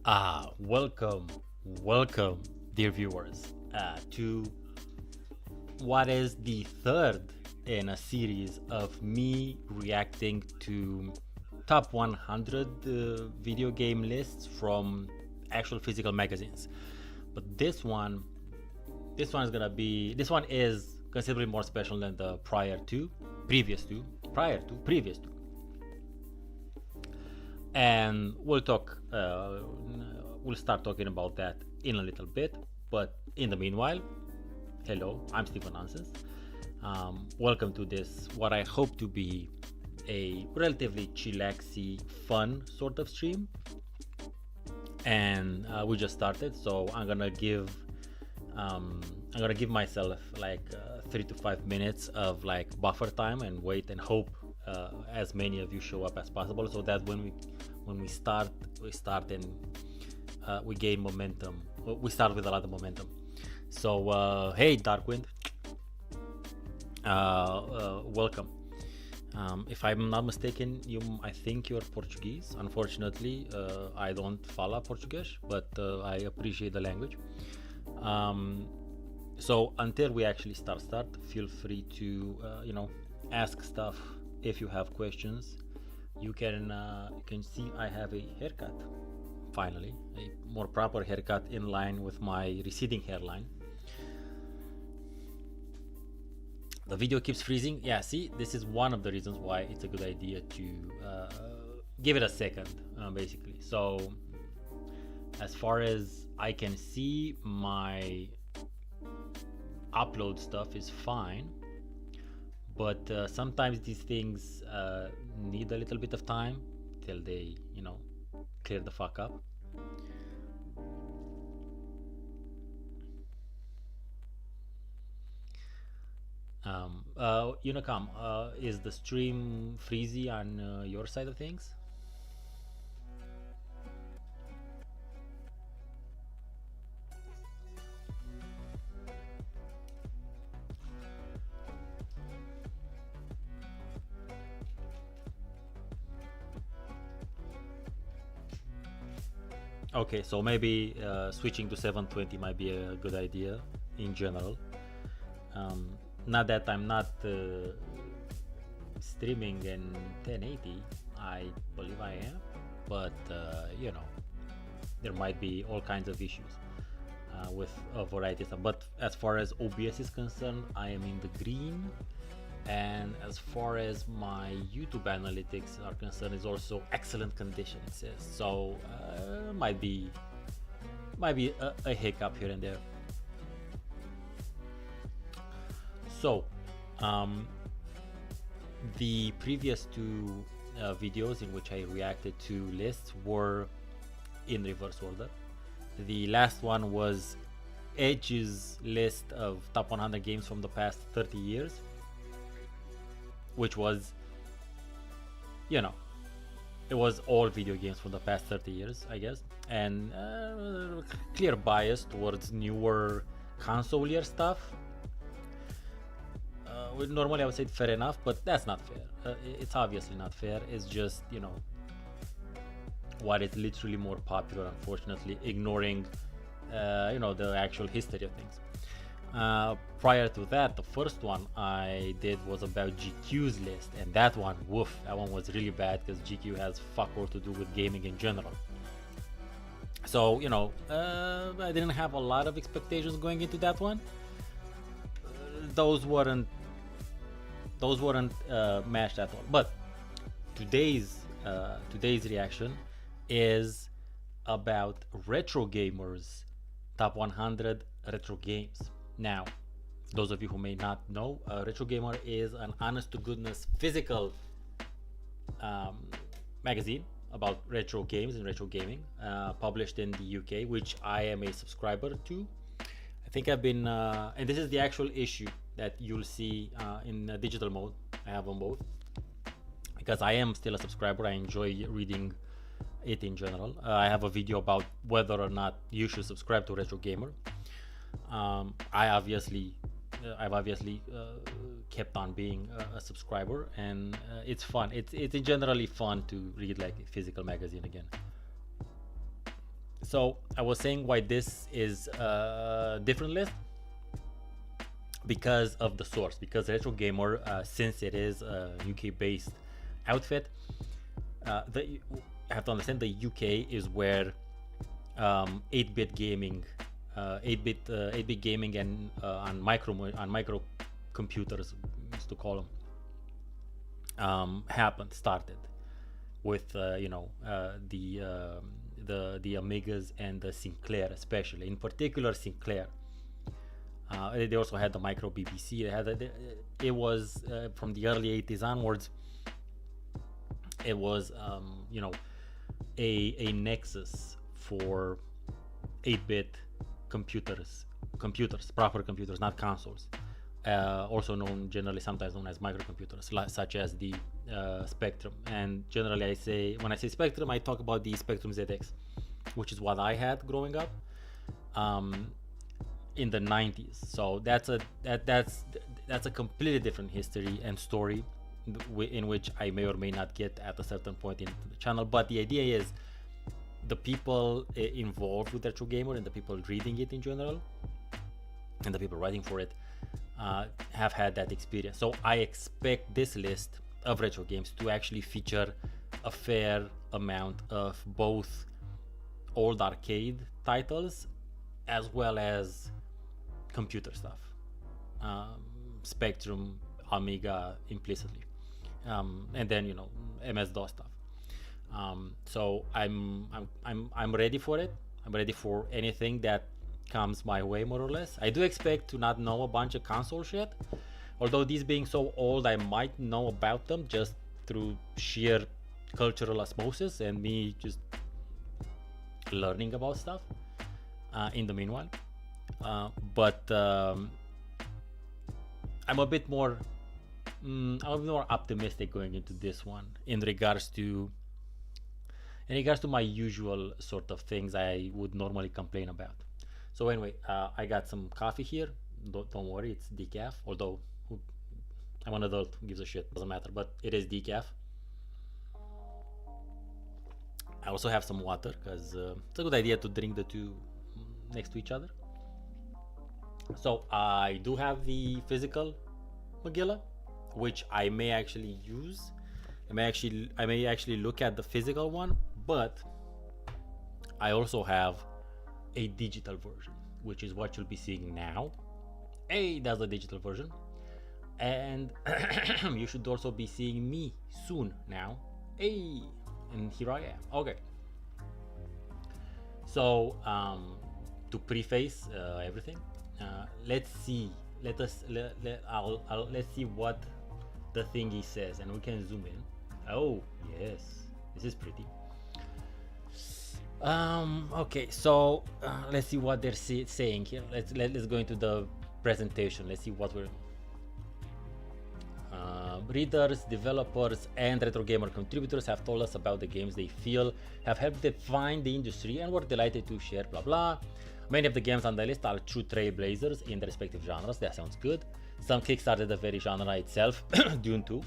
Welcome, dear viewers, to what is the third in a series of me reacting to top 100 video game lists from actual physical magazines. But this one is considerably more special than the previous two, and we'll start talking about that in a little bit. But in the meanwhile, hello, I'm Stephen Nonsense. Welcome to this, what I hope to be a relatively chillaxy, fun sort of stream. And we just started, so I'm gonna give myself like 3 to 5 minutes of like buffer time and wait and hope as many of you show up as possible, so that when we start and we gain momentum. We start with a lot of momentum. So hey Darkwind, welcome. If I'm not mistaken, I think you're Portuguese. Unfortunately, I don't follow Portuguese, but I appreciate the language. So until we actually start, feel free to ask stuff. If you have questions, you can see I have a haircut. Finally, a more proper haircut in line with my receding hairline. The video keeps freezing. Yeah, see, this is one of the reasons why it's a good idea to give it a second, basically. So as far as I can see, my upload stuff is fine, but sometimes these things need a little bit of time till they clear the fuck up. Unicom, is the stream freezy on your side of things? Okay, so maybe switching to 720 might be a good idea in general. Not that I'm not streaming in 1080, I believe I am, but there might be all kinds of issues with a variety of stuff. But as far as OBS is concerned, I am in the green, and as far as my YouTube analytics are concerned, is also excellent condition, it says. So might be a hiccup here and there. So the previous two videos in which I reacted to lists were in reverse order. The last one was Edge's list of top 100 games from the past 30 years, which was, it was all video games from the past 30 years, I guess, and clear bias towards newer console-ier stuff. Normally I would say fair enough, but that's not fair. It's obviously not fair. It's just, what is literally more popular, unfortunately, ignoring the actual history of things. Prior to that, the first one I did was about GQ's list, and that one was really bad, because GQ has fuck all to do with gaming in general. So I didn't have a lot of expectations going into that one. Those weren't matched at all. But today's reaction is about retrogamers' top 100 retro games. Now, those of you who may not know, retrogamer is an honest to goodness physical magazine about retro games and retro gaming, published in the UK, which I am a subscriber to. I think I've been, and this is the actual issue that you'll see in digital mode. I have them both because I am still a subscriber. I enjoy reading it in general. I have a video about whether or not you should subscribe to Retro Gamer. I've obviously kept on being a subscriber, and it's fun. It's generally fun to read like a physical magazine again. So I was saying why this is a different list, because of the source, because retrogamer, since it is a UK based outfit, you have to understand the UK is where 8-bit gaming, 8-bit gaming and on micro computers, used to call them, started with the Amigas and the Sinclair, especially in particular Sinclair. They also had the micro BBC. It was from the early 80s onwards. It was a nexus for 8-bit computers, proper computers, not consoles. Also known generally, sometimes known as microcomputers, such as the Spectrum. And generally, when I say Spectrum, I talk about the Spectrum ZX, which is what I had growing up in the 90s. So that's a completely different history and story, in which I may or may not get at a certain point in the channel. But the idea is, the people involved with retrogamer and the people reading it in general and the people writing for it have had that experience. So I expect this list of retro games to actually feature a fair amount of both old arcade titles as well as computer stuff, Spectrum, Amiga implicitly, and then MS-DOS stuff. So I'm ready for it. I'm ready for anything that comes my way, more or less. I do expect to not know a bunch of console shit, although these being so old, I might know about them just through sheer cultural osmosis and me just learning about stuff in the meanwhile. But I'm a bit more optimistic going into this one in regards to my usual sort of things I would normally complain about. So anyway, I got some coffee here. Don't worry, it's decaf. Although I'm an adult, who gives a shit, doesn't matter. But it is decaf. I also have some water because it's a good idea to drink the two next to each other. So I do have the physical Magilla, which I may actually use. I may actually look at the physical one, but I also have a digital version, which is what you'll be seeing now. Hey, that's the digital version, and you should also be seeing me soon now. Hey, and here I am. Okay. So to preface everything, let's see. Let's see what the thingy says, and we can zoom in. Oh yes, this is pretty. Okay, so let's see what they're saying here. Let's go into the presentation. Let's see what we're readers, developers, and retro gamer contributors have told us about the games they feel have helped define the industry and were delighted to share blah blah. Many of the games on the list are true trailblazers in their respective genres. That sounds good. Some kickstarted the very genre itself, Dune 2,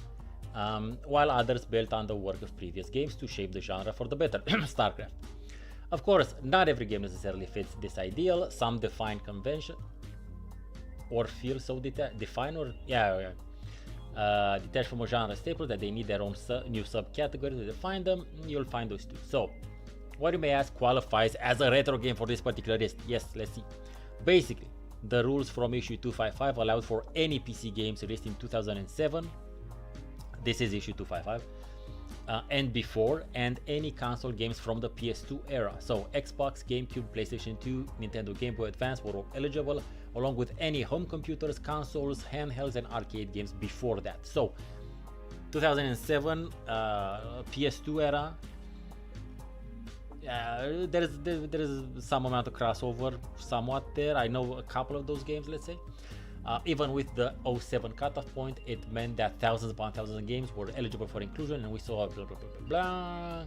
while others built on the work of previous games to shape the genre for the better, StarCraft. Of course, not every game necessarily fits this ideal. Some define convention or feel so detached from a genre staple that they need their own new subcategory to define them. You'll find those too. So, what you may ask qualifies as a retro game for this particular list? Yes, let's see. Basically, the rules from issue 255 allowed for any PC games released in 2007. This is issue 255. And before, and any console games from the PS2 era. So Xbox, GameCube, PlayStation 2, Nintendo Game Boy Advance were all eligible, along with any home computers, consoles, handhelds, and arcade games before that. So 2007 PS2 era, there is some amount of crossover somewhat there. I know a couple of those games, let's say. Even with the 07 cutoff point, it meant that thousands upon thousands of games were eligible for inclusion, and we saw blah blah blah blah.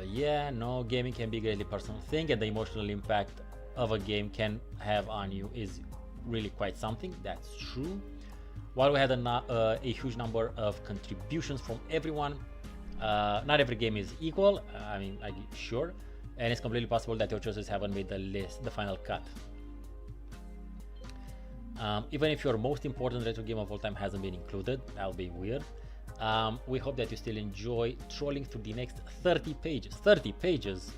Yeah, no, gaming can be a greatly personal thing, and the emotional impact of a game can have on you is really quite something. That's true. While we had a huge number of contributions from everyone, Not every game is equal. I mean, like, sure, and it's completely possible that your choices haven't made the final cut. Even if your most important retro game of all time hasn't been included, that'll be weird. We hope that you still enjoy trolling through the next 30 pages. 30 pages!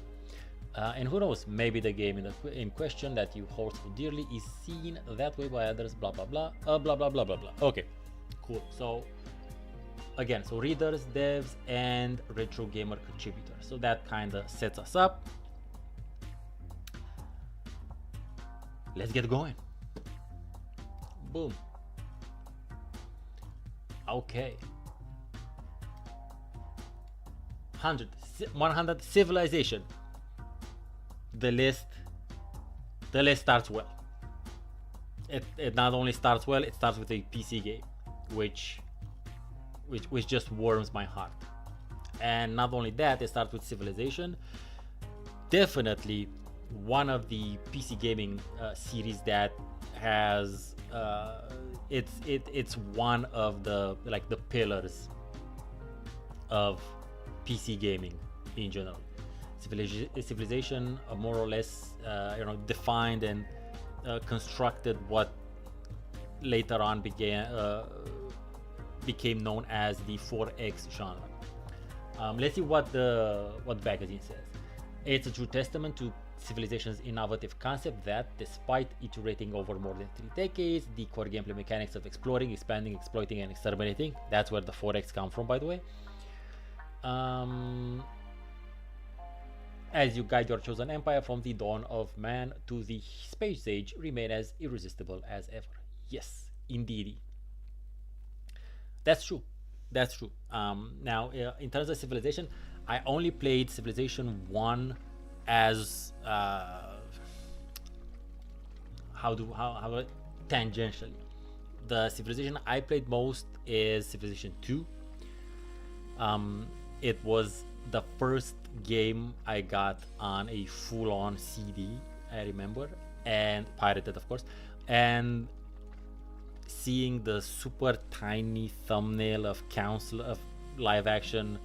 And who knows, maybe the game in question that you hold so dearly is seen that way by others, blah blah blah, blah blah blah blah blah. Okay, cool. So, again, so readers, devs, and retro gamer contributors. So that kind of sets us up. Let's get going. Boom. Okay. 100 civilization. The list starts well. It not only starts well, it starts with a PC game, which just warms my heart. And not only that, it starts with Civilization. Definitely one of the PC gaming series that has it's one of the pillars of PC gaming in general. Civilization more or less defined and constructed what later on became known as the 4X genre. Let's see what the magazine says. It's a true testament to Civilization's innovative concept that, despite iterating over more than 3 decades, the core gameplay mechanics of exploring, expanding, exploiting, and exterminating, that's where the 4X come from, by the way, as you guide your chosen empire from the dawn of man to the space age, remain as irresistible as ever. Yes, indeed. That's true. That's true. Now, in terms of Civilization, I only played Civilization 1 as tangentially. The Civilization I played most is Civilization 2. It was the first game I got on a full-on CD, I remember, and pirated, of course, and seeing the super tiny thumbnail of live action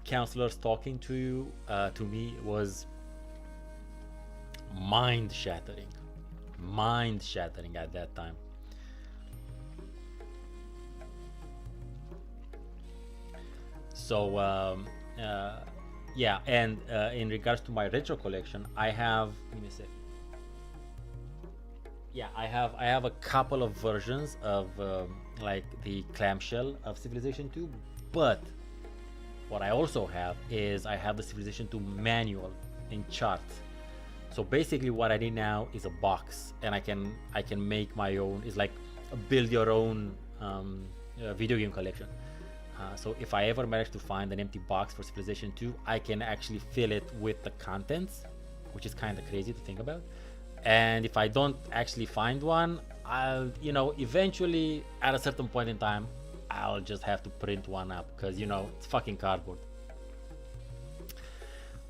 counselors talking to you, to me, was mind-shattering at that time. So yeah, and in regards to my retro collection, I have, let me see. Yeah, I have a couple of versions of like the clamshell of Civilization 2, but what I also have is I have the Civilization 2 manual in charts. So basically what I did now is a box, and I can make my own. It's like a build your own video game collection. So if I ever manage to find an empty box for Civilization 2, I can actually fill it with the contents, which is kind of crazy to think about. And if I don't actually find one, I'll, eventually at a certain point in time, I'll just have to print one up, because it's fucking cardboard.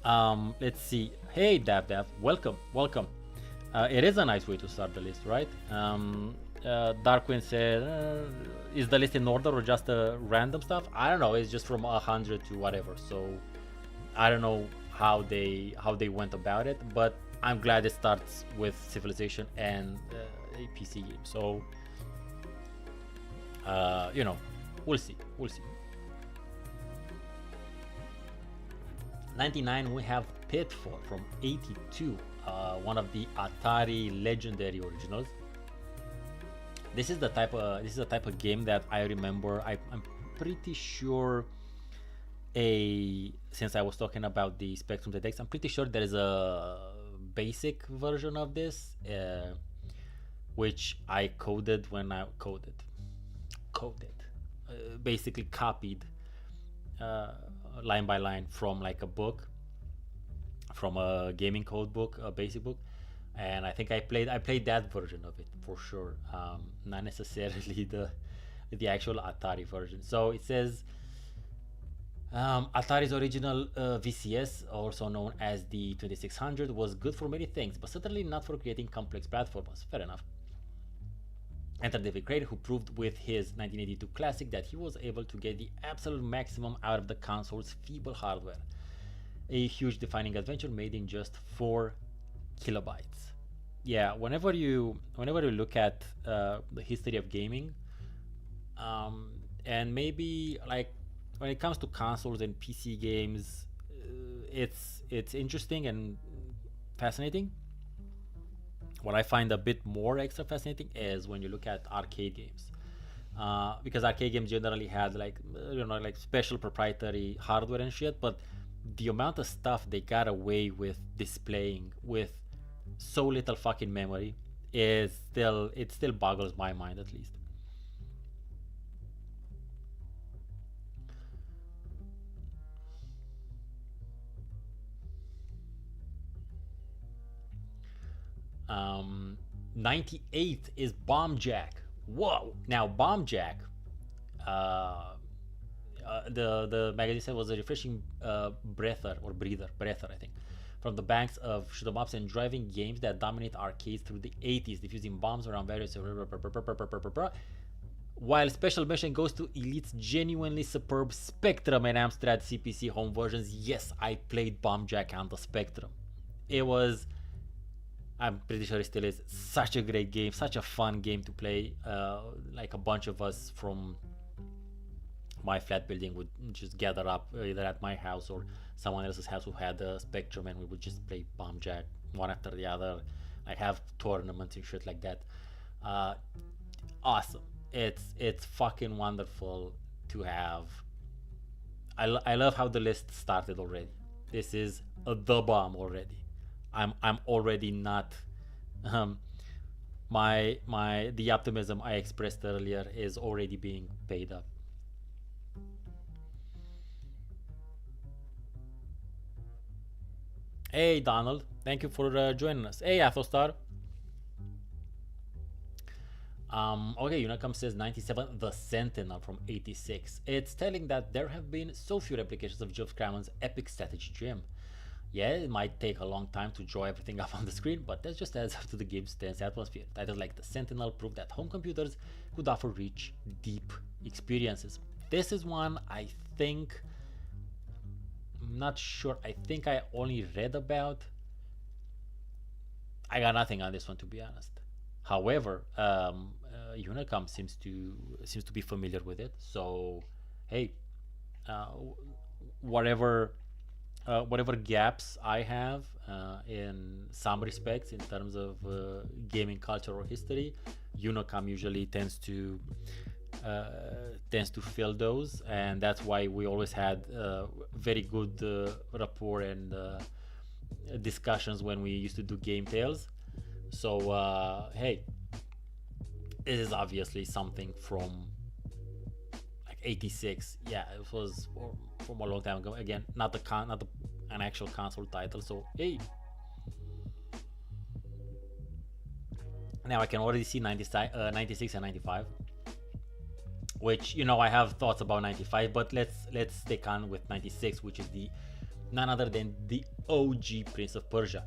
Let's see. Hey Dav, welcome. It is a nice way to start the list, right? Darkwing said, is the list in order or just random stuff? I don't know. It's just from 100 to whatever. So I don't know how they went about it, but I'm glad it starts with Civilization and a PC game. So we'll see. 99, we have Pitfall from 82, one of the Atari legendary originals. This is the type of game that I remember. I'm pretty sure since I was talking about the Spectrum ZX, I'm pretty sure there is a basic version of this, which I coded when I basically copied line by line from like a book, from a gaming code book, a basic book, and I think I played that version of it for sure, not necessarily the actual Atari version. So it says Atari's original VCS, also known as the 2600, was good for many things, but certainly not for creating complex platformers. Fair enough. Enter David Crane, who proved with his 1982 classic that he was able to get the absolute maximum out of the console's feeble hardware. A huge defining adventure made in just 4 kilobytes. Yeah, whenever you look at the history of gaming, and maybe like when it comes to consoles and PC games, it's interesting and fascinating. What I find a bit more extra fascinating is when you look at arcade games, because arcade games generally had like like special proprietary hardware and shit, but the amount of stuff they got away with displaying with so little fucking memory is still it still boggles my mind at least. 98th is Bomb Jack. Whoa! Now Bomb Jack, uh, the magazine said was a refreshing breather, I think, from the banks of shoot 'em ups and driving games that dominate arcades through the 80s, diffusing bombs around various. While special mention goes to Elite's genuinely superb Spectrum and Amstrad CPC home versions. Yes, I played Bomb Jack on the Spectrum. It was, I'm pretty sure it still is, such a great game, such a fun game to play. Like a bunch of us from my flat building would just gather up either at my house or someone else's house who had a Spectrum, and we would just play Bomb Jack one after the other. I have tournaments and shit like that. Awesome. It's fucking wonderful to have. I love how the list started already. This is the bomb already. I'm already not my the optimism I expressed earlier is already being paid up. Hey Donald, thank you for joining us. Hey Athostar. Okay, Unicom says 97, The Sentinel from 86. It's telling that there have been so few replications of Geoff Cramon's epic strategy gem. Yeah, it might take a long time to draw everything up on the screen, but that just adds up to the game's tense atmosphere. Titles like The Sentinel prove that home computers could offer rich, deep experiences. This is one I think, I'm not sure, I think I only read about. I got nothing on this one, to be honest. However, Unicom seems to be familiar with it. So, hey, uh, whatever whatever gaps I have in some respects in terms of gaming culture or history, Unicom usually tends to fill those, and that's why we always had very good rapport and discussions when we used to do game tales. So hey, it is obviously something from like 86. Yeah, it was from a long time ago. Again, not an actual console title. So hey, now I can already see 96 and 95. Which I have thoughts about 95, but let's stick on with 96, which is the none other than the OG Prince of Persia.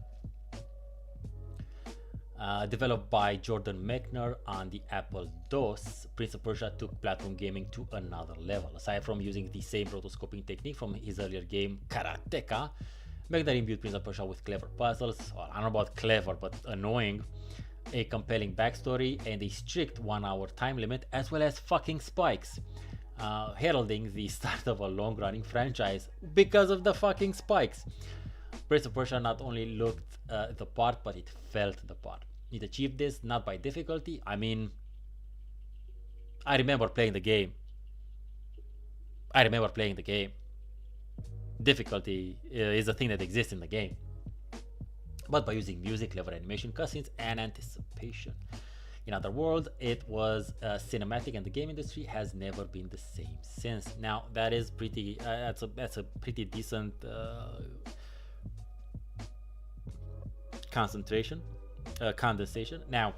Developed by Jordan Mechner on the Apple II, Prince of Persia took platform gaming to another level. Aside from using the same rotoscoping technique from his earlier game Karateka, Mechner imbued Prince of Persia with clever puzzles, well, I don't know about clever, but annoying, a compelling backstory, and a strict 1-hour time limit, as well as fucking spikes, heralding the start of a long-running franchise because of the fucking spikes. Prince of Persia not only looked the part, but it felt the part. It achieved this not by difficulty. I mean, I remember playing the game. Difficulty is a thing that exists in the game, but by using music, clever animation, cutscenes, and anticipation. In other words, it was cinematic, and the game industry has never been the same since. Now that is pretty. That's a pretty decent condensation. Now,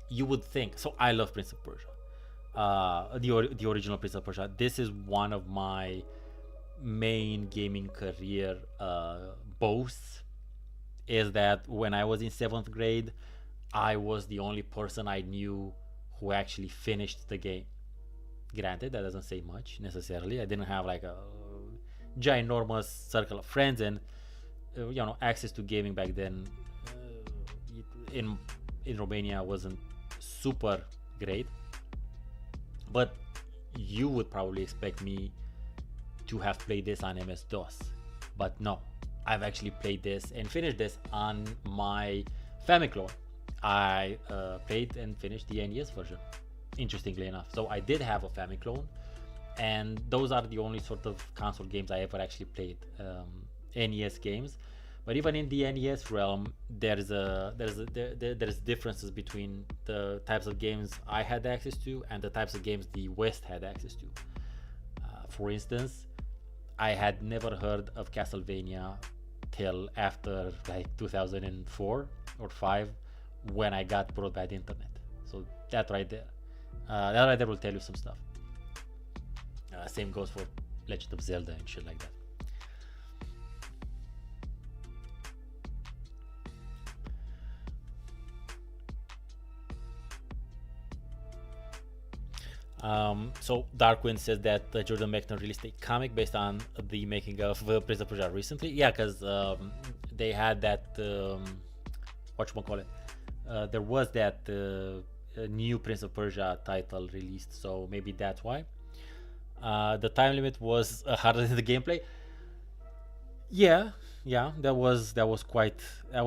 you would think. So I love Prince of Persia, the original Prince of Persia. This is one of my main gaming career boasts. Is that when I was in 7th grade, I was the only person I knew who actually finished the game. Granted, that doesn't say much necessarily. I didn't have like a ginormous circle of friends, and access to gaming back then in Romania wasn't super great. But you would probably expect me to have played this on MS-DOS, but no, I've actually played this and finished this on my Famiclone. I played and finished the NES version, interestingly enough. So I did have a Famiclone, and those are the only sort of console games I ever actually played, NES games. But even in the NES realm, there's differences between the types of games I had access to and the types of games the West had access to. For instance, I had never heard of Castlevania till after like 2004 or 5, when I got broadband internet. So that right there will tell you some stuff. Same goes for Legend of Zelda and shit like that. So Darkwing says that Jordan Mechner released a comic based on the making of Prince of Persia recently. Yeah, because they had that whatchamacallit. There was that new Prince of Persia title released, so maybe that's why. The time limit was harder than the gameplay. Yeah, that was quite it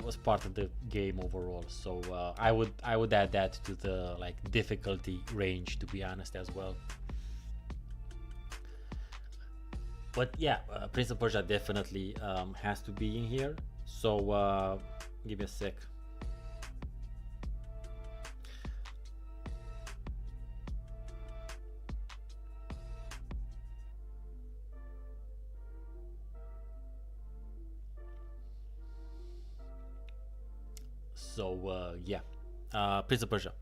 was part of the game overall. So I would add that to the like difficulty range, to be honest, as well. But yeah, Prince of Persia definitely has to be in here. So give me a sec. So yeah, Prince of Persia.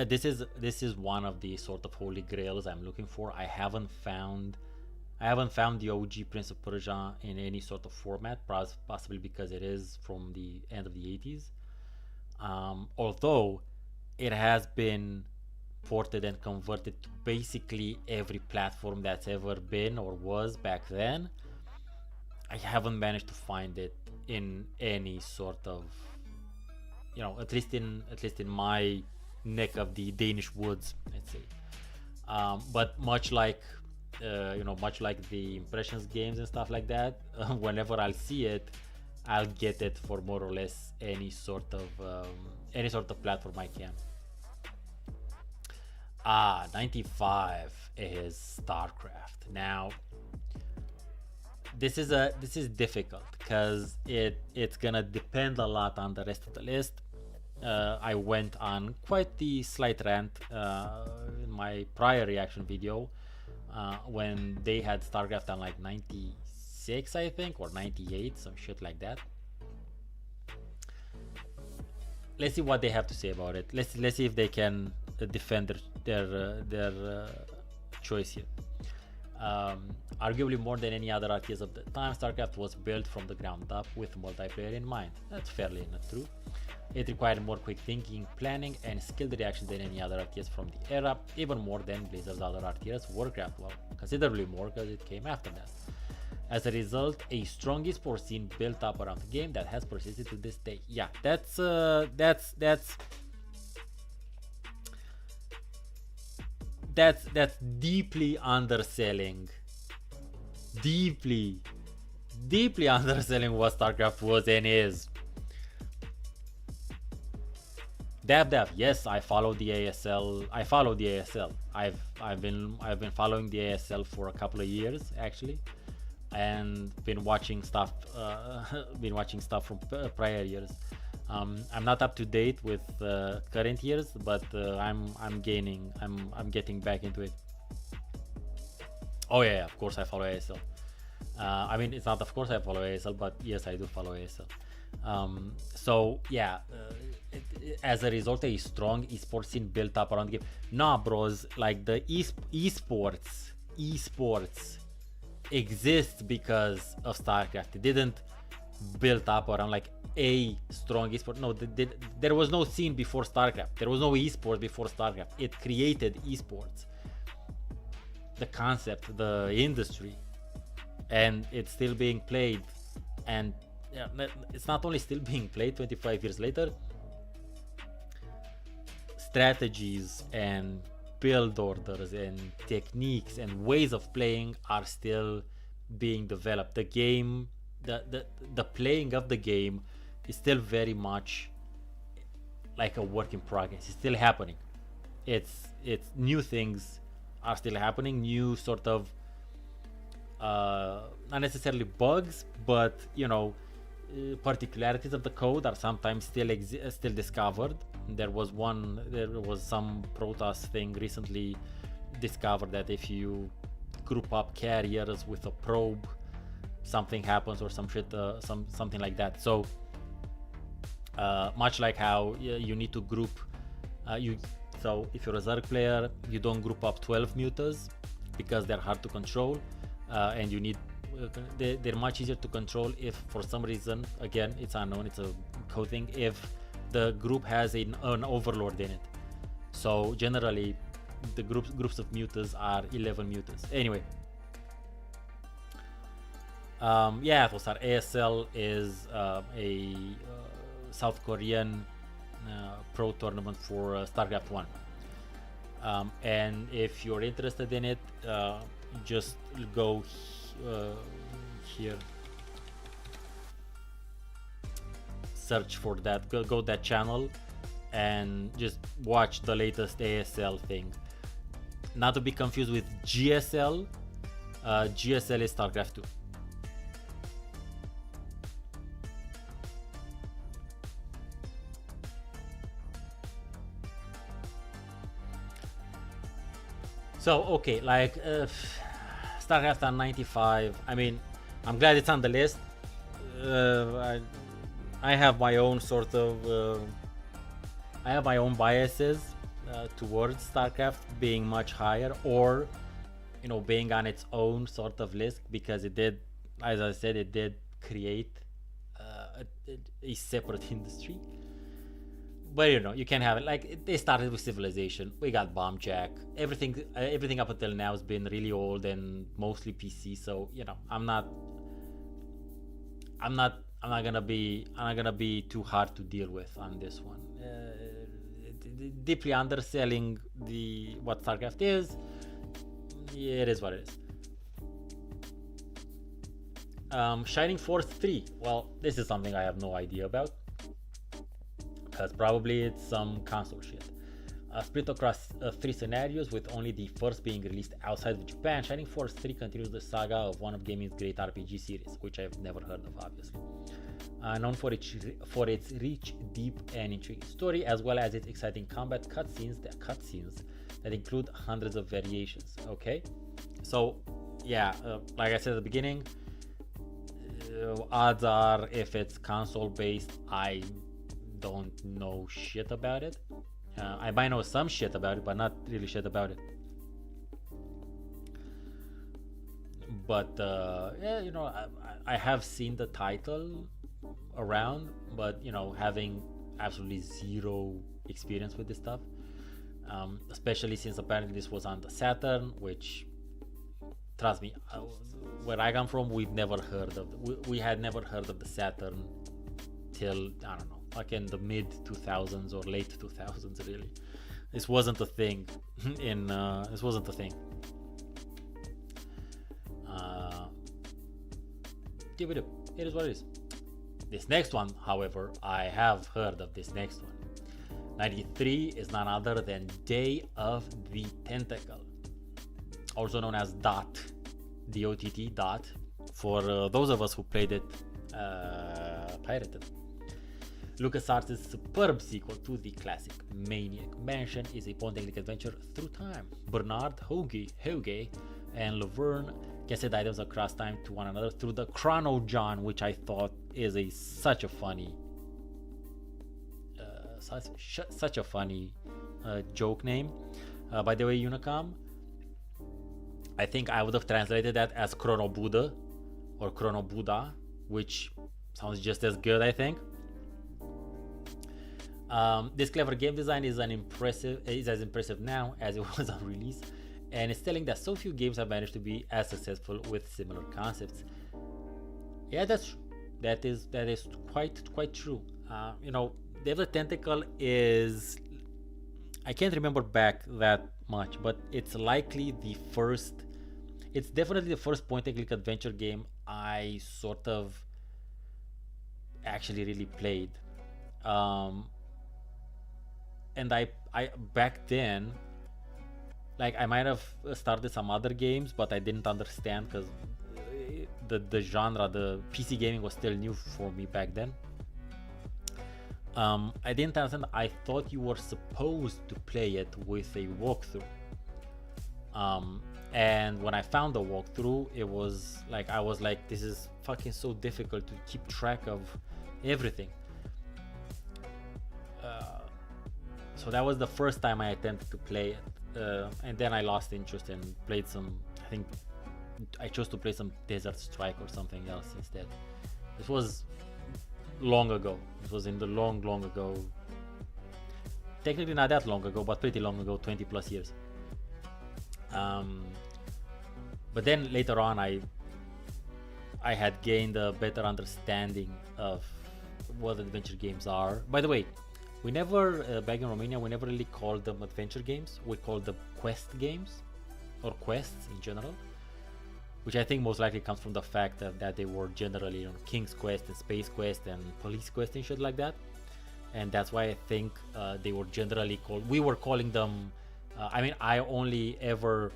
This is one of the sort of holy grails I'm looking for. I haven't found the OG Prince of Persia in any sort of format, possibly because it is from the end of the 80s. Although it has been ported and converted to basically every platform that's ever been or was back then, I haven't managed to find it in any sort of, at least in my neck of the Danish woods, let's say. But much like the Impressions games and stuff like that, whenever I'll see it, I'll get it for more or less any sort of platform I can. 95 is StarCraft. Now, this is difficult because it's gonna depend a lot on the rest of the list. I went on quite the slight rant in my prior reaction video when they had StarCraft on like 96, I think, or 98, some shit like that. Let's see what they have to say about it. Let's see if they can defend their choice here. Arguably more than any other RTS of the time, StarCraft was built from the ground up with multiplayer in mind. That's fairly not true. It required more quick thinking, planning, and skilled reaction than any other RTS from the era, even more than Blizzard's other RTS, Warcraft, well, considerably more because it came after that. As a result, a strong esports scene built up around the game that has persisted to this day. Yeah, that's deeply underselling. Deeply underselling what StarCraft was and is. Dab. Yes, I follow the ASL. I've been following the ASL for a couple of years actually, and been watching stuff. From prior years. I'm not up to date with current years, but I'm getting back into it. Oh yeah, of course I follow ASL. I mean, it's not of course I follow ASL, but yes, I do follow ASL. So yeah, as a result, a strong esports scene built up around the game. Nah, bros, like the esports exists because of StarCraft. It didn't build up around, like, a strong esport. No, there was no scene before StarCraft. There was no esport before StarCraft. It created esports, the concept, the industry, and it's still being played. And yeah, it's not only still being played 25 years later. Strategies and build orders and techniques and ways of playing are still being developed. The game, the playing of the game is still very much like a work in progress. It's still happening. It's new things are still happening. New sort of not necessarily bugs, but particularities of the code are sometimes still discovered. There was some Protoss thing recently discovered that if you group up carriers with a probe, something happens or some shit, something like that. So much like how you need to group so if you're a Zerg player, you don't group up 12 mutas because they're hard to control, and you need they're much easier to control if for some reason, again it's unknown, it's a code thing, if the group has an overlord in it. So generally the groups of mutas are 11 mutas. Anyway, yeah, Tosar ASL is a South Korean pro tournament for StarCraft 1, and if you're interested in it, just go here, search for that, go that channel and just watch the latest ASL thing. Not to be confused with GSL. GSL is StarCraft 2. So okay, like StarCraft on 95. I mean, I'm glad it's on the list. I have my own sort of I have my own biases towards StarCraft being much higher, or being on its own sort of list, because it did, as I said, it did create a separate industry. But you can't have it. Like, they started with Civilization. We got Bomb Jack. Everything up until now has been really old and mostly PC. So I'm not gonna be too hard to deal with on this one. Deeply underselling what StarCraft is. Yeah, it is what it is. Shining Force 3. Well, this is something I have no idea about, because probably it's some console shit. Split across 3 scenarios, with only the first being released outside of Japan. Shining Force 3 continues the saga of one of gaming's great RPG series, which I've never heard of, obviously. Known for its rich, deep, and intriguing story, as well as its exciting combat cutscenes that include hundreds of variations. Okay, so yeah, like I said at the beginning, odds are, if it's console based, I don't know shit about it. I might know some shit about it, but not really shit about it. But yeah, I have seen the title around, but having absolutely zero experience with this stuff, especially since apparently this was on the Saturn, which, trust me, where I come from, we had never heard of the Saturn till, I don't know, like in the mid 2000s or late 2000s. Really, this wasn't a thing. This wasn't a thing. It is what it is. This next one, however, I have heard of this next one. 93 is none other than Day of the Tentacle, also known as DOT, DOTT, DOT, for those of us who played it pirated. LucasArts' superb sequel to the classic Maniac Mansion is a point-and-click adventure through time. Bernard, Hoge, and Laverne can send items across time to one another through the Chrono-John, which I thought is such a funny joke name. By the way, Unicom, I think I would have translated that as Chrono Buddha or Chrono Buddha, which sounds just as good, I think. This clever game design is as impressive now as it was on release, and it's telling that so few games have managed to be as successful with similar concepts. Yeah, that's true. That is quite true. You know, Day of the Tentacle is, I can't remember back that much, but it's likely the first. It's definitely the first point-and-click adventure game I sort of actually really played. Um, and I back then, like, I might have started some other games, but I didn't understand because the genre, the PC gaming was still new for me back then. I didn't understand. I thought you were supposed to play it with a walkthrough. And when I found the walkthrough, it was like, I was like, this is fucking so difficult to keep track of everything. So that was the first time I attempted to play it, and then I lost interest and played some. I think I chose to play some Desert Strike or something else instead. This was long ago. This was in the long ago. Technically not that long ago, but pretty long ago, 20 plus years. But then later on, I had gained a better understanding of what adventure games are. By the way, we never, back in Romania, we never really called them adventure games. We called them quest games, or quests in general, which I think most likely comes from the fact that they were generally, you know, King's Quest and Space Quest and Police Quest and shit like that. And that's why I think they were generally called, we were calling them, I mean, I only ever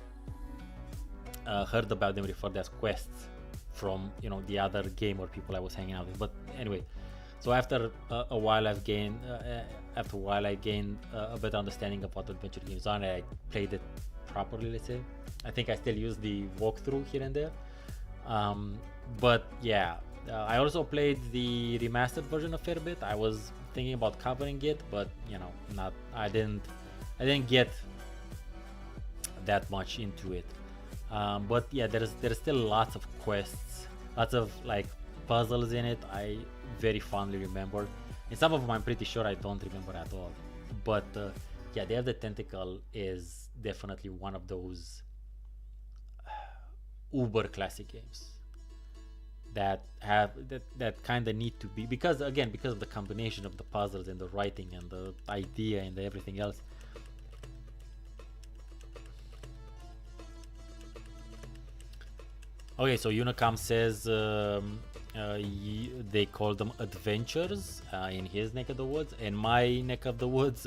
heard about them referred as quests from, you know, the other gamer people I was hanging out with. But anyway, so after a while I gained a better understanding of what adventure games are, and I played it properly, let's say. I think I still use the walkthrough here and there. But yeah, I also played the remastered version a fair bit. I was thinking about covering it, but you know, I didn't get that much into it. But yeah, there's still lots of quests, lots of like puzzles in it. I very fondly remember, and some of them I'm pretty sure I don't remember at all. But yeah, Day of the Tentacle is definitely one of those uber classic games that have that kind of need to be, because of the combination of the puzzles and the writing and the idea and everything else. Okay, so Unicam says they call them adventures in his neck of the woods. In my neck of the woods,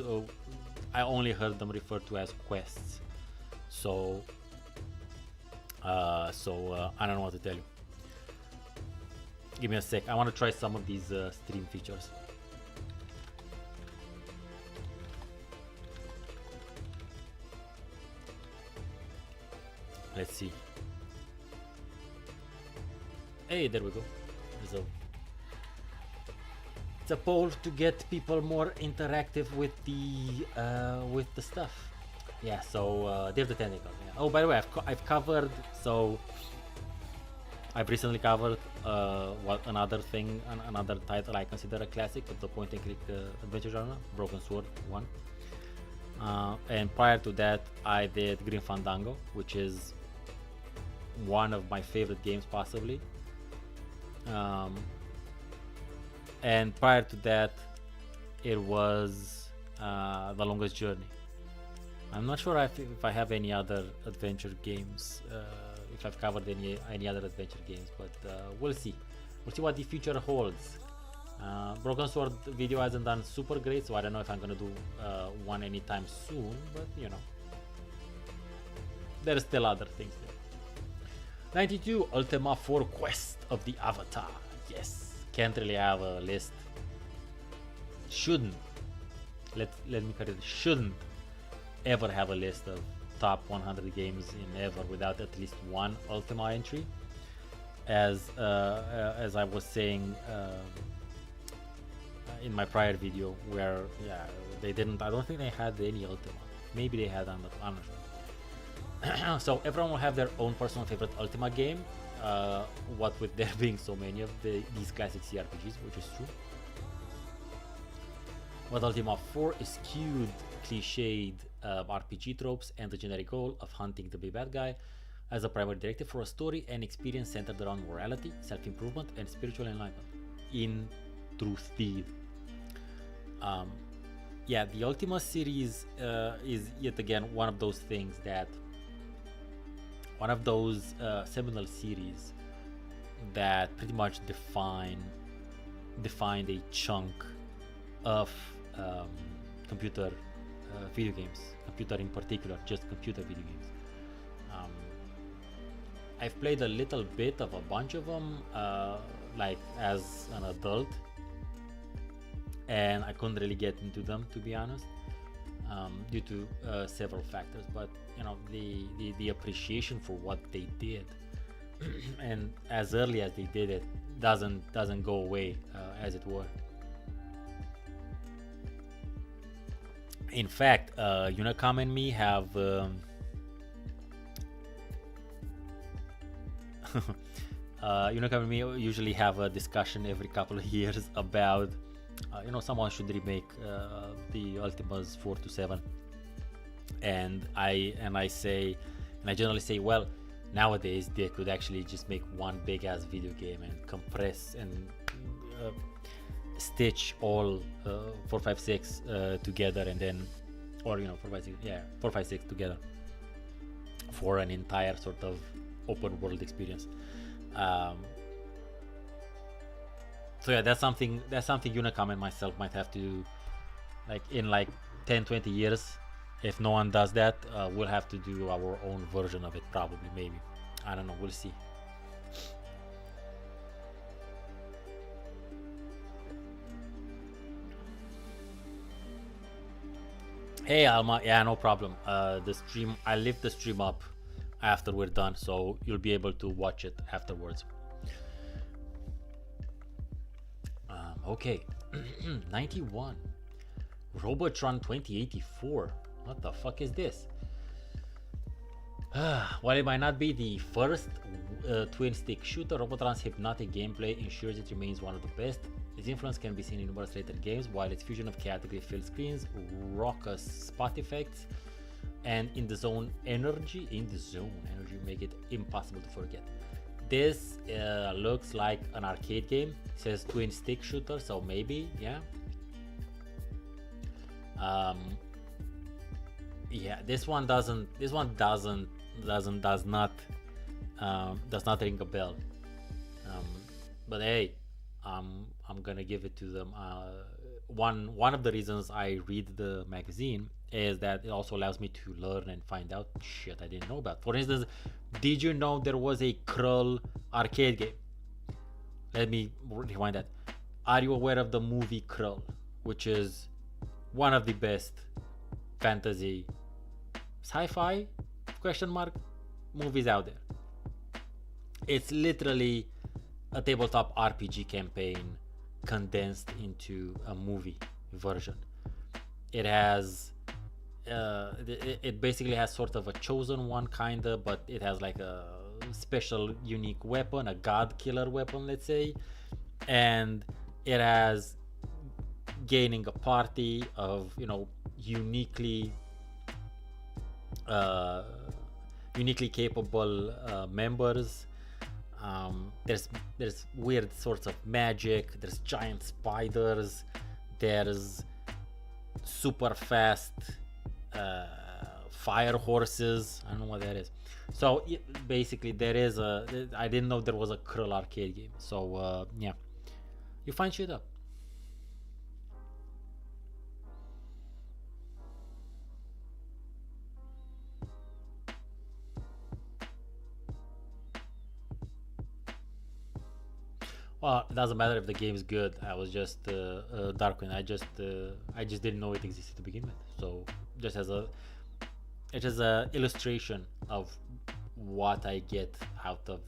I only heard them referred to as quests. So I don't know what to tell you. Give me a sec. I want to try some of these stream features. Let's see. Hey, there we go. It's a poll to get people more interactive with the stuff. Yeah. So Day of the Tentacle. Yeah. Oh, by the way, I've covered. So I've recently covered another title I consider a classic of the point-and-click adventure genre, Broken Sword 1. And prior to that, I did Grim Fandango, which is one of my favorite games, possibly. And prior to that, it was The Longest Journey. I'm not sure if I have any other adventure games, if I've covered any other adventure games, but we'll see. We'll see what the future holds. Broken Sword video hasn't done super great, so I don't know if I'm gonna do one anytime soon, but you know, there's still other things there. 92 Ultima 4 Quest of the Avatar. Yes, can't really have a list. Shouldn't. Let me correct it. Shouldn't ever have a list of top 100 games in ever without at least one Ultima entry. As I was saying in my prior video, where yeah, they didn't. I don't think they had any Ultima. Maybe they had, I'm not sure. So everyone will have their own personal favorite Ultima game, what with there being so many of these classic CRPGs, which is true. With Ultima 4 skewed, cliched RPG tropes and the generic goal of hunting the big bad guy as a primary directive for a story and experience centered around morality, self-improvement, and spiritual enlightenment. In truth, deed. Yeah, the Ultima series is yet again one of those things that, one of those seminal series that pretty much defined a chunk of computer video games, computer in particular, just computer video games. I've played a little bit of a bunch of them, like as an adult, and I couldn't really get into them, to be honest, due to several factors. But you know, the appreciation for what they did, and as early as they did it, doesn't go away, as it were. In fact, Unicom and me have Unicom and me usually have a discussion every couple of years about someone should remake the Ultimas 4 to 7, and I generally say, well, nowadays they could actually just make one big ass video game and compress and stitch all 4, 5, 6 together, and then, or 4, 5, 6, yeah, 4, 5, 6 together for an entire sort of open world experience. So yeah, that's something Unicom and myself might have to, in 10-20 years, if no one does that, we'll have to do our own version of it, probably, maybe, I don't know, we'll see. Hey Alma, yeah, no problem. The stream, I lift the stream up after we're done, so you'll be able to watch it afterwards. Okay, 91. Robotron 2084. What the fuck is this? While it might not be the first twin-stick shooter, Robotron's hypnotic gameplay ensures it remains one of the best. Its influence can be seen in numerous later games, while its fusion of chaotically filled screens, raucous spot effects, and in-the-zone energy make it impossible to forget. This looks like an arcade game. It says twin-stick shooter, so maybe, yeah. Yeah, this one does not ring a bell. But hey, I'm gonna give it to them. One of the reasons I read the magazine is that it also allows me to learn and find out shit I didn't know about. For instance, did you know there was a Krull arcade game? Let me rewind that. Are you aware of the movie Krull, which is one of the best fantasy sci-fi movies out there? It's literally a tabletop RPG campaign condensed into a movie version. It has it basically has sort of a chosen one kinda, but it has like a special unique weapon, a god killer weapon, let's say, and it has gaining a party of uniquely capable members. There's weird sorts of magic, there's giant spiders, there's super fast fire horses. I don't know what that is. So basically there is I didn't know there was a Krull arcade game. So yeah, you find shit up. Well, it doesn't matter if the game is good. I was just Darkwing. I just didn't know it existed to begin with. So just as a illustration of what I get out of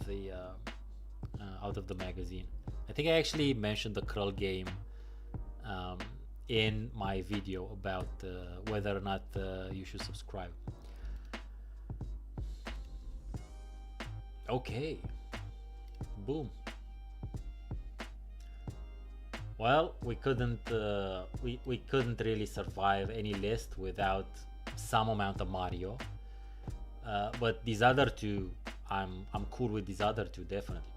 the magazine. I think I actually mentioned the Krull game in my video about whether or not you should subscribe. Okay, boom. Well, we couldn't really survive any list without some amount of Mario. But these other two, I'm cool with these other two definitely.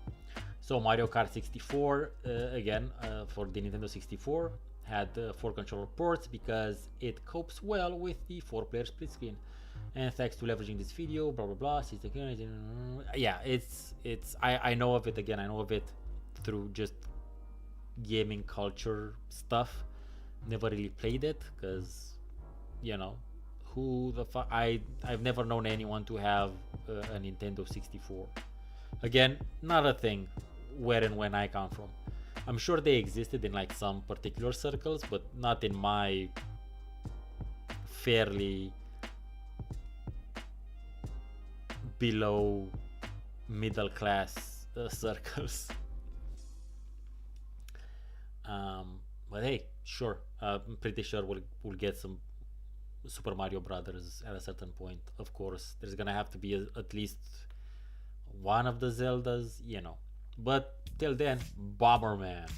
So Mario Kart 64 again for the Nintendo 64 had 4 controller ports because it copes well with the 4-player split screen. And thanks to leveraging this video, blah blah blah. Yeah, I know of it again. I know of it through just gaming culture stuff. Never really played it because, you know, who the fuck? I've never known anyone to have a Nintendo 64. Again, not a thing where and when I come from. I'm sure they existed in like some particular circles, but not in my fairly below middle class circles. But hey, sure. I'm pretty sure we'll get some Super Mario Brothers at a certain point. Of course, there's gonna have to be at least one of the Zeldas, you know. But till then, Bomberman.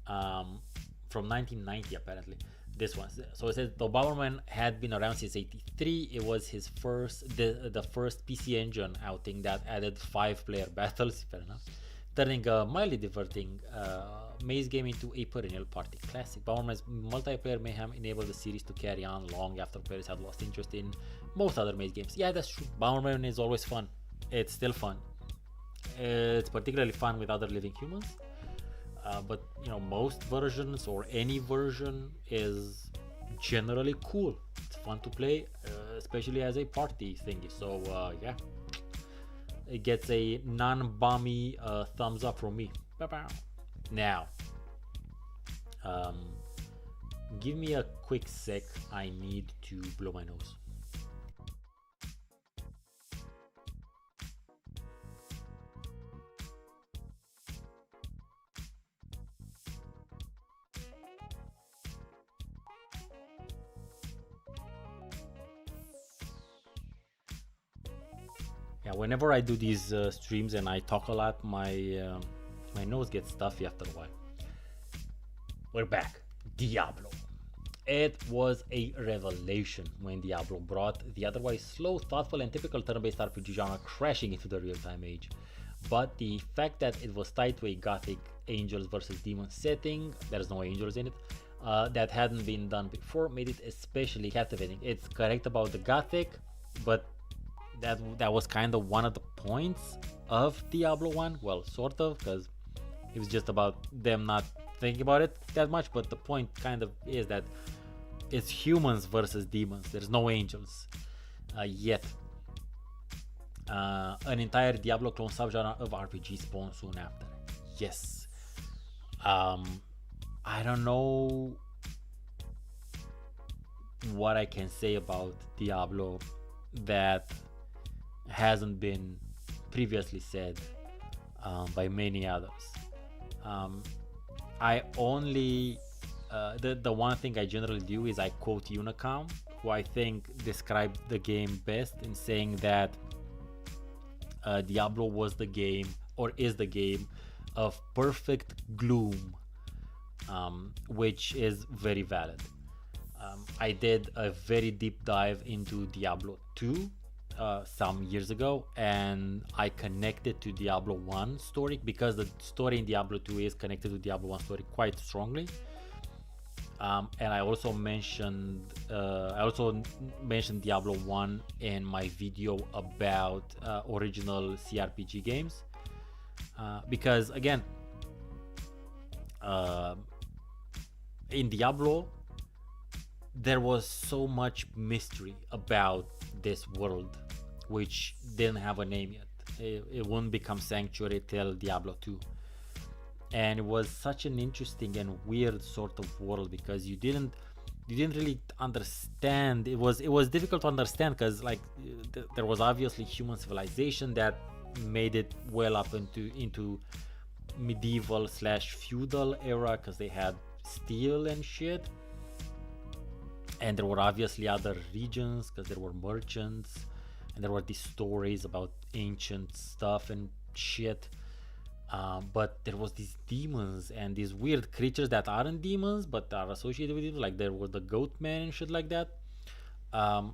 From 1990 apparently. This one. So it says the Bomberman had been around since '83. It was his the first PC Engine outing that added 5-player battles. Fair enough. Turning a mildly diverting maze game into a perennial party classic. Bomberman's multiplayer mayhem enabled the series to carry on long after players had lost interest in most other maze games. Yeah, that's true. Bomberman is always fun. It's still fun. It's particularly fun with other living humans. But you know, most versions or any version is generally cool. It's fun to play, especially as a party thingy. So yeah, it gets a non-bomby thumbs up from me. Now, give me a quick sec. I need to blow my nose. Yeah, whenever I do these streams and I talk a lot, my nose gets stuffy after a while. We're back. Diablo. It was a revelation when Diablo brought the otherwise slow, thoughtful, and typical turn-based RPG genre crashing into the real-time age. But the fact that it was tied to a gothic angels versus demons setting, there's no angels in it, that hadn't been done before, made it especially captivating. It's correct about the gothic, but that was kind of one of the points of Diablo 1. Well, sort of, because it was just about them not thinking about it that much, but the point kind of is that it's humans versus demons. There's no angels yet. An entire Diablo clone subgenre of RPG spawned soon after. Yes. I don't know what I can say about Diablo that hasn't been previously said by many others. I only the one thing I generally do is I quote Unicom, who I think described the game best in saying that Diablo was the game, or is the game, of perfect gloom, which is very valid. I did a very deep dive into Diablo 2 some years ago, and I connected to Diablo 1 story because the story in Diablo 2 is connected to Diablo 1 story quite strongly. And I also mentioned Diablo 1 in my video about original CRPG games, because again, in Diablo there was so much mystery about this world, which didn't have a name yet. It wouldn't become Sanctuary till Diablo 2. And it was such an interesting and weird sort of world because you didn't really understand. It was difficult to understand because like there was obviously human civilization that made it well up into medieval / feudal era because they had steel and shit. And there were obviously other regions because there were merchants, and there were these stories about ancient stuff and shit. But there was these demons and these weird creatures that aren't demons but are associated with it, like there were the goat men and shit like that. And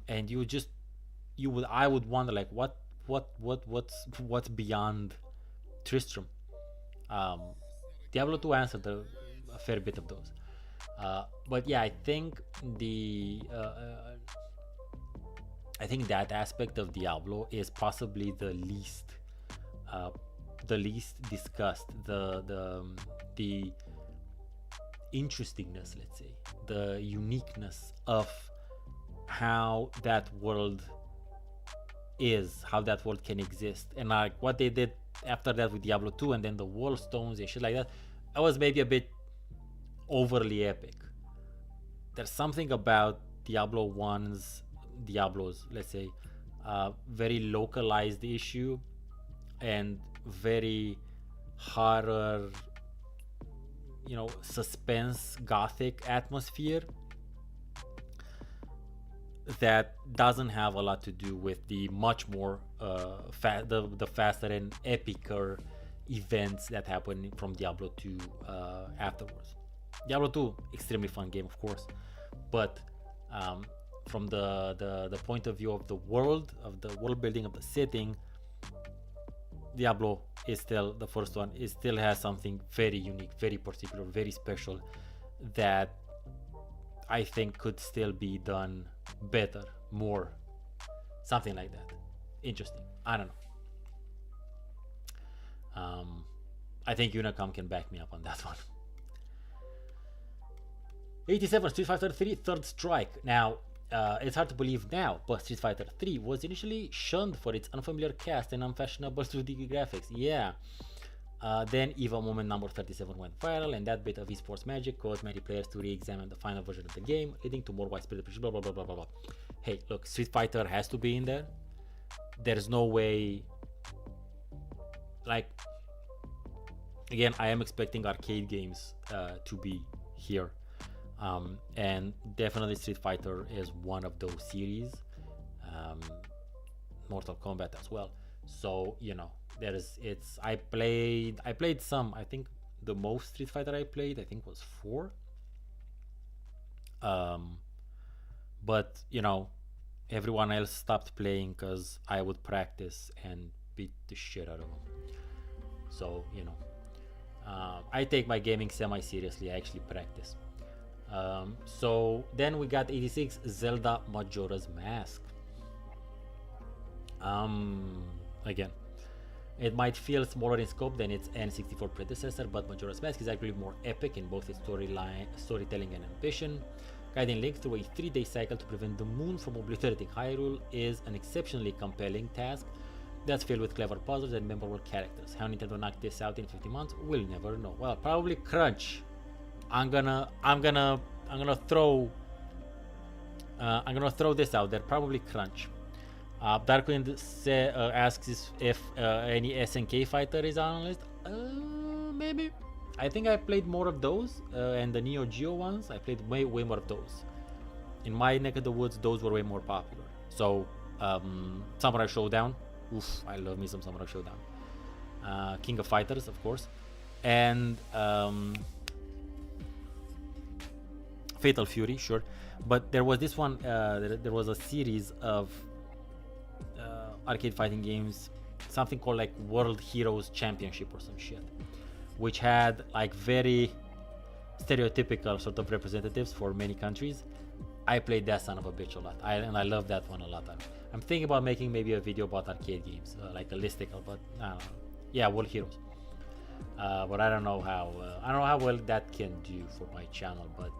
I would wonder like what's beyond Tristram. um, Diablo 2 answered a fair bit of those. But yeah, I think that aspect of Diablo is possibly uh, the least discussed. The interestingness, let's say, the uniqueness of how that world is, how that world can exist, and like what they did after that with Diablo 2, and then the wall stones and shit like that. That was maybe a bit overly epic. There's something about Diablo's, let's say, very localized issue and very horror, suspense, gothic atmosphere that doesn't have a lot to do with the much more the faster and epicer events that happen from Diablo 2 afterwards. Diablo 2, extremely fun game, of course, but from the point of view of the world building, of the setting, Diablo is still the first one. It still has something very unique, very particular, very special that I think could still be done better, more, something like that. Interesting. I don't know. I think Unicom can back me up on that one. 87, Street Fighter 3 Third Strike. Now, it's hard to believe now, but Street Fighter 3 was initially shunned for its unfamiliar cast and unfashionable 2D graphics. Yeah. Then EVO Moment number 37 went viral, and that bit of esports magic caused many players to re-examine the final version of the game, leading to more widespread appreciation, blah, blah, blah, blah, blah. Hey, look, Street Fighter has to be in there. There's no way... Like, again, I am expecting arcade games to be here. And definitely Street Fighter is one of those series. Mortal Kombat as well. So, I played some. I think the most Street Fighter I played, I think, was 4. But everyone else stopped playing because I would practice and beat the shit out of them. So I take my gaming semi-seriously. I actually practice. So then we got 86, Zelda Majora's Mask. Again, it might feel smaller in scope than its N64 predecessor, but Majora's Mask is actually more epic in both its storytelling and ambition. Guiding Link through a 3-day cycle to prevent the moon from obliterating Hyrule is an exceptionally compelling task that's filled with clever puzzles and memorable characters. How Nintendo knocked this out in 50 months, we'll never know. Well, probably crunch. I'm gonna throw this out there. Probably crunch. Darkwind asks if any SNK fighter is on the list. Maybe. I think I played more of those, and the Neo Geo ones. I played way more of those. In my neck of the woods, those were way more popular. So, Samurai Showdown. Oof, I love me some Samurai Showdown. King of Fighters, of course, and Fatal Fury, sure. But there was this one. There was a series of arcade fighting games, something called like World Heroes Championship or some shit, which had like very stereotypical sort of representatives for many countries. I played that son of a bitch a lot, and I love that one a lot. I'm thinking about making maybe a video about arcade games, like a listicle, but I don't know. Yeah, World Heroes. But I don't know how well that can do for my channel, but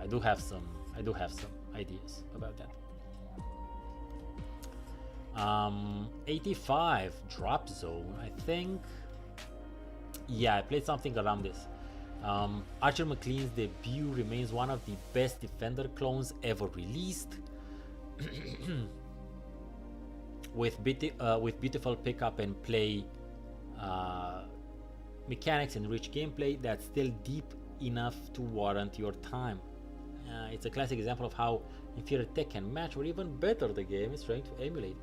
I do have some ideas about that. 85 Drop Zone, I think. Yeah, I played something around this. Archer McLean's debut remains one of the best Defender clones ever released. with beautiful pick-up and play mechanics and rich gameplay that's still deep enough to warrant your time. It's a classic example of how inferior tech can match, or even better, the game is trying to emulate.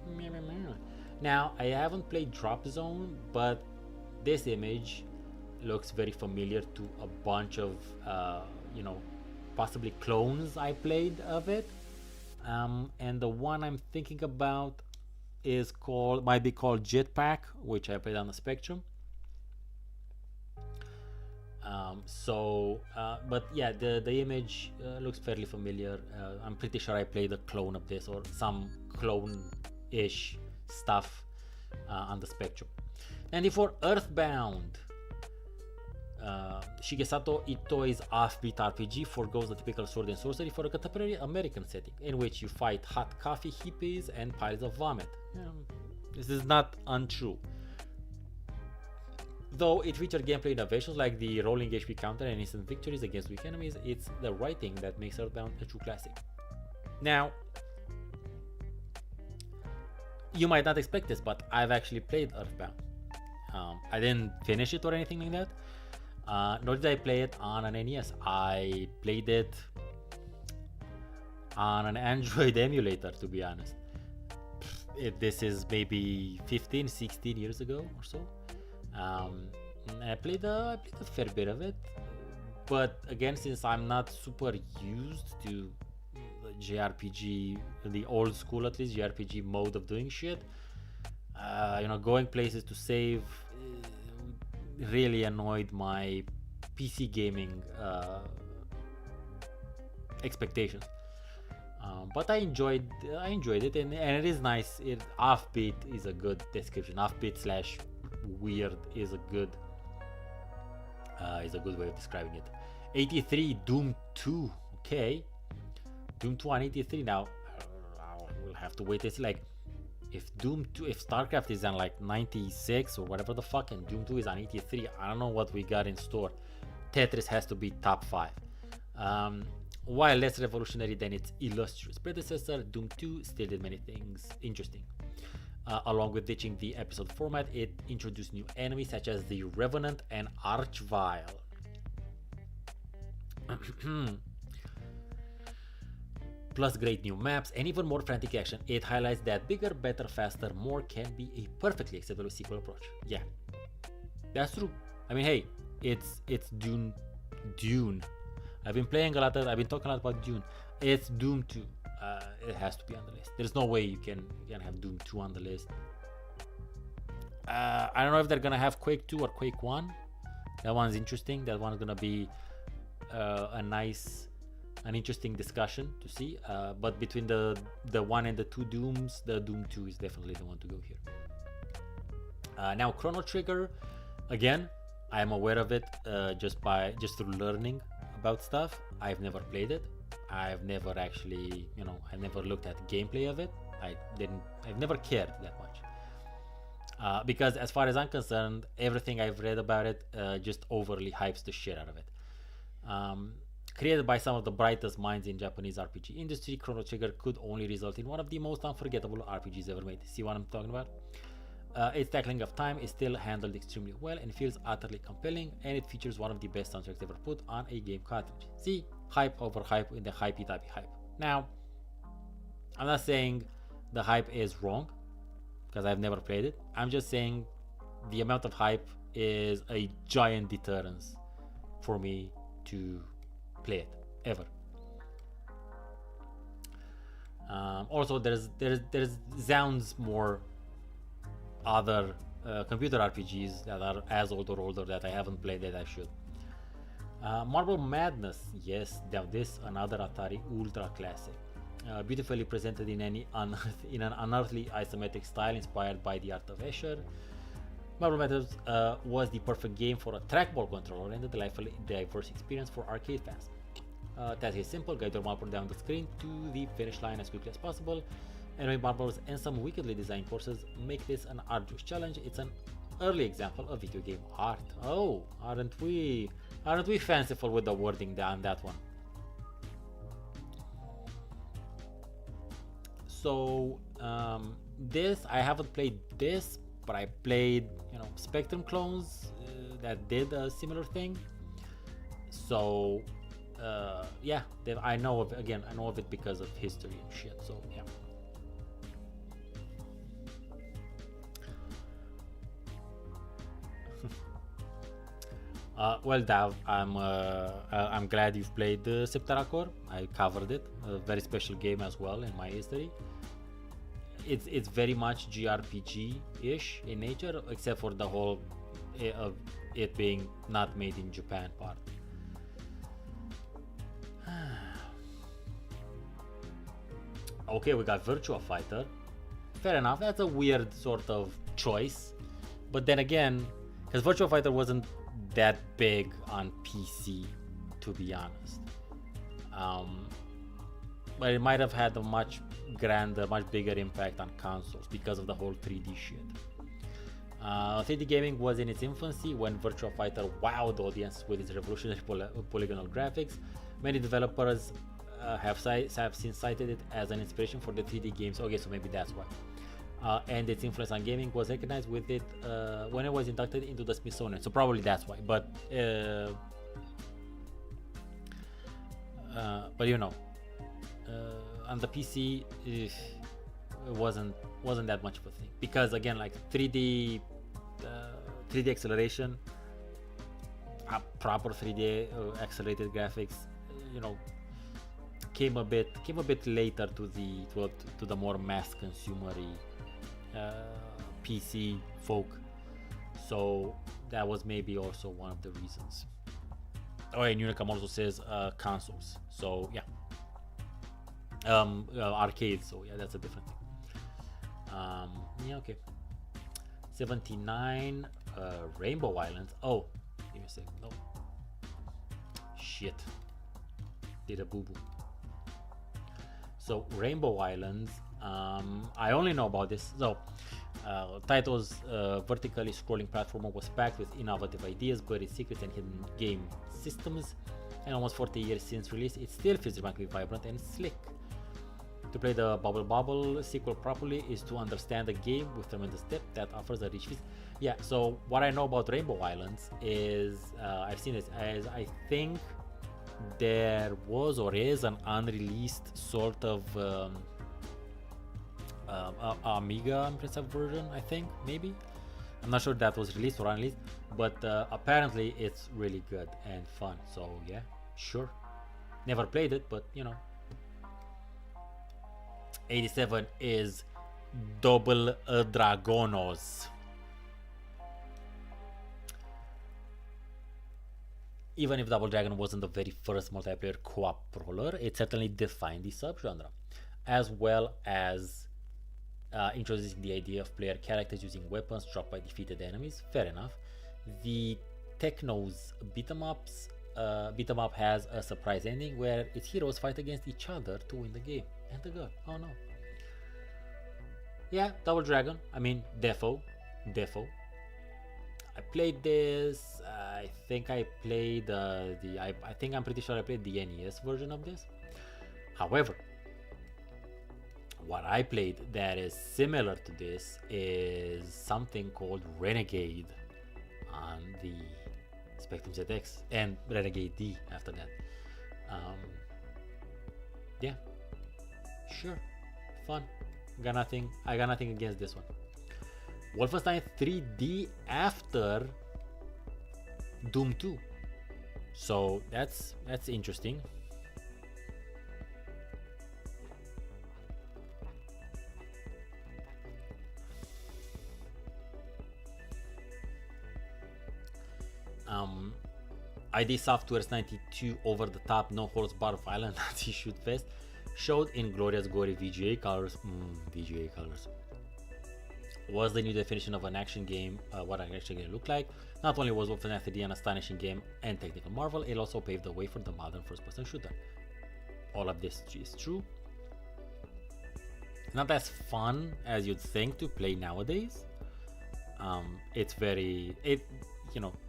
Now, I haven't played Drop Zone, but this image looks very familiar to a bunch of possibly clones I played of it. And the one I'm thinking about might be called Jetpack, which I played on the Spectrum. But yeah, the image looks fairly familiar. I'm pretty sure I played a clone of this or some clone-ish stuff on the Spectrum. And for Earthbound, Shigesato Itoi's offbeat RPG forgoes the typical sword and sorcery for a contemporary American setting, in which you fight hot coffee hippies and piles of vomit. This is not untrue. Though it featured gameplay innovations like the rolling HP counter and instant victories against weak enemies, it's the writing that makes Earthbound a true classic. Now, you might not expect this, but I've actually played Earthbound. I didn't finish it or anything like that, nor did I play it on an NES. I played it on an Android emulator, to be honest. This is maybe 15, 16 years ago or so. I played a fair bit of it, but again, since I'm not super used to the JRPG, the old school at least JRPG mode of doing shit, going places to save really annoyed my PC gaming expectations. But I enjoyed it, and it is nice. Offbeat is a good description. Offbeat / weird is a good way of describing it. 83 Doom 2. Okay, Doom 2 on 83. Now we'll have to wait and see. Like, if StarCraft is on like 96 or whatever the fuck, and Doom 2 is on 83, I don't know what we got in store. Tetris has to be top 5. While less revolutionary than its illustrious predecessor, Doom 2 still did many things interesting. Along with ditching the episode format, it introduced new enemies such as the Revenant and Archvile. Plus great new maps and even more frantic action. It highlights that bigger, better, faster, more can be a perfectly acceptable sequel approach. Yeah, that's true. I mean, hey, it's Dune. I've been talking a lot about Dune. It's Doom 2. It has to be on the list. There's no way you can have Doom 2 on the list. I don't know if they're gonna have Quake 2 or Quake 1. That one's interesting. That one's gonna be an interesting discussion to see. But between the one and the two Dooms, the Doom 2 is definitely the one to go here. Now Chrono Trigger, again, I am aware of it just through learning about stuff. I've never played it. I've never actually, I never looked at gameplay of it. I've never cared that much. Because as far as I'm concerned, everything I've read about it just overly hypes the shit out of it. Created by some of the brightest minds in Japanese RPG industry, Chrono Trigger could only result in one of the most unforgettable RPGs ever made. See what I'm talking about? Its tackling of time is still handled extremely well and feels utterly compelling, and it features one of the best soundtracks ever put on a game cartridge. See, hype over hype in the hypey-tappy hype. Now, I'm not saying the hype is wrong, because I've never played it. I'm just saying the amount of hype is a giant deterrence for me to play it, ever. Also, there's sounds more other computer RPGs that are as old or older that I haven't played that I should. Marble Madness, yes, now this another Atari ultra classic, beautifully presented in an unearthly isometric style inspired by the art of Escher. Marble Madness was the perfect game for a trackball controller and a delightfully diverse experience for arcade fans. Task is simple: guide your marble down the screen to the finish line as quickly as possible. Anime marbles and some wickedly designed courses make this an arduous challenge. It's an early example of video game art. Oh, aren't we fanciful with the wording on that one? So this, I haven't played this, but I played Spectrum clones that did a similar thing. So yeah, I know of it because of history and shit. So yeah. Well, Dav, I'm glad you've played the Septeracor. I covered it, a very special game as well in my history. It's very much GRPG-ish in nature, except for the whole of it being not made in Japan part. Okay, we got Virtua Fighter. Fair enough, that's a weird sort of choice. But then again, because Virtua Fighter wasn't that big on PC, to be honest. But it might have had a much grander, much bigger impact on consoles because of the whole 3D shit. 3D gaming was in its infancy when Virtua Fighter wowed audiences with its revolutionary polygonal graphics. Many developers have since cited it as an inspiration for the 3D games. Okay, so maybe that's why. And its influence on gaming was recognized with it when it was inducted into the Smithsonian. So probably that's why. But you know, on the PC, it wasn't that much of a thing because again, like 3D acceleration, proper 3D accelerated graphics, you know, came a bit later to the more mass consumery PC folk. So that was maybe also one of the reasons. Oh, and Unicam also says consoles. So yeah, arcades. So yeah, that's a different thing. Yeah, okay. 79 Rainbow Islands. Oh, give me a second. No, shit, did a boo-boo. So Rainbow Islands, I only know about this. So Taito's vertically scrolling platformer was packed with innovative ideas, buried secrets, and hidden game systems. And almost 40 years since release, it still feels remarkably vibrant and slick. To play the Bubble Bobble sequel properly is to understand the game with tremendous depth that offers a rich feast. Yeah, so what I know about Rainbow Islands is I've seen it as I think there was or is an unreleased sort of Amiga impressive version, I think, maybe. I'm not sure if that was released or unreleased, but apparently it's really good and fun. So yeah, sure. Never played it, but you know. 87 is Double Dragonos. Even if Double Dragon wasn't the very first multiplayer co-op brawler, it certainly defined the subgenre, as well as introducing the idea of player characters using weapons dropped by defeated enemies. Fair enough. The Techno's beat 'em up has a surprise ending where its heroes fight against each other to win the game. And the girl. Oh no. Yeah, Double Dragon. I mean, Defo. I played this. I think I played I'm pretty sure I played the NES version of this. However, what I played that is similar to this is something called Renegade on the Spectrum ZX and Renegade D after that. Yeah, sure, fun. I got nothing against this one. Wolfenstein 3D after Doom 2. So that's interesting. ID Software's 92 over-the-top, no-holds-barred violent Nazi shoot fest showed in glorious gory VGA colors. VGA colors was the new definition of an action game. What an action game looked like. Not only was Wolfenstein 3D an astonishing game and technical marvel, it also paved the way for the modern first-person shooter. All of this is true. Not as fun as you'd think to play nowadays. It's very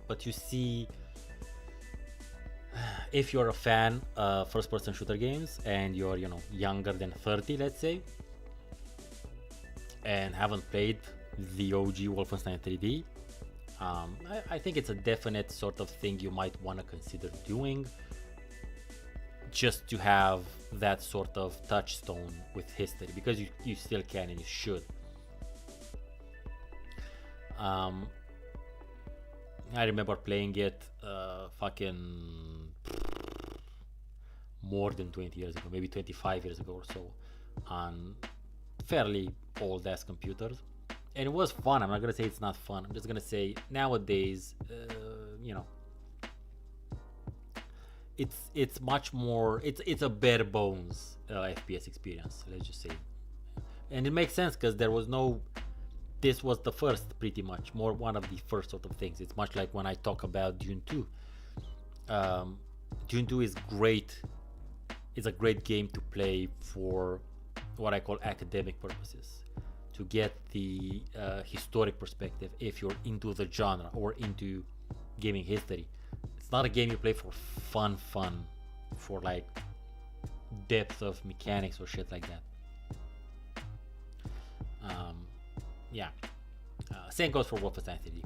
but you see, if you're a fan of first-person shooter games and you're younger than 30, let's say, and haven't played the OG Wolfenstein 3D, I think it's a definite sort of thing you might want to consider doing, just to have that sort of touchstone with history, because you still can and you should. I remember playing it fucking more than 20 years ago, maybe 25 years ago or so, on fairly old ass computers. And it was fun. I'm not gonna say it's not fun. I'm just gonna say nowadays, you know, it's much more. It's a bare bones FPS experience. Let's just say, and it makes sense because there was no. This was the first, pretty much, more one of the first sort of things. It's much like when I talk about Dune 2. Dune 2 is great. It's a great game to play for what I call academic purposes, to get the historic perspective if you're into the genre or into gaming history. It's not a game you play for fun, for like depth of mechanics or shit like that. Yeah. Same goes for Wolfenstein 3D.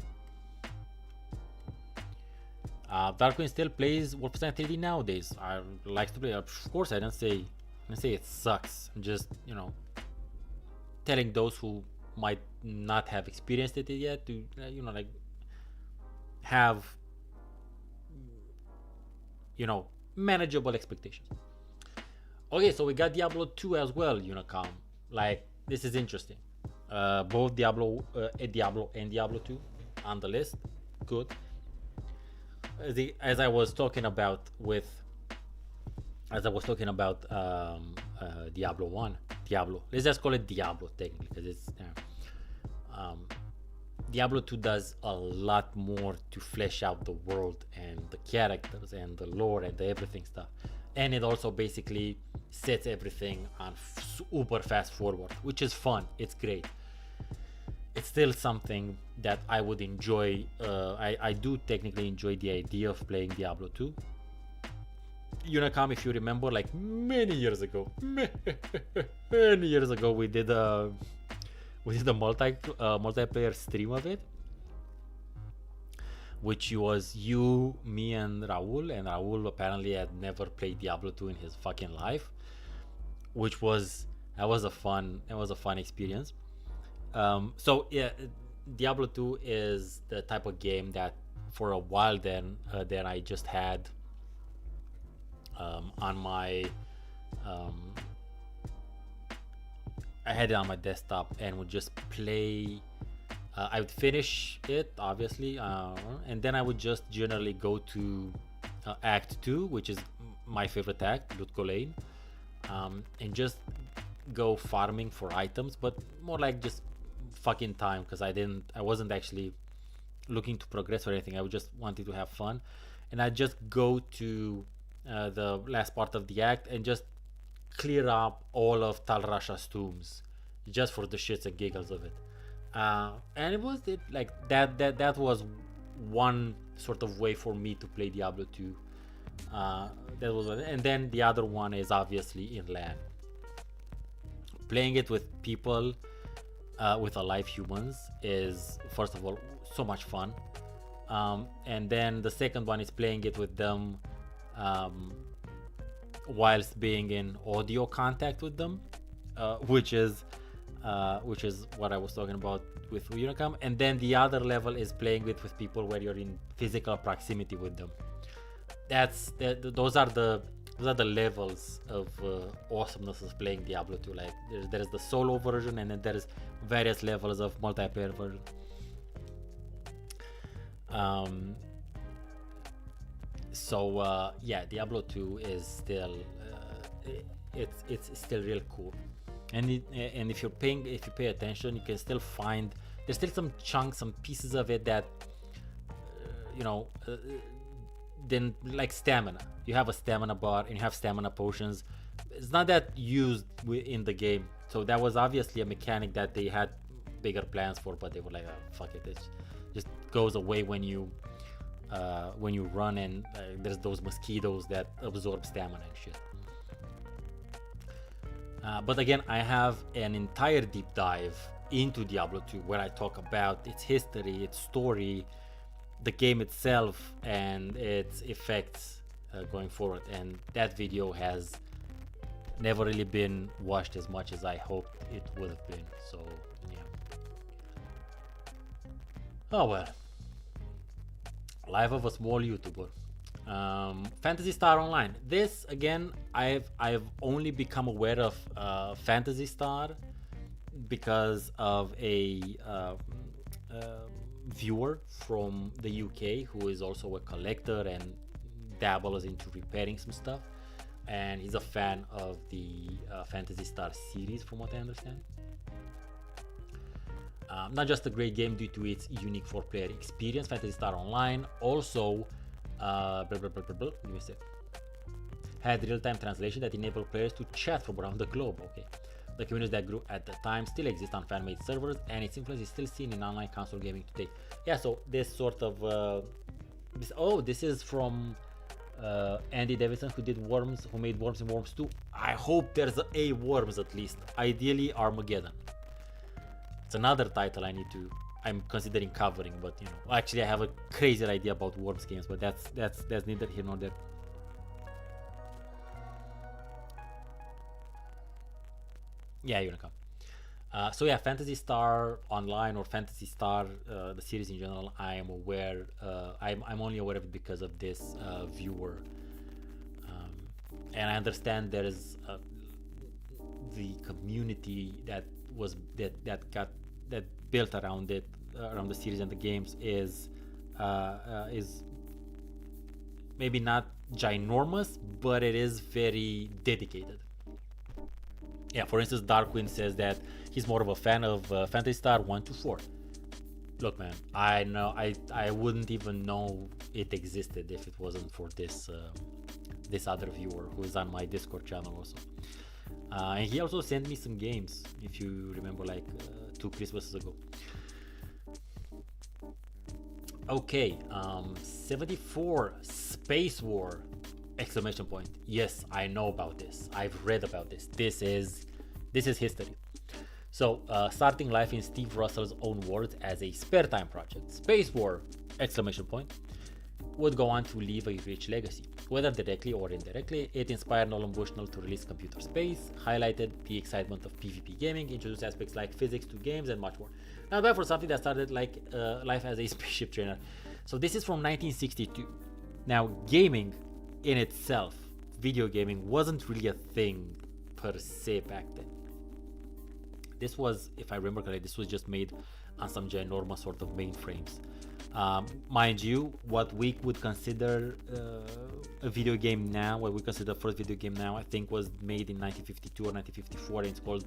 Darkwing still plays Wolfenstein 3D nowadays. I like to play. Of course, I don't say it sucks. I'm just, you know, telling those who might not have experienced it yet to, you know, like have, you know, manageable expectations. Okay, so we got Diablo 2 as well, Unicom. Like, this is interesting. Both Diablo and Diablo 2 on the list. Good. As I was talking about Diablo 1, let's just call it Diablo technically, because it's Diablo 2 does a lot more to flesh out the world and the characters and the lore and the everything stuff, and it also basically sets everything on super fast forward, which is fun. It's great. It's still something that I would enjoy. I do technically enjoy the idea of playing Diablo 2. Unicom, if you remember, like many years ago, we did a multiplayer stream of it, which was you, me, and Raul. And Raul apparently had never played Diablo 2 in his fucking life, which was a fun experience. So yeah, Diablo 2 is the type of game that for a while then I just had on my I had it on my desktop and would just play. I would finish it, obviously, and then I would just generally go to Act 2, which is my favorite act, Lutko Lane, and just go farming for items, but more like just fucking time, because I wasn't actually looking to progress or anything. I would just wanted to have fun, and I just go to the last part of the act and just clear up all of Tal Rasha's tombs, just for the shits and giggles of it. And it was like that was one sort of way for me to play Diablo 2. That was one. And then the other one is obviously in LAN, playing it with people, with alive humans, is first of all so much fun, and then the second one is playing it with them whilst being in audio contact with them, which is what I was talking about with Unicom. And then the other level is playing with people where you're in physical proximity with them. Those are the levels of awesomeness of playing Diablo 2. Like there's the solo version, and then there's various levels of multiplayer version. So yeah, Diablo 2 is still it's still real cool, and if you pay attention, you can still find there's still some chunks, some pieces of it that then, like stamina. You have a stamina bar and you have stamina potions. It's not that used in the game, so that was obviously a mechanic that they had bigger plans for, but they were like, oh, fuck it, it just goes away when you run, and there's those mosquitoes that absorb stamina and shit. But again, I have an entire deep dive into Diablo 2 where I talk about its history, its story, the game itself, and its effects going forward. And that video has never really been watched as much as I hoped it would have been. So yeah. Oh well. Life of a small YouTuber. Fantasy Star Online. This again, I've only become aware of Fantasy Star because of a viewer from the UK who is also a collector and dabbles into repairing some stuff, and he's a fan of the Fantasy Star series, from what I understand. Not just a great game due to its unique 4-player experience, Fantasy Star Online also give me a sec. Had real-time translation that enabled players to chat from around the globe. Okay, the communities that grew at the time still exist on fan-made servers, and its influence is still seen in online console gaming today. Yeah, so this sort of this is from Andy Davidson, who did Worms, who made Worms and Worms 2. I hope there's a Worms at least. Ideally, Armageddon. It's another title I'm considering covering, but you know, actually I have a crazy idea about Worms games, but that's neither here nor there. Yeah, you're gonna come. So yeah, Fantasy Star Online or Fantasy Star, the series in general, I am aware. I'm only aware of it because of this viewer, and I understand there is the community that built around it, around the series and the games is maybe not ginormous, but it is very dedicated. Yeah, for instance, Darkwing says that he's more of a fan of Fantasy Star 1 to 4. Look, man, I know I wouldn't even know it existed if it wasn't for this other viewer who is on my Discord channel also. And he also sent me some games, if you remember, like 2 Christmases ago. Okay, 74 Space War! Exclamation point. Yes, I know about this. I've read about this. This is history. So, starting life in Steve Russell's own words as a spare time project, Space War! Exclamation point, would go on to leave a rich legacy. Whether directly or indirectly, it inspired Nolan Bushnell to release Computer Space, highlighted the excitement of PvP gaming, introduced aspects like physics to games, and much more. Not bad for something that started like life as a spaceship trainer. So this is from 1962. Now, gaming in itself, video gaming, wasn't really a thing per se back then. This was, if I remember correctly, this was just made on some ginormous sort of mainframes. Mind you, what we would consider a video game now, what we consider the first video game now, I think was made in 1952 or 1954, and it's called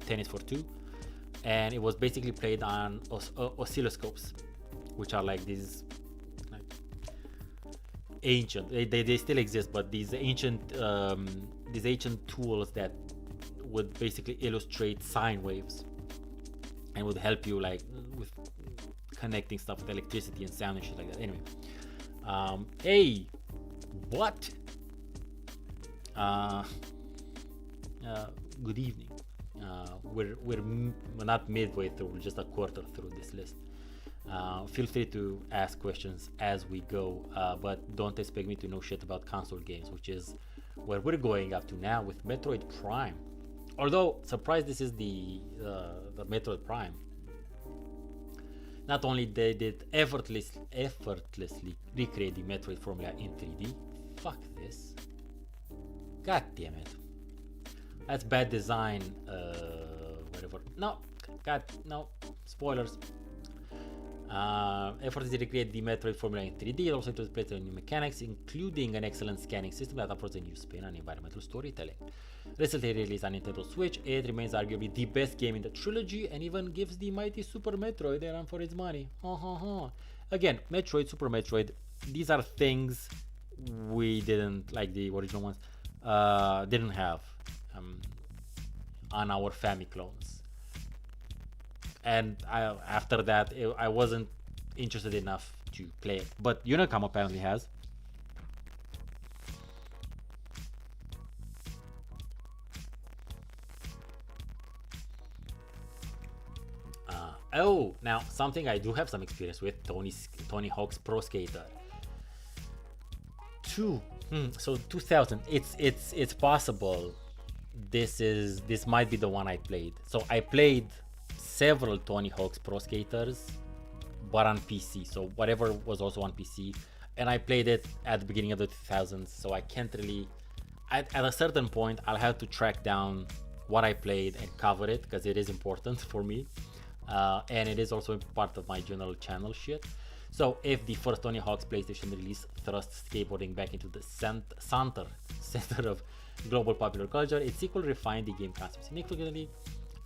Tennis for Two, and it was basically played on oscilloscopes, which are like these ancient, they still exist, but these ancient tools that would basically illustrate sine waves and would help you like with connecting stuff with electricity and sound and shit like that. Anyway, hey, what? Good evening. We're not midway through, we're just a quarter through this list. Feel free to ask questions as we go, but don't expect me to know shit about console games, which is where we're going up to now with Metroid Prime. Although, surprised this is the Metroid Prime. Not only they did effortlessly recreate the Metroid formula in 3D. Fuck this. God damn it. That's bad design. Whatever. No. God, no. Spoilers. Effortlessly recreate the Metroid formula in 3D. It also introduced new mechanics, including an excellent scanning system that offers a new spin on environmental storytelling. Recently released on Nintendo Switch, it remains arguably the best game in the trilogy and even gives the mighty Super Metroid a run for its money. Again, Metroid, Super Metroid, these are things we didn't, like the original ones, didn't have on our Famiclones. And after that, I wasn't interested enough to play it. But Unicom apparently has. Oh, now something I do have some experience with, Tony Hawk's Pro Skater 2. So 2000. It's possible this might be the one I played. So I played several Tony Hawk's Pro Skaters but on PC. So whatever was also on PC, and I played it at the beginning of the 2000s. So I can't really. At a certain point, I'll have to track down what I played and cover it because it is important for me, and it is also part of my general channel shit. So if the first Tony Hawk's PlayStation release thrust skateboarding back into the center of global popular culture, its sequel refined the game concept significantly,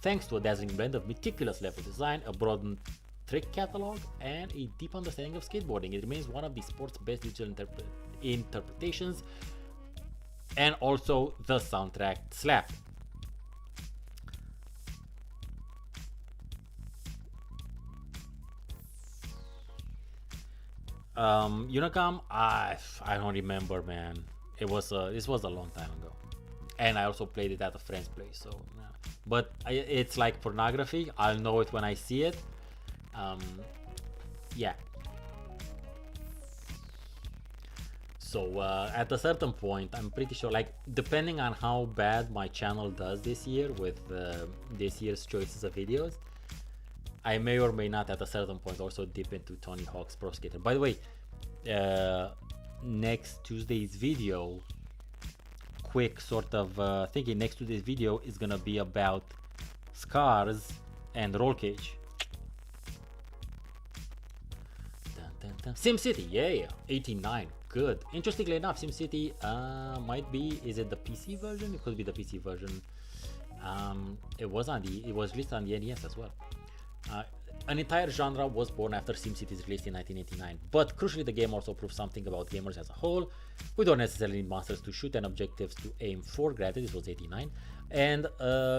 thanks to a dazzling blend of meticulous level design, a broadened trick catalog, and a deep understanding of skateboarding. It remains one of the sport's best digital interpretations, and also the soundtrack slap. Unicom, I don't remember, man. This was a long time ago, and I also played it at a friend's place. So, yeah. But it's like pornography. I'll know it when I see it. Yeah. So at a certain point, I'm pretty sure, like, depending on how bad my channel does this year with this year's choices of videos, I may or may not at a certain point also dip into Tony Hawk's Pro Skater. By the way, next Tuesday's video, quick sort of thinking, next Tuesday's video is gonna be about Scars and Roll Cage. SimCity, yeah, 89, good. Interestingly enough, SimCity might be, is it the PC version? It could be the PC version. It was released on the NES as well. An entire genre was born after SimCity's release in 1989, but crucially the game also proves something about gamers as a whole. We don't necessarily need monsters to shoot and objectives to aim for, granted this was 89, and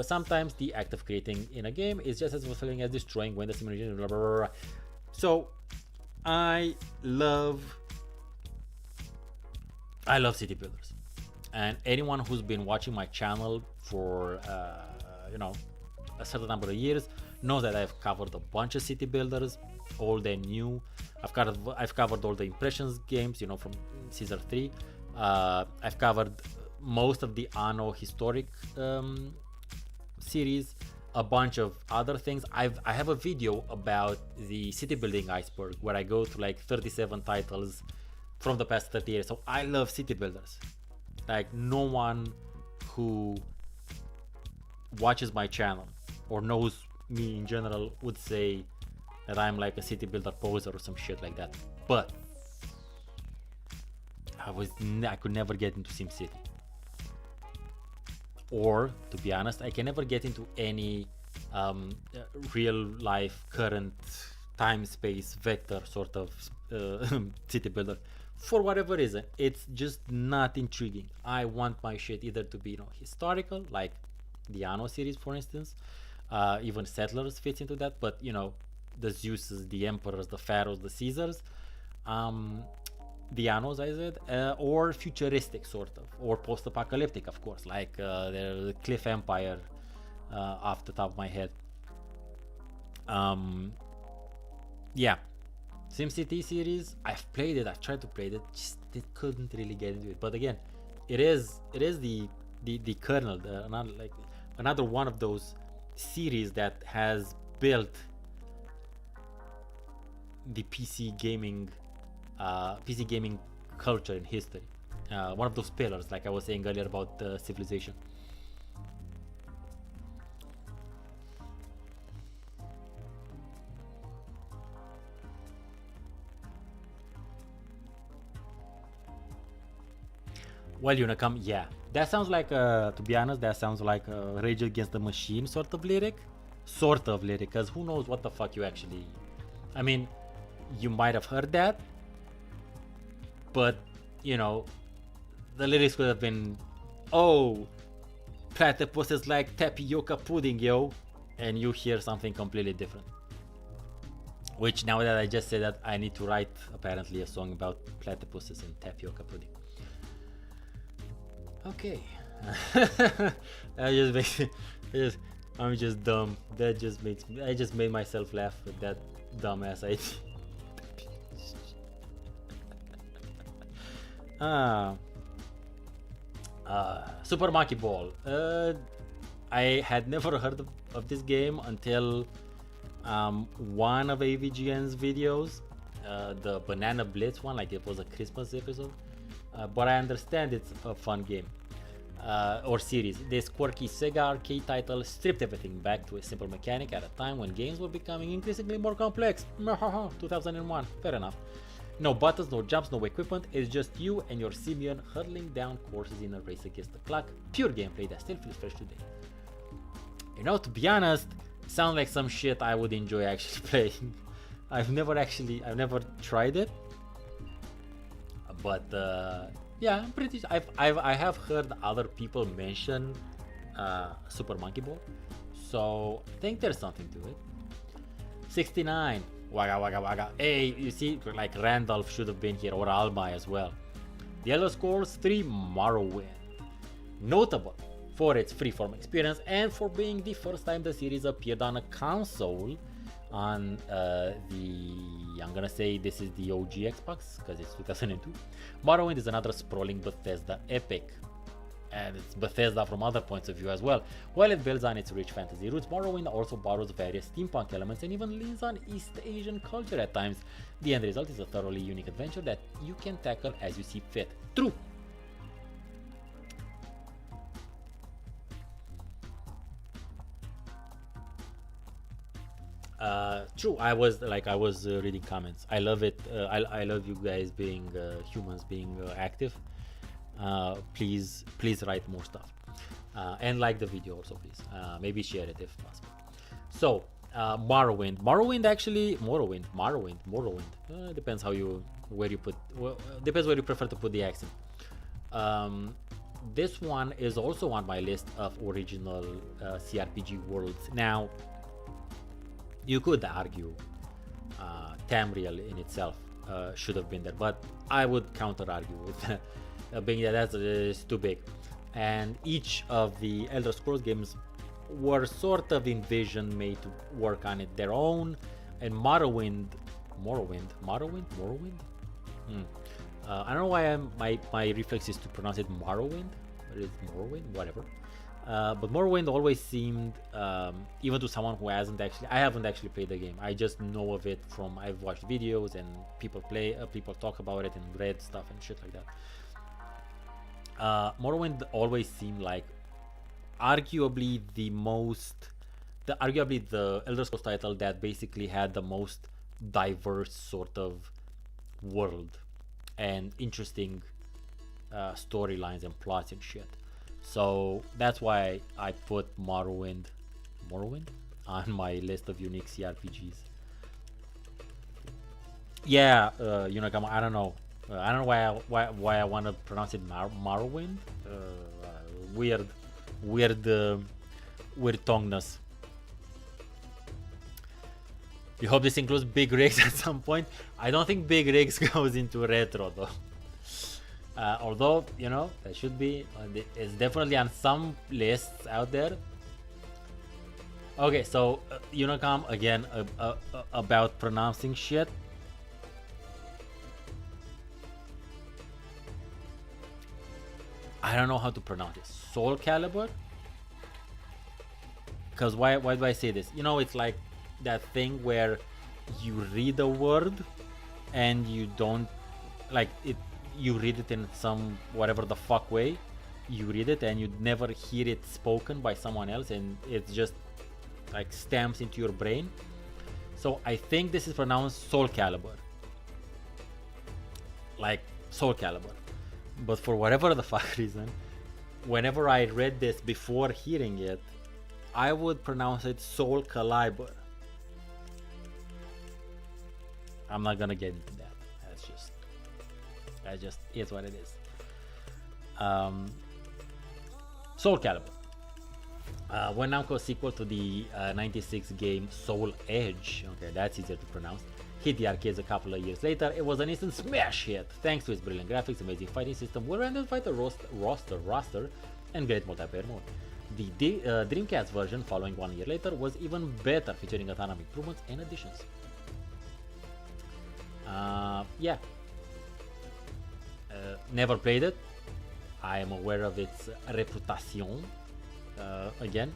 sometimes the act of creating in a game is just as fulfilling as destroying when the simulation, blah, blah, blah, blah. So I love city builders, and anyone who's been watching my channel for a certain number of years knows that I've covered a bunch of city builders, old and new. I've covered all the Impressions games, from Caesar 3. I've covered most of the Anno historic series, a bunch of other things. I have a video about the city building iceberg where I go through like 37 titles from the past 30 years. So I love city builders. Like, no one who watches my channel or knows me in general would say that I'm like a city builder poser or some shit like that. But I could never get into SimCity. Or, to be honest, I can never get into any real life, current time space vector sort of city builder. For whatever reason, it's just not intriguing. I want my shit either to be historical, like the Anno series, for instance. Even Settlers fits into that, but the Zeuses, the Emperors, the Pharaohs, the Caesars, the Annos, I said, or futuristic sort of, or post-apocalyptic, of course, like the Cliff Empire, off the top of my head. Yeah, SimCity series, I've played it, I tried to play it, just couldn't really get into it. But again, it is the kernel, another one of those series that has built the PC gaming culture in history. One of those pillars, like I was saying earlier about Civilization. Well, Unicum, yeah, that sounds like, to be honest, that sounds like a Rage Against the Machine sort of lyric, because who knows what the fuck you actually, I mean, you might have heard that, but the lyrics could have been, oh, platypus is like tapioca pudding, yo, and you hear something completely different. Which, now that I just said that, I need to write apparently a song about platypuses and tapioca pudding. Okay. That just makes me, I'm just dumb. That just makes me, I just made myself laugh with that dumbass idea. Super Monkey Ball. I had never heard of this game until one of AVGN's videos, the Banana Blitz one, like it was a Christmas episode. But I understand it's a fun game or series. This quirky Sega arcade title stripped everything back to a simple mechanic at a time when games were becoming increasingly more complex. 2001, fair enough. No buttons, no jumps, no equipment. It's just you and your simian hurtling down courses in a race against the clock. Pure gameplay that still feels fresh today. You know, to be honest, sounds like some shit I would enjoy actually playing. I've never tried it, but yeah, I'm pretty. I have heard other people mention Super Monkey Ball, so I think there's something to it. 69. Wagga wagga wagga. Hey, you see, like Randolph should have been here, or Alma as well. The Elder Scrolls 3 Morrowind. Notable for its freeform experience and for being the first time the series appeared on a console on I'm gonna say this is the OG Xbox because it's 2002. Morrowind is another sprawling Bethesda epic, and it's Bethesda from other points of view as well. While it builds on its rich fantasy roots, Morrowind also borrows various steampunk elements and even leans on East Asian culture at times. The end result is a thoroughly unique adventure that you can tackle as you see fit. True. True. I was reading comments. I love it. I love you guys being humans being active. Please write more stuff and like the video also, please. Maybe share it if possible. So Morrowind depends where you prefer to put the accent. This one is also on my list of original CRPG worlds. Now you could argue Tamriel in itself should have been there, but I would counter argue with being that that's too big. And each of the Elder Scrolls games were sort of envisioned, made to work on it their own. And Morrowind. I don't know why my reflex is to pronounce it Morrowind, but it's Morrowind, whatever. But Morrowind always seemed, even to someone who I haven't actually played the game. I just know of it from I've watched videos and people talk about it and read stuff and shit like that. Morrowind always seemed like arguably the Elder Scrolls title that basically had the most diverse sort of world and interesting storylines and plots and shit. So that's why I put Morrowind on my list of unique CRPGs. Yeah, Unagama, I don't know why I want to pronounce it Morrowind. Weird tongueness. You hope this includes big rigs at some point. I don't think big rigs goes into retro though. Although, that should be, it's definitely on some lists out there. Okay, so Unicom again about pronouncing shit. I don't know how to pronounce it. Soul Calibur? Because why do I say this? It's like that thing where you read a word and you don't like it. You read it in some whatever the fuck way. You read it and you never hear it spoken by someone else, and it just like stamps into your brain. So I think this is pronounced Soul Calibur. Like Soul Calibur. But for whatever the fuck reason, whenever I read this before hearing it, I would pronounce it Soul Calibur. I'm not gonna get into that. That just is what it is. Soul Calibur. When Namco's sequel to the 96 game Soul Edge, okay, that's easier to pronounce, hit the arcades a couple of years later, it was an instant smash hit thanks to its brilliant graphics, amazing fighting system, well-rendered fighter roster, and great multiplayer mode. The Dreamcast version, following 1 year later, was even better, featuring a ton of improvements and additions. Yeah. Never played it. I am aware of its reputation. Again,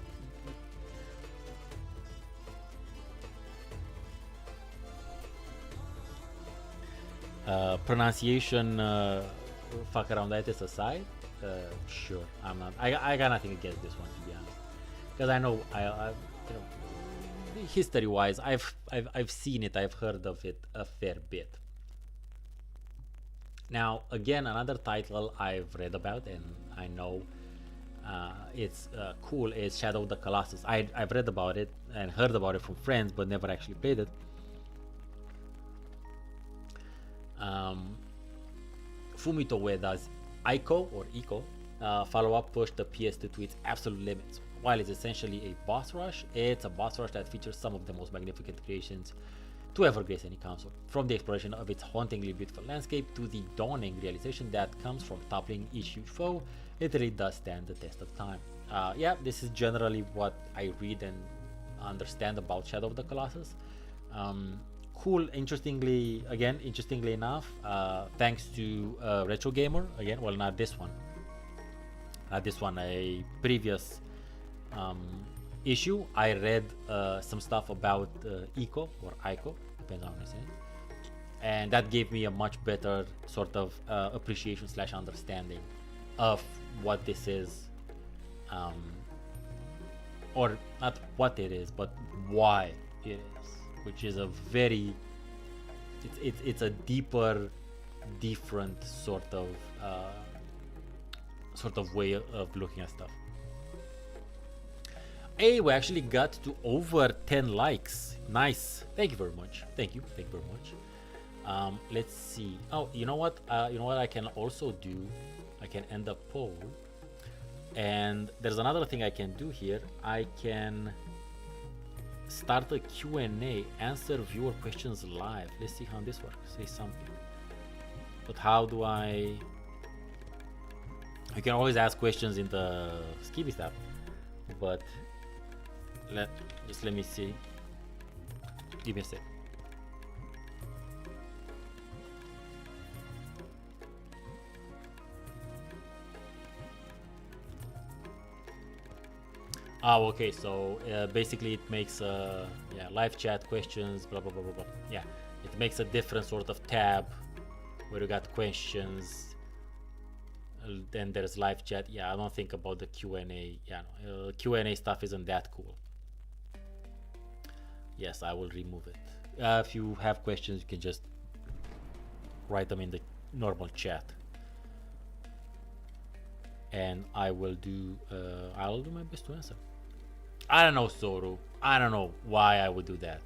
Pronunciation fuck around that aside, sure, I'm not. I got nothing against this one, to be honest, because I know you know, history-wise, I've seen it, I've heard of it a fair bit. Now, again, another title I've read about and I know it's cool is Shadow of the Colossus. I've read about it and heard about it from friends, but never actually played it. Fumito Ueda's Ico or Ico follow-up pushed the PS2 to its absolute limits. While it's essentially a boss rush, it's a boss rush that features some of the most magnificent creations to ever grace any console. From the exploration of its hauntingly beautiful landscape to the dawning realization that comes from toppling each huge foe, it really does stand the test of time. Yeah, this is generally what I read and understand about Shadow of the Colossus. Cool, interestingly enough, thanks to retrogamer, again, well, not this one, a previous issue, I read some stuff about Ico or Ico, depends on how you say it, and that gave me a much better sort of appreciation / understanding of what this is, or not what it is, but why it is, which is a very it's a deeper, different sort of way of looking at stuff. Hey, we actually got to over 10 likes. Nice. Thank you very much. Thank you very much. Let's see. Oh, you know what I can also do, I can end a poll, and there's another thing I can do here. I can start a Q&A, answer viewer questions live. Let's see how this works. Say something. But how do I can always ask questions in the Skibby tab, but let me see. Give me a sec. Oh, okay. So basically, it makes live chat questions, blah blah blah blah blah. Yeah, it makes a different sort of tab where you got questions. Then there's live chat. Yeah, I don't think about the Q&A. Yeah, no, Q&A stuff isn't that cool. Yes, I will remove it. If you have questions, you can just write them in the normal chat, and I will do my best to answer. I don't know, Soru. I don't know why I would do that.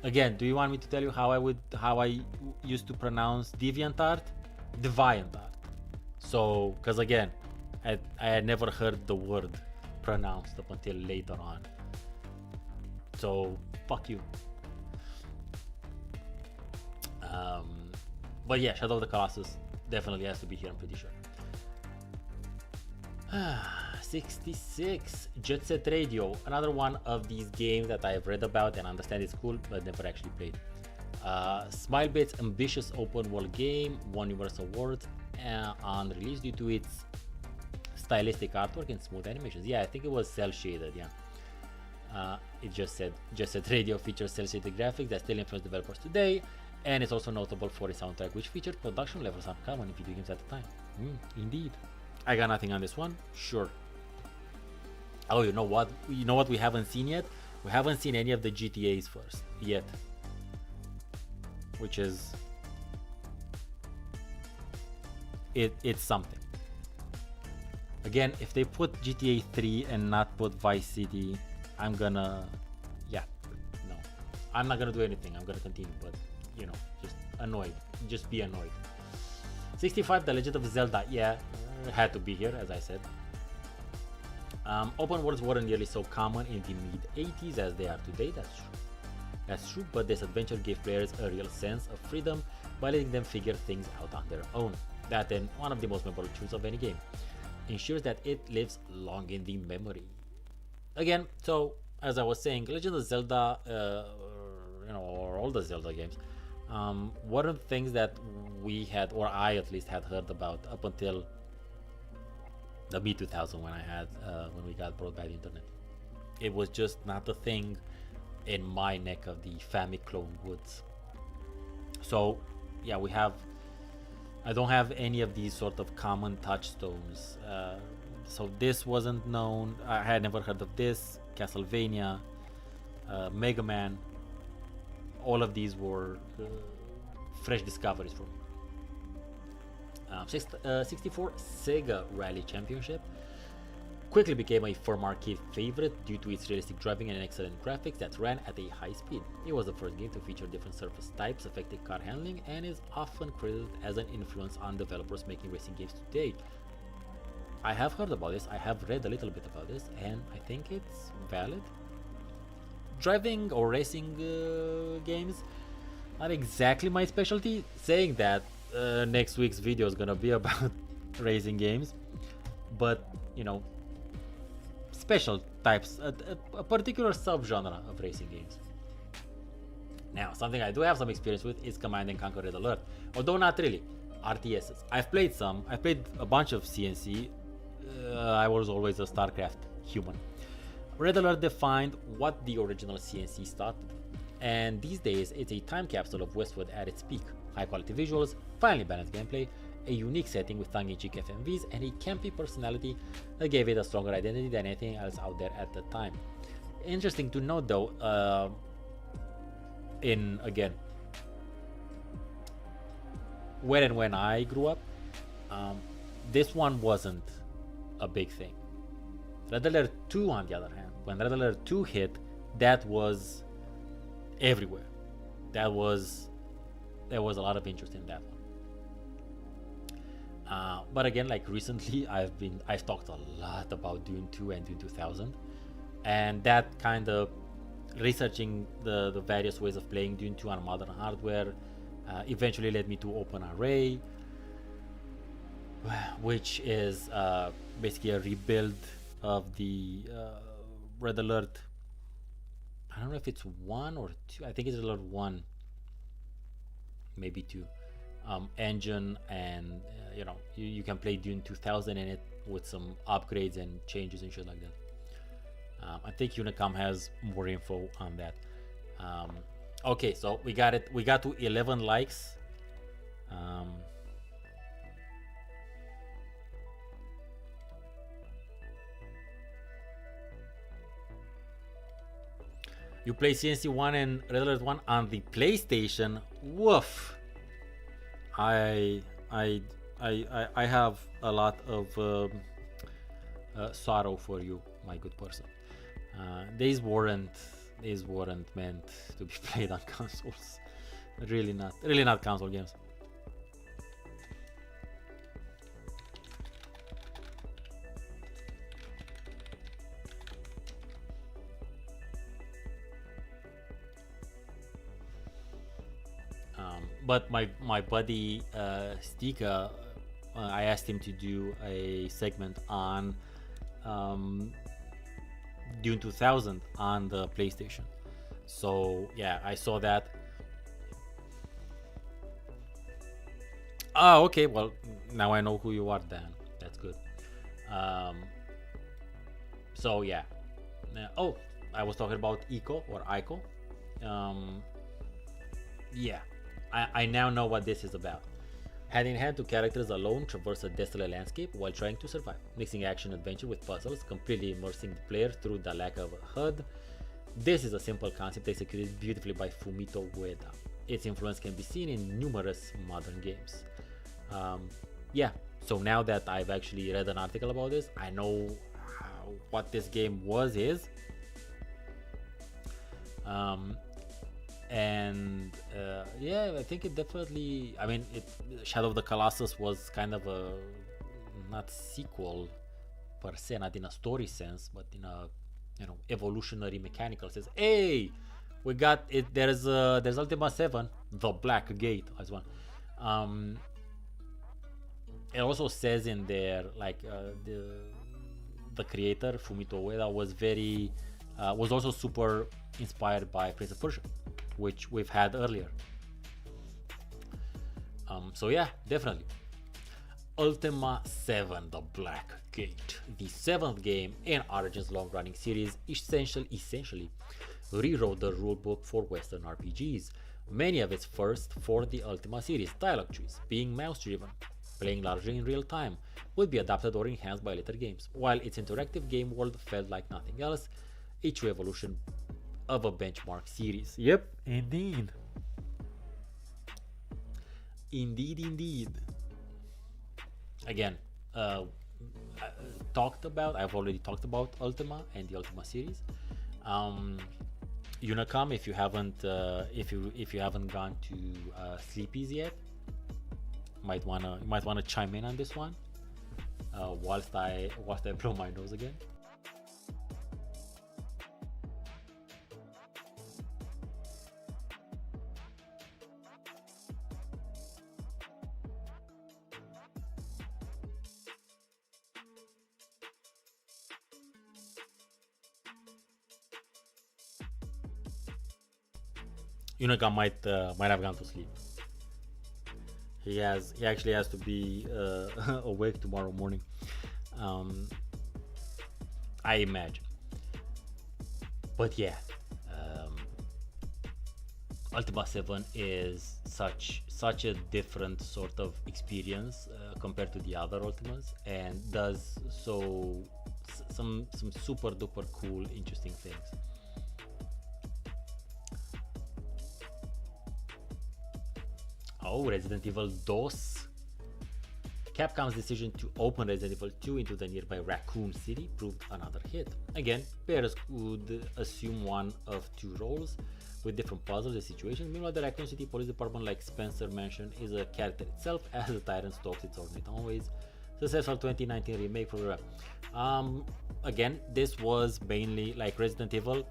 Again, do you want me to tell you how I used to pronounce DeviantArt? DeviantArt. So, because again, I had never heard the word pronounced up until later on. So, fuck you. But yeah, Shadow of the Colossus definitely has to be here, I'm pretty sure. 66 Jet Set Radio, another one of these games that I've read about and understand it's cool, but never actually played. Smilebit's ambitious open world game won numerous awards on release due to its stylistic artwork and smooth animations. Yeah, I think it was cel shaded. Yeah, it just said Radio features cel shaded graphics that still influence developers today, and it's also notable for a soundtrack which featured production levels uncommon in video games at the time. Indeed. I got nothing on this one. Sure. Oh, you know what we haven't seen yet? We haven't seen any of the GTAs first yet, which is it's something. Again, if they put GTA 3 and not put Vice City, I'm gonna I'm not gonna do anything. I'm gonna continue, but just annoyed. Just be annoyed. 65 The Legend of Zelda. Yeah, had to be here, as I said. Open worlds weren't nearly so common in the mid-80s as they are today. That's true, but this adventure gave players a real sense of freedom by letting them figure things out on their own. That, and one of the most memorable truths of any game, ensures that it lives long in the memory. Again, so as I was saying, Legend of Zelda, or all the Zelda games, one of the things that we had, or I at least had heard about up until the mid-2000 when we got brought by the internet. It was just not a thing in my neck of the Famiclone woods. So yeah, we have. I don't have any of these sort of common touchstones. So this wasn't known. I had never heard of this. Castlevania, Mega Man. All of these were fresh discoveries for me. 64 Sega Rally Championship quickly became a firm arcade favorite due to its realistic driving and excellent graphics that ran at a high speed. It was the first game to feature different surface types, effective car handling, and is often credited as an influence on developers making racing games today. I have heard about this, I have read a little bit about this, and I think it's valid. Driving or racing games, not exactly my specialty. Saying that, next week's video is gonna be about racing games, but you know, special types, a particular subgenre of racing games. Now, something I do have some experience with is Command and Conquer Red Alert, although not really. RTSs. I've played some. I've played a bunch of CNC. I was always a StarCraft human. Red Alert defined what the original CNC started, and these days it's a time capsule of Westwood at its peak. High quality visuals, finely balanced gameplay, a unique setting with tongue-in-cheek FMVs, and a campy personality that gave it a stronger identity than anything else out there at the time. Interesting to note though, again, where and when I grew up, this one wasn't a big thing. Red Alert 2, on the other hand, when Red Alert 2 hit, that was everywhere. There was a lot of interest in that one. But again, like recently, I've talked a lot about Dune 2 and Dune 2000, and that kind of researching the various ways of playing Dune 2 on modern hardware eventually led me to Open Array, which is basically a rebuild of the Red Alert. I don't know if it's 1 or 2. I think it's Alert 1, maybe 2. Engine, and you can play Dune 2000 in it with some upgrades and changes and shit like that. I think Unicom has more info on that. Okay, so we got it. We got to 11 likes. You play CNC 1 and Red Alert 1 on the PlayStation. Woof. I have a lot of sorrow for you, my good person. These weren't meant to be played on consoles. Really not console games. But my buddy Stika, I asked him to do a segment on Dune 2000 on the PlayStation. So yeah, I saw that. Oh, okay. Well, now I know who you are, Dan. That's good. So yeah. Oh, I was talking about Ico or Ico. Yeah. I now know what this is about. Hand-in-hand, two characters alone traverse a desolate landscape while trying to survive, mixing action-adventure with puzzles, completely immersing the player through the lack of a HUD. This is a simple concept executed beautifully by Fumito Ueda. Its influence can be seen in numerous modern games. Yeah, so now that I've actually read an article about this, I know what this game is. Yeah, I think it definitely, I mean, Shadow of the Colossus was kind of a, not sequel per se, not in a story sense, but in a, evolutionary mechanical sense. Hey, we got it. There's Ultima 7, The Black Gate as well. It also says in there, like, the creator Fumito Ueda was also super inspired by Prince of Persia, which we've had earlier. So yeah, definitely. Ultima 7, The Black Gate, the 7th game in Origin's long-running series, essentially rewrote the rulebook for Western RPGs. Many of its first for the Ultima series dialogue trees, being mouse-driven, playing largely in real time, would be adapted or enhanced by later games. While its interactive game world felt like nothing else, a true evolution of a benchmark series. Yep, indeed. Indeed. Again, I've already talked about Ultima and the Ultima series. Unicom, if you haven't gone to Sleepy's yet, might wanna chime in on this one. Whilst I blow my nose again. Unicom might have gone to sleep. He actually has to be awake tomorrow morning. I imagine. But yeah, Ultima 7 is such a different sort of experience compared to the other Ultimas, and does some super duper cool, interesting things. Oh, Resident Evil 2. Capcom's decision to open Resident Evil 2 into the nearby Raccoon City proved another hit. Again, players could assume one of two roles with different puzzles and situations. Meanwhile, the Raccoon City Police Department, like Spencer mentioned, is a character itself as the tyrant stalks its own ways. Successful 2019 remake for again, this was mainly like Resident Evil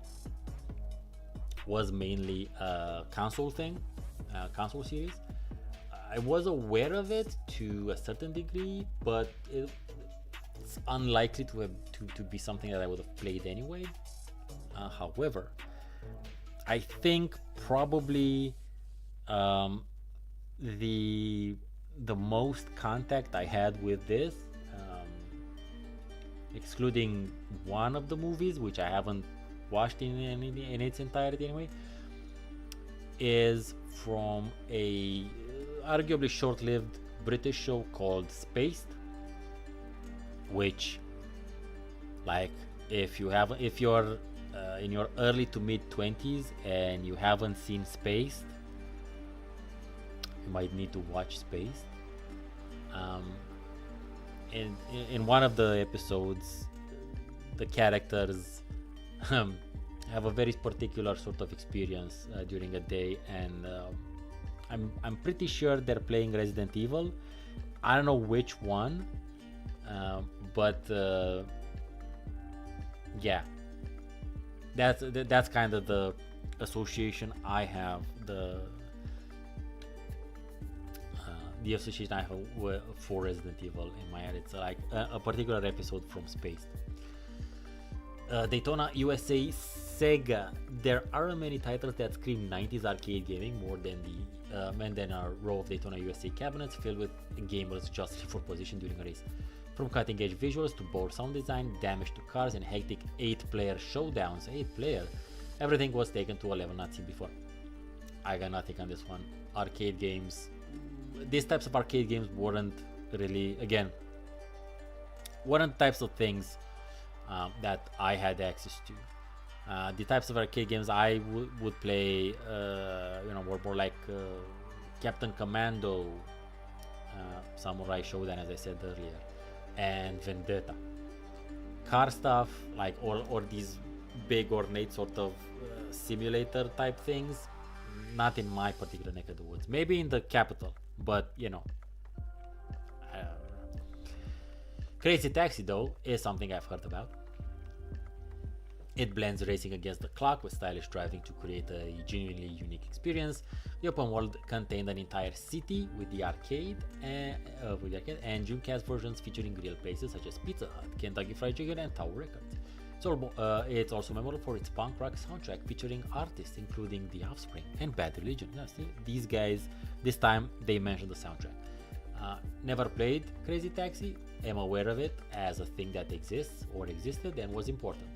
was mainly a console thing, console series. I was aware of it to a certain degree, but it's unlikely to be something that I would have played anyway. However, I think probably the most contact I had with this, excluding one of the movies, which I haven't watched in its entirety anyway, is from a arguably short-lived British show called Spaced, which, like, if you're in your early to mid 20s and you haven't seen Spaced, you might need to watch Spaced. In one of the episodes, the characters have a very particular sort of experience during a day, and I'm pretty sure they're playing Resident Evil. I don't know which one, but yeah, that's kind of the association I have. The association I have for Resident Evil in my head. It's like a particular episode from Space. Daytona USA, Sega. There aren't many titles that scream 90s arcade gaming more than a row of Daytona USA cabinets filled with gamers justly for position during a race. From cutting-edge visuals to bold sound design, damage to cars, and hectic 8-player showdowns, 8-player, everything was taken to a level not seen before. I got nothing on this one. Arcade games, these types of arcade games weren't types of things that I had access to. The types of arcade games I would play, were more like Captain Commando, Samurai Shodown, as I said earlier, and Vendetta. Car stuff, like or these big ornate sort of simulator type things, not in my particular neck of the woods. Maybe in the capital, but Crazy Taxi though is something I've heard about. It blends racing against the clock with stylish driving to create a genuinely unique experience. The open world contained an entire city with the arcade and Dreamcast versions featuring real places such as Pizza Hut, Kentucky Fried Chicken, and Tower Records. So it's also memorable for its punk rock soundtrack featuring artists including The Offspring and Bad Religion. Yeah, see, these guys, this time they mentioned the soundtrack. Never played Crazy Taxi, am aware of it as a thing that exists or existed and was important.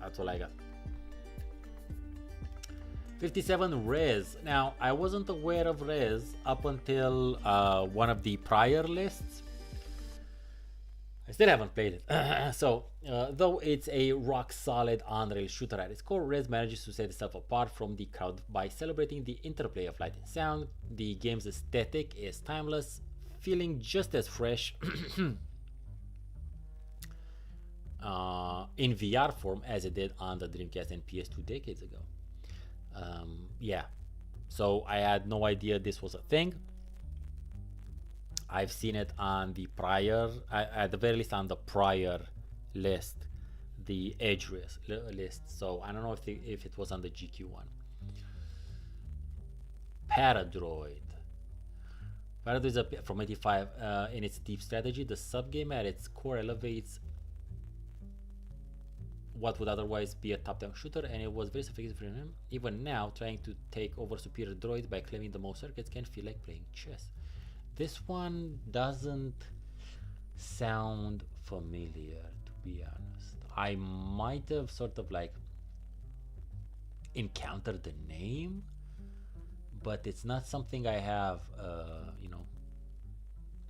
That's all I got. 57 Res. Now, I wasn't aware of Res up until one of the prior lists. I still haven't played it. So, though it's a rock-solid on-rail shooter at its core, Res manages to set itself apart from the crowd by celebrating the interplay of light and sound. The game's aesthetic is timeless, feeling just as fresh in VR form as it did on the Dreamcast and PS2 decades ago. Yeah, so I had no idea this was a thing. I've seen it on the prior, at the very least on the prior list, the Edge list. So I don't know if it was on the GQ one. Paradroid. Paradroid is from 85. In its deep strategy, the subgame at its core elevates what would otherwise be a top-down shooter, and it was very sophisticated for him. Even now, trying to take over superior droids by claiming the most circuits can feel like playing chess. This one doesn't sound familiar, to be honest. I might have sort of like encountered the name, but it's not something I have,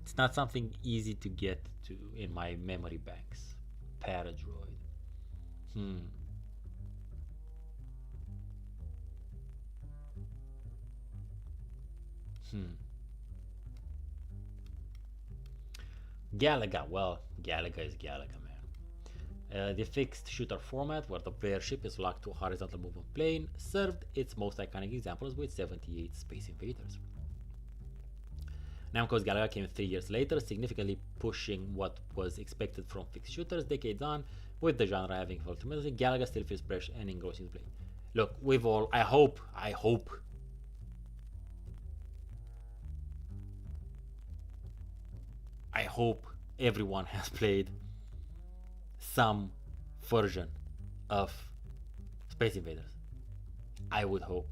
it's not something easy to get to in my memory banks. Paradroid. Galaga. Well, Galaga is Galaga, man. The fixed shooter format, where the player ship is locked to a horizontal movement plane, served its most iconic examples with 78 Space Invaders. Namco's Galaga came 3 years later, significantly pushing what was expected from fixed shooters decades on. With the genre having evolved tremendously, Galaga still feels fresh and engrossing to play. Look, we've all, I hope everyone has played some version of Space Invaders. I would hope.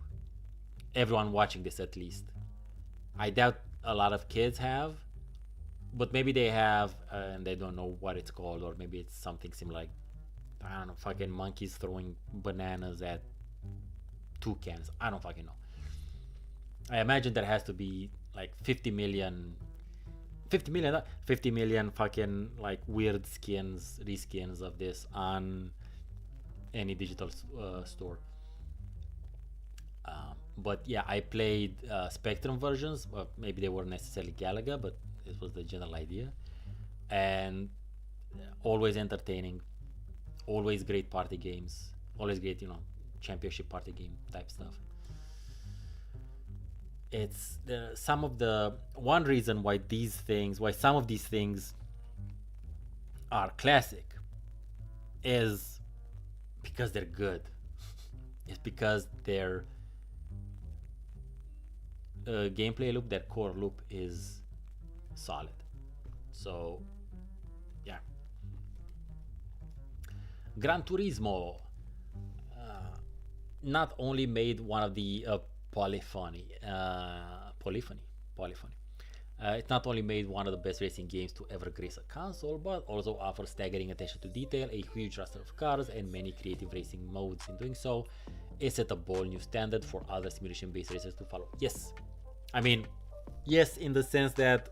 Everyone watching this, at least. I doubt a lot of kids have, but maybe they have and they don't know what it's called, or maybe it's something similar, like, I don't know, fucking monkeys throwing bananas at toucans. I don't fucking know. I imagine there has to be like 50 million fucking like weird reskins of this on any digital store. But yeah, I played Spectrum versions. Maybe they weren't necessarily Galaga, but this was the general idea. And always entertaining, always great party games, always great, championship party game type stuff. It's some of the one reason why some of these things are classic is because they're good. It's because their gameplay loop, their core loop, is solid. So yeah. Gran Turismo not only made one of the polyphony. It not only made one of the best racing games to ever grace a console, but also offers staggering attention to detail, a huge roster of cars, and many creative racing modes. In doing so, it set a bold new standard for other simulation-based racers to follow. Yes, I mean, yes, in the sense that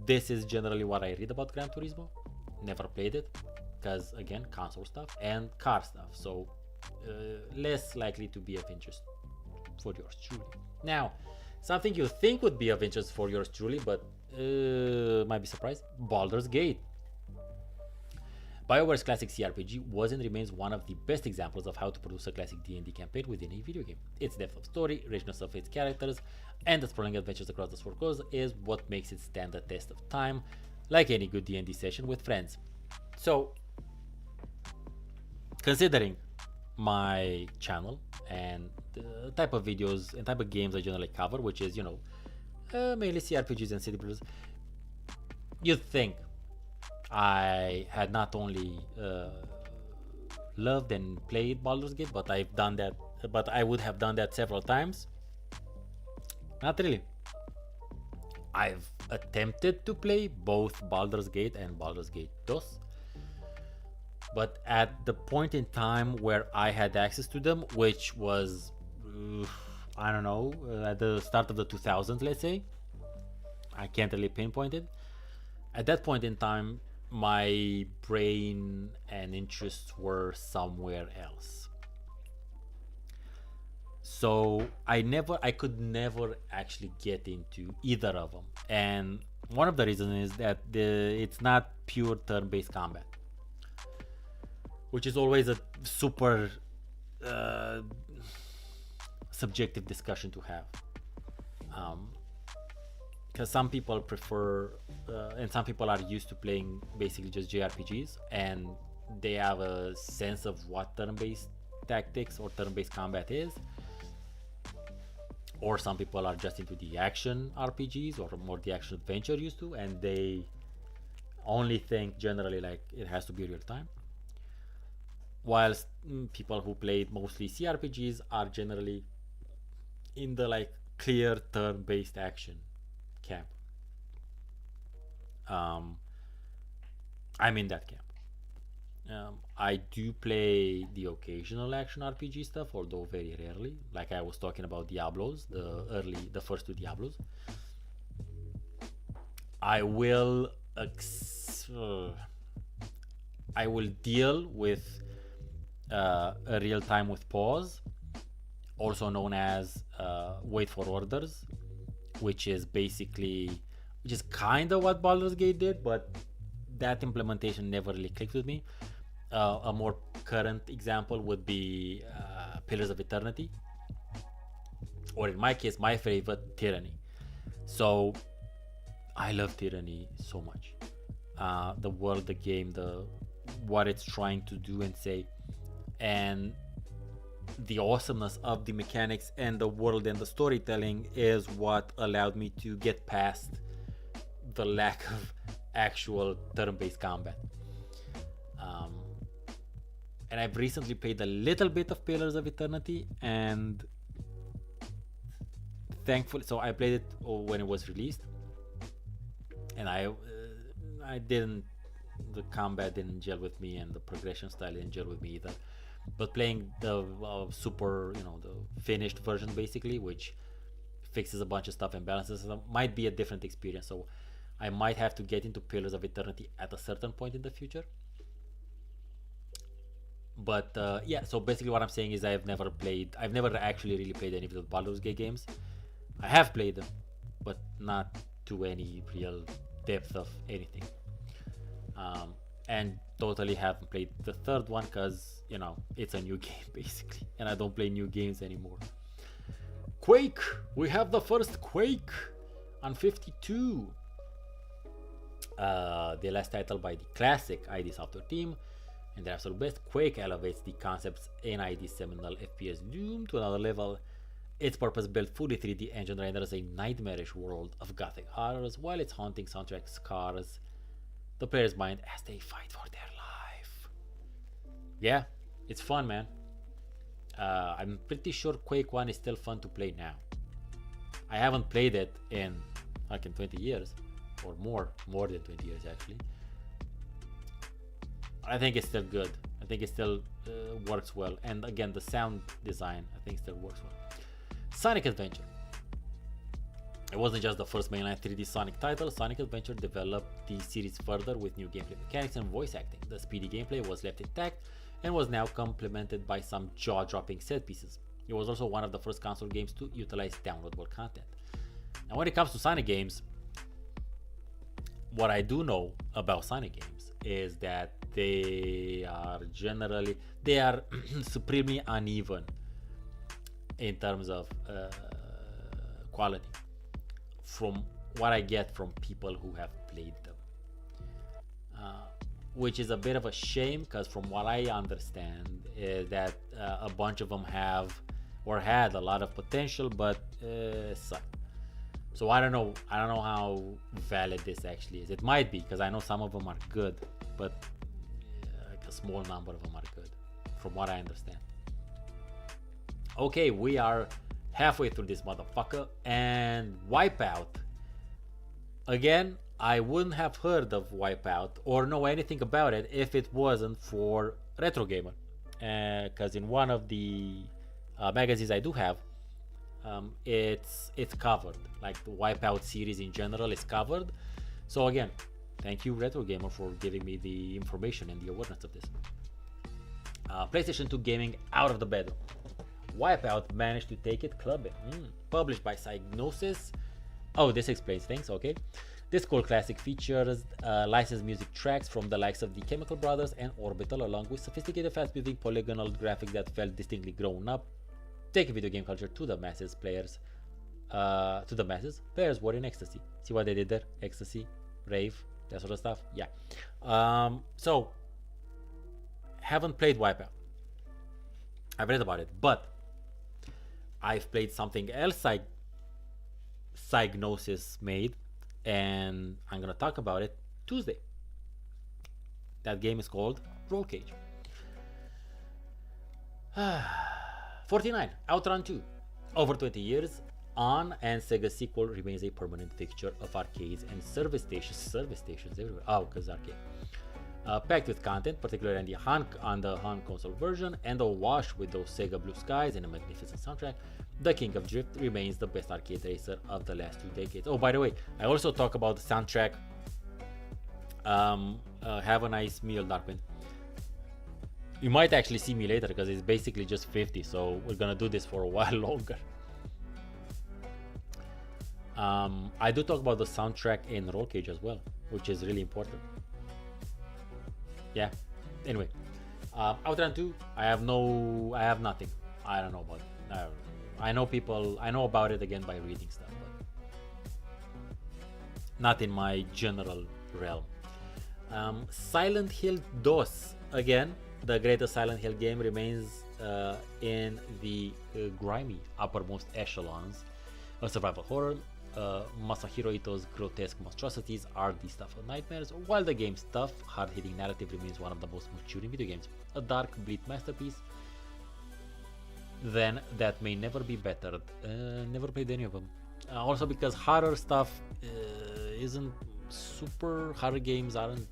this is generally what I read about Gran Turismo. Never played it, because again, console stuff and car stuff, so less likely to be of interest for yours truly. Now, something you think would be of interest for yours truly, but might be surprised: Baldur's Gate. BioWare's classic CRPG was and remains one of the best examples of how to produce a classic D&D campaign within a video game. Its depth of story, richness of its characters, and the sprawling adventures across the four coasts is what makes it stand the test of time, like any good D&D session with friends. So, considering my channel and the type of videos and type of games I generally cover, which is, mainly CRPGs and city builders, you'd think I had not only loved and played Baldur's Gate, but I would have done that several times. Not really. I've attempted to play both Baldur's Gate and Baldur's Gate 2, But at the point in time where I had access to them, which was, I don't know, at the start of the 2000s, let's say, I can't really pinpoint it. At that point in time, my brain and interests were somewhere else. So I could never actually get into either of them. And one of the reasons is that it's not pure turn-based combat, which is always a super uh, subjective discussion to have. Because some people prefer, and some people are used to playing basically just JRPGs, and they have a sense of what turn-based tactics or turn-based combat is. Or some people are just into the action RPGs or more the action adventure used to, and they only think generally like it has to be real time. Whilst people who played mostly CRPGs are generally in the like clear turn-based action camp. I'm in that camp. I do play the occasional action RPG stuff, although very rarely. Like I was talking about Diablos, the first two Diablos. I will deal with a real time with pause, also known as wait for orders, which is kind of what Baldur's Gate did, but that implementation never really clicked with me. A more current example would be Pillars of Eternity, or in my case, my favorite, Tyranny. So I love Tyranny so much. The world, the game, what it's trying to do and say, and the awesomeness of the mechanics and the world and the storytelling is what allowed me to get past the lack of actual turn-based combat. And I've recently played a little bit of Pillars of Eternity, and thankfully, so I played it when it was released, and I didn't, the combat didn't gel with me, and the progression style didn't gel with me either. But playing the super, the finished version basically, which fixes a bunch of stuff and balances them, might be a different experience. So I might have to get into Pillars of Eternity at a certain point in the future. But yeah, so basically what I'm saying is I've never actually really played any of the Baldur's Gate games. I have played them, but not to any real depth of anything. And totally haven't played the third one because, it's a new game basically, and I don't play new games anymore. Quake! We have the first Quake on 52. The last title by the classic ID Software team, and their absolute best. Quake elevates the concepts in ID's seminal FPS Doom to another level. Its purpose-built fully 3D engine renders a nightmarish world of gothic horrors, while its haunting soundtrack scars the player's mind as they fight for their life. Yeah, it's fun, man. I'm pretty sure Quake 1 is still fun to play now. I haven't played it in 20 years, or more than 20 years actually. I think it's still good. I think it still works well, and again, the sound design I think still works well. Sonic Adventure. It wasn't just the first mainline 3D Sonic title. Sonic Adventure developed the series further with new gameplay mechanics and voice acting. The speedy gameplay was left intact and was now complemented by some jaw-dropping set pieces. It was also one of the first console games to utilize downloadable content. Now when it comes to Sonic games, what I do know about Sonic games is that they are supremely uneven in terms of quality, from what I get from people who have played them, which is a bit of a shame, because from what I understand is that a bunch of them have or had a lot of potential, but sucked. So I don't know how valid this actually is. It might be, because I know some of them are good, but like a small number of them are good, from what I understand. Okay, we are halfway through this motherfucker, and Wipeout. Again, I wouldn't have heard of Wipeout or know anything about it if it wasn't for retrogamer, because in one of the magazines I do have, it's covered, like the Wipeout series in general is covered. So again, thank you retrogamer for giving me the information and the awareness of this. PlayStation 2 gaming out of the bedroom. Wipeout managed to take it clubbing. Published by Psygnosis. Oh, this explains things. Okay. This core classic features licensed music tracks from the likes of the Chemical Brothers and Orbital, along with sophisticated, fast-moving polygonal graphics that felt distinctly grown up, taking video game culture to the masses. Players were in ecstasy. See what they did there? Ecstasy, rave, that sort of stuff. Yeah. So haven't played Wipeout. I've read about it, but I've played something else Psygnosis made, and I'm gonna talk about it Tuesday. That game is called Roll Cage. 49, Outrun 2. Over 20 years on, and Sega's sequel remains a permanent fixture of arcades and service stations everywhere. Oh, because arcade. Packed with content, particularly on the Han console version, and awash with those Sega blue skies and a magnificent soundtrack, the King of Drift remains the best arcade racer of the last 2 decades. Oh, by the way, I also talk about the soundtrack. Have a nice meal, Darkwing. You might actually see me later because it's basically just 50, so we're gonna do this for a while longer. I do talk about the soundtrack in Roll Cage as well, which is really important. Yeah. Anyway, Outrun 2. I have nothing. I don't know about it. I know about it again by reading stuff, but not in my general realm. Silent Hill DOS. Again, the greatest Silent Hill game remains in the grimy uppermost echelons of survival horror. Masahiro Ito's grotesque monstrosities are the stuff of nightmares, while the game's tough, hard-hitting narrative remains one of the most mature in video games. A dark, bleak masterpiece then that may never be bettered. Never played any of them. Also because horror stuff isn't super... Horror games aren't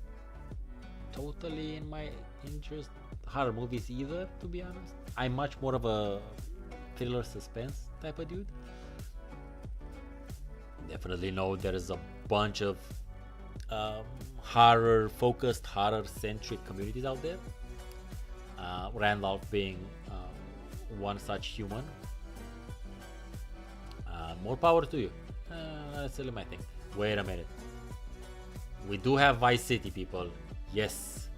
totally in my interest. Horror movies either, to be honest. I'm much more of a thriller suspense type of dude. Definitely know there is a bunch of horror-focused, horror-centric communities out there. Randolph being one such human. More power to you. That's really my thing. Wait a minute. We do have Vice City, people. Yes.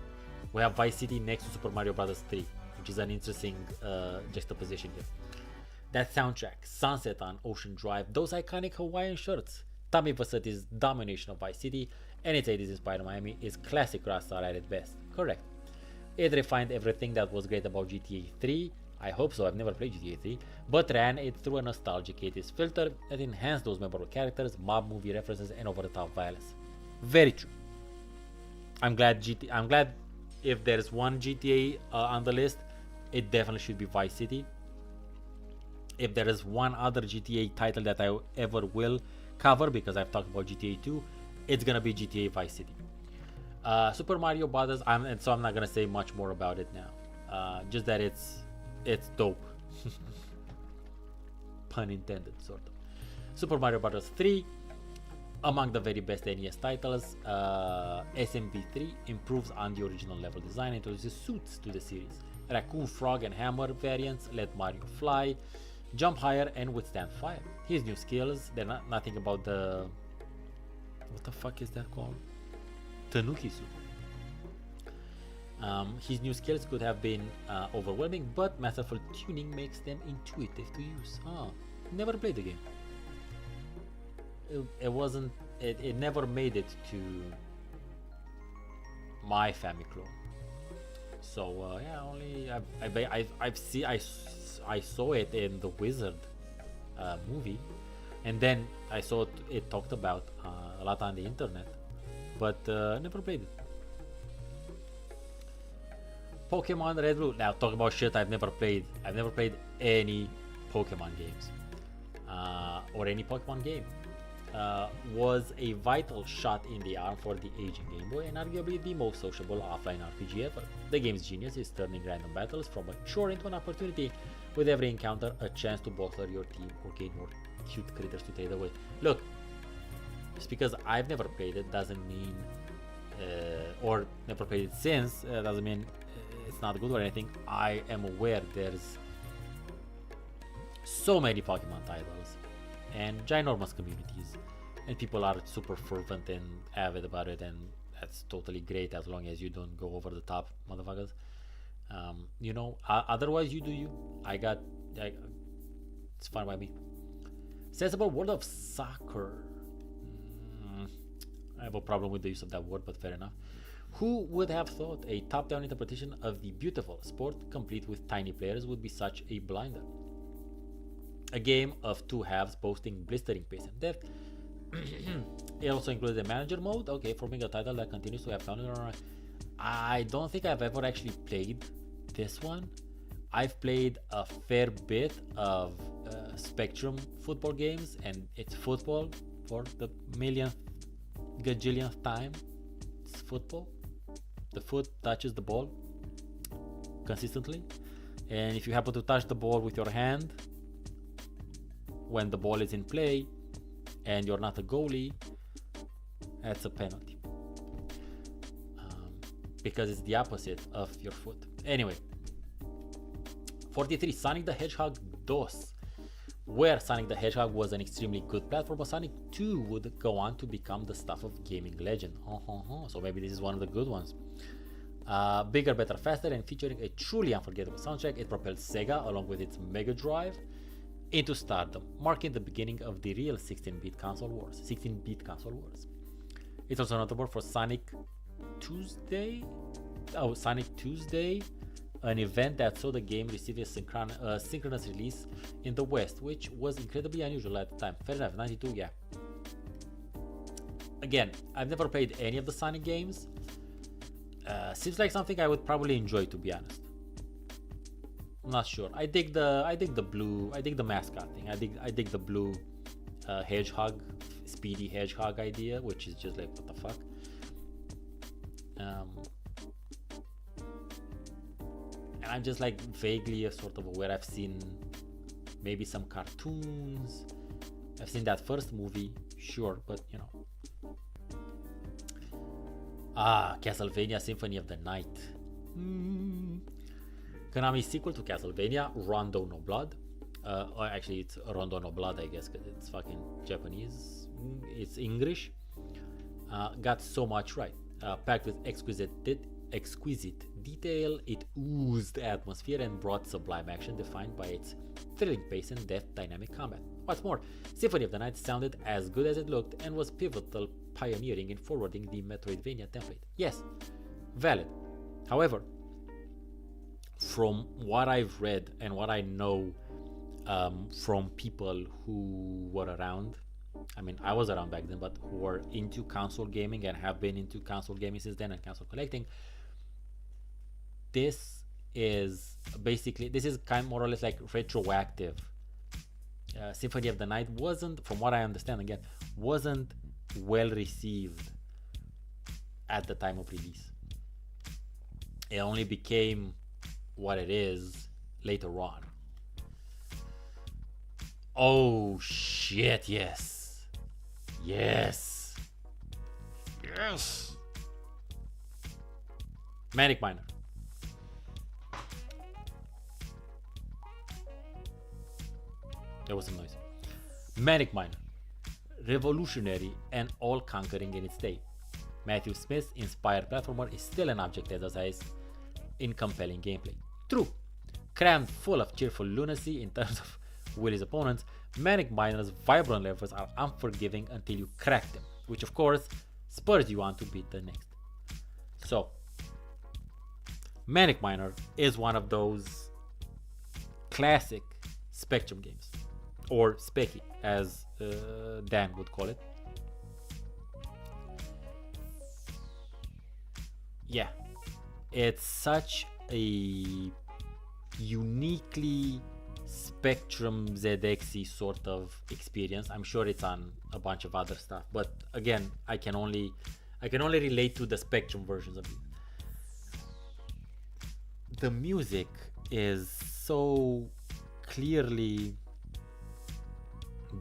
We have Vice City next to Super Mario Bros. 3, which is an interesting juxtaposition here. That soundtrack, Sunset on Ocean Drive, those iconic Hawaiian shirts, Tommy Vercetti's domination of Vice City, and its 80s inspired Miami is classic Rockstar at its best. Correct. It refined everything that was great about GTA 3. I hope so, I've never played GTA 3, but ran it through a nostalgic 80s filter that enhanced those memorable characters, mob movie references, and over-the-top violence. Very true. I'm glad if there's one GTA on the list, it definitely should be Vice City. If there is one other GTA title that I ever will cover, because I've talked about GTA 2, it's gonna be GTA Vice City. Super Mario Brothers, and so I'm not gonna say much more about it now. Just that it's dope. Pun intended, sort of. Super Mario Bros. 3, among the very best NES titles. SMP3 improves on the original level design and introduces suits to the series. Raccoon, Frog, and Hammer variants let Mario fly, jump higher, and withstand fire. His new skills, they're nothing about the... What the fuck is that called? Tanuki suit. His new skills could have been overwhelming, but masterful tuning makes them intuitive to use. Never played the game. It never made it to my Famicom. So yeah, only I saw it in the Wizard movie, and then I saw it talked about a lot on the internet, but never played it. Pokemon Red Blue. Now talk about shit I've never played. I've never played any Pokemon games or any Pokemon game. was a vital shot in the arm for the aging Game Boy and arguably the most sociable offline RPG ever. The game's genius is turning random battles from a chore into an opportunity, with every encounter a chance to bolster your team or gain more cute critters to trade away. Look, just because I've never played it doesn't mean, or never played it since, doesn't mean it's not good or anything. I am aware there's so many Pokemon titles and ginormous communities, and people are super fervent and avid about it, and that's totally great as long as you don't go over the top, motherfuckers. You know, otherwise you do you. It's fine by me. Sensible World of Soccer. I have a problem with the use of that word, but fair enough. Who would have thought a top-down interpretation of the beautiful sport, complete with tiny players, would be such a blinder? A game of two halves boasting blistering pace and depth. It also includes a manager mode. Okay, forming a title that continues to have fun. I don't think I've ever actually played this one. I've played a fair bit of Spectrum football games, and it's football for the millionth gajillionth time. It's football. The foot touches the ball consistently, and if you happen to touch the ball with your hand when the ball is in play and you're not a goalie, that's a penalty, because it's the opposite of your foot. Anyway, 43, Sonic the Hedgehog DOS, where Sonic the Hedgehog was an extremely good platformer. Sonic 2 would go on to become the stuff of gaming legend. So maybe this is one of the good ones. Bigger, better, faster, and featuring a truly unforgettable soundtrack, it propelled Sega, along with its Mega Drive, into stardom, marking the beginning of the real 16-bit console wars. It's also notable for Sonic Tuesday, an event that saw the game receive a synchronous release in the West, which was incredibly unusual at the time. Fair enough, 92, yeah. Again, I've never played any of the Sonic games. Seems like something I would probably enjoy, to be honest. I'm not sure. I dig the blue. I dig the mascot thing. I dig the blue hedgehog, speedy hedgehog idea, which is just like, what the fuck. And I'm just like vaguely sort of aware. I've seen maybe some cartoons. I've seen that first movie, sure, but you know. Castlevania Symphony of the Night. Konami's sequel to Castlevania, Rondo No Blood. Or actually, it's Rondo No Blood, I guess, because it's fucking Japanese. It's English. Got so much right. Packed with exquisite detail, it oozed atmosphere and brought sublime action defined by its thrilling pace and deft dynamic combat. What's more, Symphony of the Night sounded as good as it looked and was pivotal, pioneering in forwarding the Metroidvania template. Yes, valid. However, from what I've read and what I know from people who were around, I mean, I was around back then, but who were into console gaming and have been into console gaming since then and console collecting, this is kind of more or less like retroactive. Symphony of the Night wasn't, from what I understand again, wasn't well received at the time of release. It only became what it is later on. Oh shit, yes. Manic Miner. There was some noise. Manic Miner. Revolutionary and all-conquering in its day. Matthew Smith's inspired platformer is still an object of size in compelling gameplay. True, crammed full of cheerful lunacy in terms of Willie's opponents, Manic Miner's vibrant levels are unforgiving until you crack them, which of course spurs you on to beat the next. So, Manic Miner is one of those classic Spectrum games, or Specky as Dan would call it. Yeah, it's such a uniquely Spectrum ZXy sort of experience. I'm sure it's on a bunch of other stuff, but again, I can only relate to the Spectrum versions of it. The music is so clearly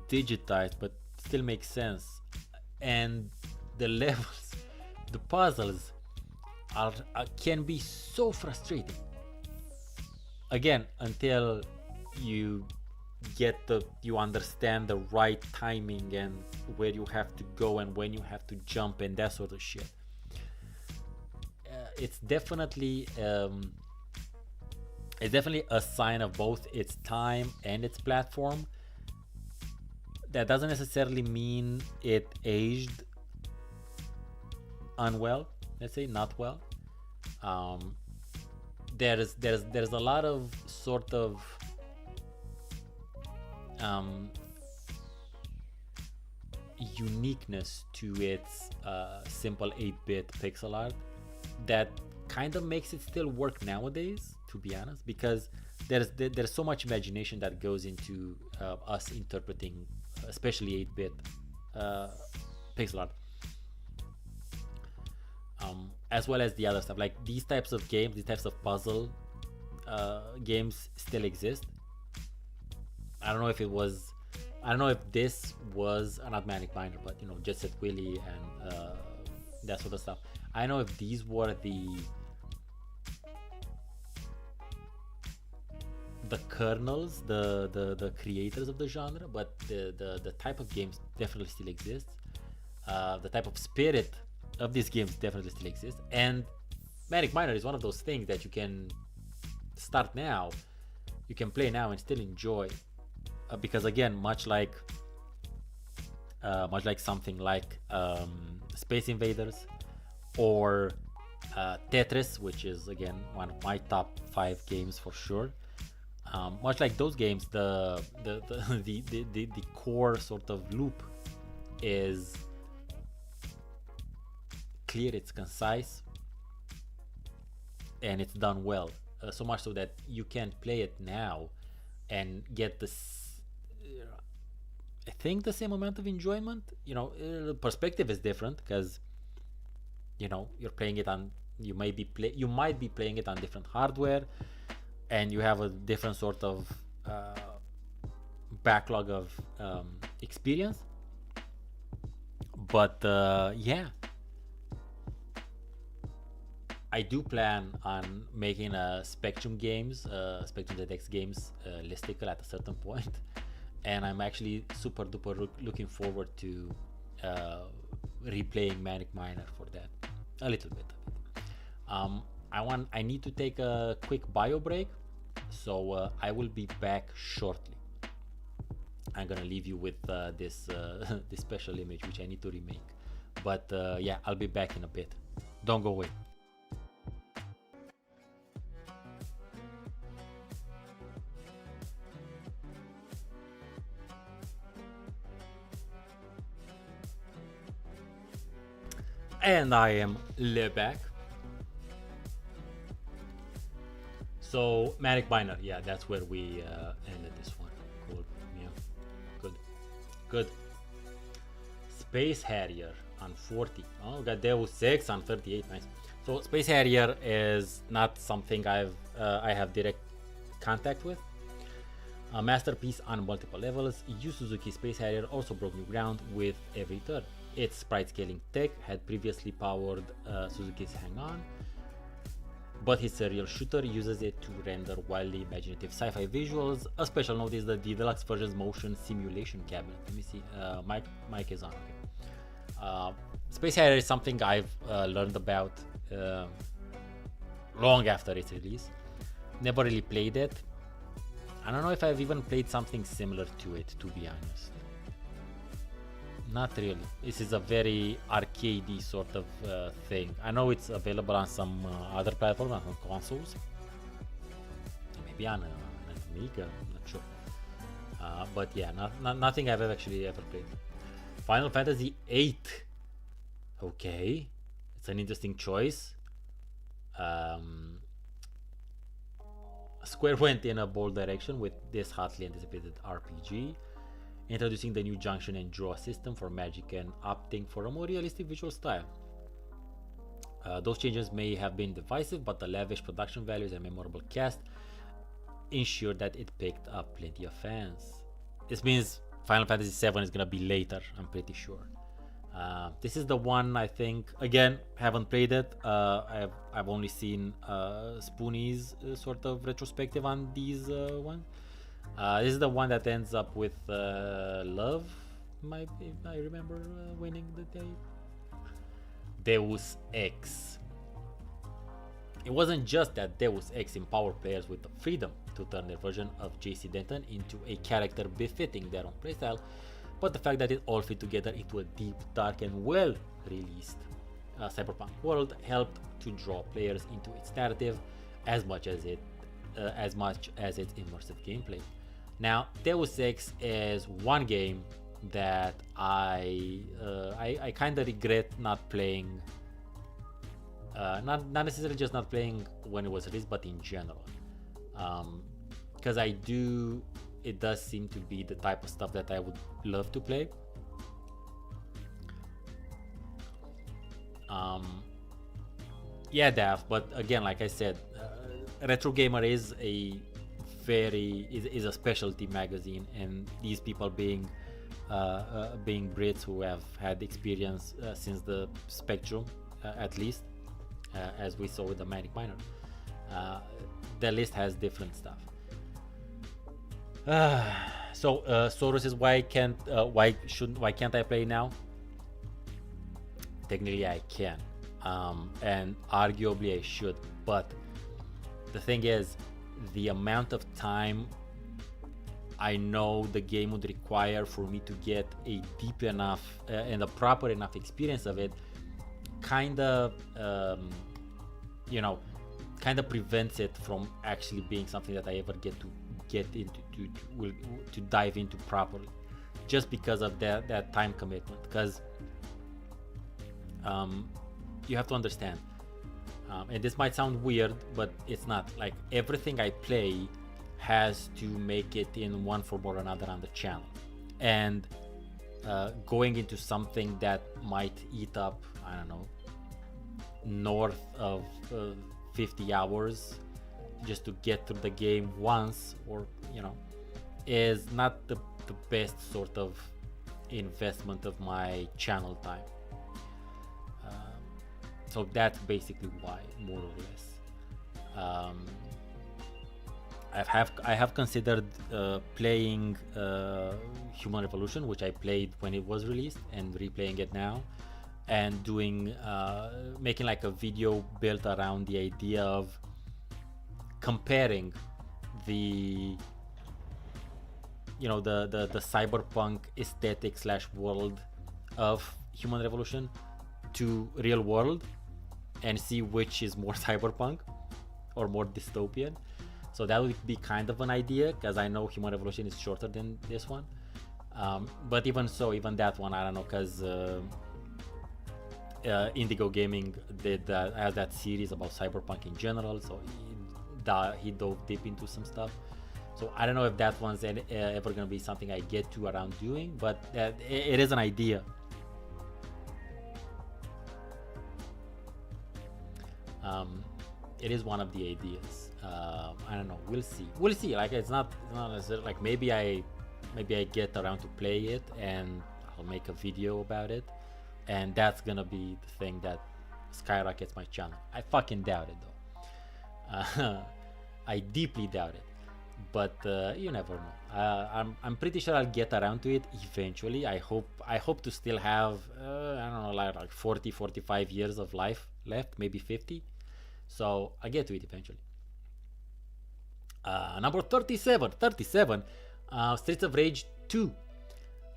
digitized, but still makes sense, and the levels, the puzzles are can be so frustrating. Again, until you you understand the right timing and where you have to go and when you have to jump and that sort of shit. It's definitely a sign of both its time and its platform. That doesn't necessarily mean it aged unwell, let's say, not well. There's a lot of sort of uniqueness to its simple 8-bit pixel art that kind of makes it still work nowadays, to be honest, because there's so much imagination that goes into us interpreting especially 8-bit pixel art, as well as the other stuff. Like these types of games, these types of puzzle games still exist. I don't know if this was not Manic Miner, but you know, Jet Set Willy and that sort of stuff. I don't know if these were the kernels, the creators of the genre, but the type of games definitely still exists. The type of spirit of these games definitely still exists, and Manic Miner is one of those things that you can start now, you can play now and still enjoy, because again, much like something like Space Invaders or Tetris, which is again one of my top 5 games for sure. Much like those games, the core sort of loop is clear, it's concise, and it's done well. So much so that you can play it now and get this, I think, the same amount of enjoyment. You know, the perspective is different because, you know, you're playing it on, you might be playing it on different hardware, and you have a different sort of backlog of experience. But yeah, I do plan on making a Spectrum ZX games listicle at a certain point, and I'm actually super duper looking forward to replaying Manic Miner for that a little bit. I need to take a quick bio break, so I will be back shortly. I'm gonna leave you with this this special image which I need to remake, but yeah, I'll be back in a bit. Don't go away. And I am back. So Manic Miner, yeah, that's where we ended this one. Cool, yeah, good. Space Harrier on 40. Oh, got Deus Ex on 38. Nice. So Space Harrier is not something I have direct contact with. A masterpiece on multiple levels, Yu Suzuki Space Harrier also broke new ground with every turn. Its sprite scaling tech had previously powered Suzuki's Hang-On, but his serial shooter uses it to render wildly imaginative sci-fi visuals. A special note is the deluxe version's motion simulation cabinet. Let me see. Mic is on. Okay. Space Harrier is something I've learned about long after its release. Never really played it. I don't know if I've even played something similar to it, to be honest. Not really. This is a very arcadey sort of thing. I know it's available on some other platforms, on consoles. Maybe on an Amiga, I'm not sure. But yeah, nothing I've actually ever played. Final Fantasy VIII. Okay, it's an interesting choice. Square went in a bold direction with this hotly anticipated RPG, introducing the new junction and draw system for Magic and opting for a more realistic visual style. Those changes may have been divisive, but the lavish production values and memorable cast ensured that it picked up plenty of fans. This means Final Fantasy VII is gonna be later, I'm pretty sure. This is the one I think. Again, haven't played it. I've only seen Spoonie's sort of retrospective on these one. This is the one that ends up with Love. If I remember winning the day. Deus Ex. It wasn't just that Deus Ex empowered players with the freedom to turn their version of JC Denton into a character befitting their own playstyle, but the fact that it all fit together into a deep, dark, and well-released cyberpunk world helped to draw players into its narrative as much as its immersive gameplay. Now, Deus Ex is one game that I kind of regret not playing. Not necessarily just not playing when it was released, but in general, because it does seem to be the type of stuff that I would love to play. Yeah, Dav, but again, like I said, Retro Gamer is a specialty magazine, and these people being Brits who have had experience since the Spectrum, at least, as we saw with the Manic Miner. The list has different stuff. So Soros is why can't I play now? Technically I can, and arguably I should, but the thing is, the amount of time I know the game would require for me to get a deep enough and a proper enough experience of it kind of prevents it from actually being something that I ever get into to dive into properly, just because of that time commitment. Because you have to understand, and this might sound weird, but it's not. Like, everything I play has to make it in one form or another on the channel, and going into something that might eat up, I don't know, north of 50 hours just to get through the game once, or is not the best sort of investment of my channel time. So that's basically why, more or less. I have considered playing Human Revolution, which I played when it was released, and replaying it now, and making like a video built around the idea of comparing the cyberpunk aesthetic / world of Human Revolution to real world, and see which is more cyberpunk or more dystopian. So that would be kind of an idea, because I know Human Revolution is shorter than this one, but even that one, I don't know, because Indigo Gaming has that series about cyberpunk in general, so he dove deep into some stuff. So I don't know if that one's ever gonna be something I get to around doing, but it is an idea. It is one of the ideas. I don't know. We'll see. Like, it's not necessarily, like, maybe I get around to play it and I'll make a video about it, and that's gonna be the thing that skyrockets my channel. I fucking doubt it though. I deeply doubt it, but you never know. I'm pretty sure I'll get around to it eventually. I hope to still have I don't know, like 45 years of life left, maybe 50. So I'll get to it eventually. Number 37, Streets of Rage 2.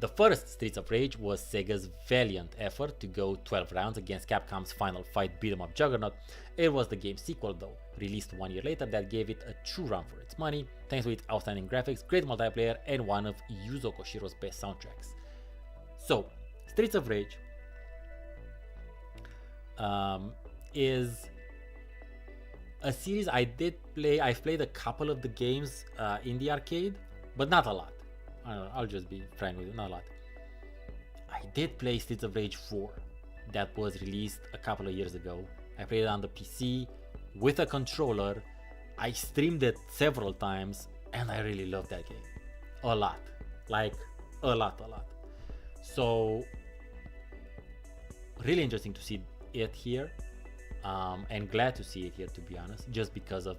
The first Streets of Rage was Sega's valiant effort to go 12 rounds against Capcom's Final Fight beat-em-up juggernaut. It was the game's sequel, though, released 1 year later, that gave it a true run for its money, thanks to its outstanding graphics, great multiplayer, and one of Yuzo Koshiro's best soundtracks. So, Streets of Rage is A series I did play, I've played a couple of the games in the arcade, but not a lot. I don't know, I'll just be frank with you, not a lot. I did play Streets of Rage 4 that was released a couple of years ago. I played it on the PC with a controller. I streamed it several times and I really loved that game. A lot. Like a lot. So really interesting to see it here. And glad to see it here, to be honest, just because of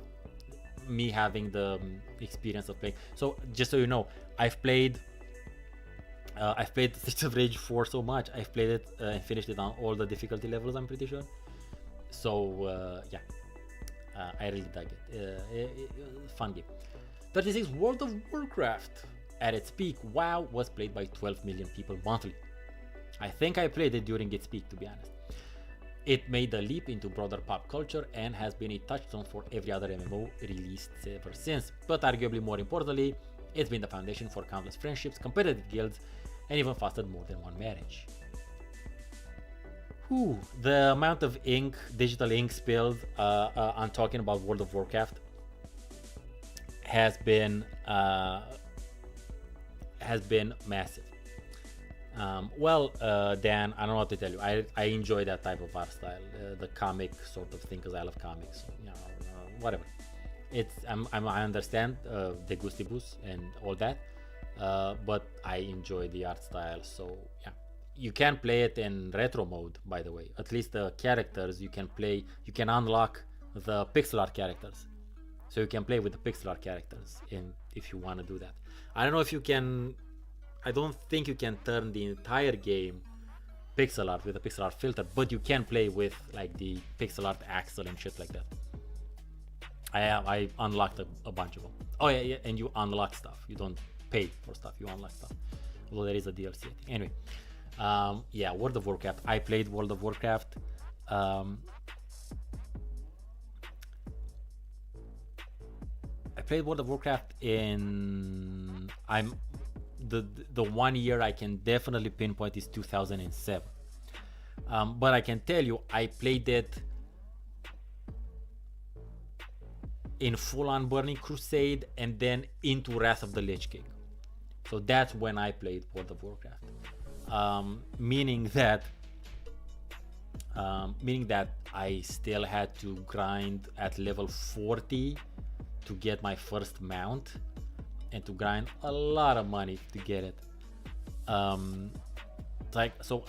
me having the experience of playing. So just so you know, I've played Streets of Rage 4 so much. I've played it and finished it on all the difficulty levels, I'm pretty sure. So yeah, I really dug it. Fun game. 36. World of Warcraft. At its peak, WoW was played by 12 million people monthly. I think I played it during its peak, to be honest. It made a leap into broader pop culture and has been a touchstone for every other MMO released ever since. But arguably more importantly, it's been the foundation for countless friendships, competitive guilds, and even fostered more than one marriage. Whew, the amount of ink, digital ink spilled on talking about World of Warcraft has been massive. Dan, I don't know what to tell you. I enjoy that type of art style, the comic sort of thing, because I love comics. You know, whatever. I understand the gustibus and all that, but I enjoy the art style. So yeah, you can play it in retro mode, by the way. At least the characters you can play, you can unlock the pixel art characters, so you can play with the pixel art characters if you want to do that. I don't know if you can. I don't think you can turn the entire game pixel art with a pixel art filter, but you can play with like the pixel art axle and shit like that. I unlocked a bunch of them. Oh yeah, and you unlock stuff. You don't pay for stuff. You unlock stuff. Although there is a DLC. Anyway, yeah, World of Warcraft. I played World of Warcraft. I played World of Warcraft in the 1 year I can definitely pinpoint is 2007. But I can tell you, I played it in full-on Burning Crusade and then into Wrath of the Lich King. So that's when I played World of Warcraft. Meaning that I still had to grind at level 40 to get my first mount, and to grind a lot of money to get it. Like, so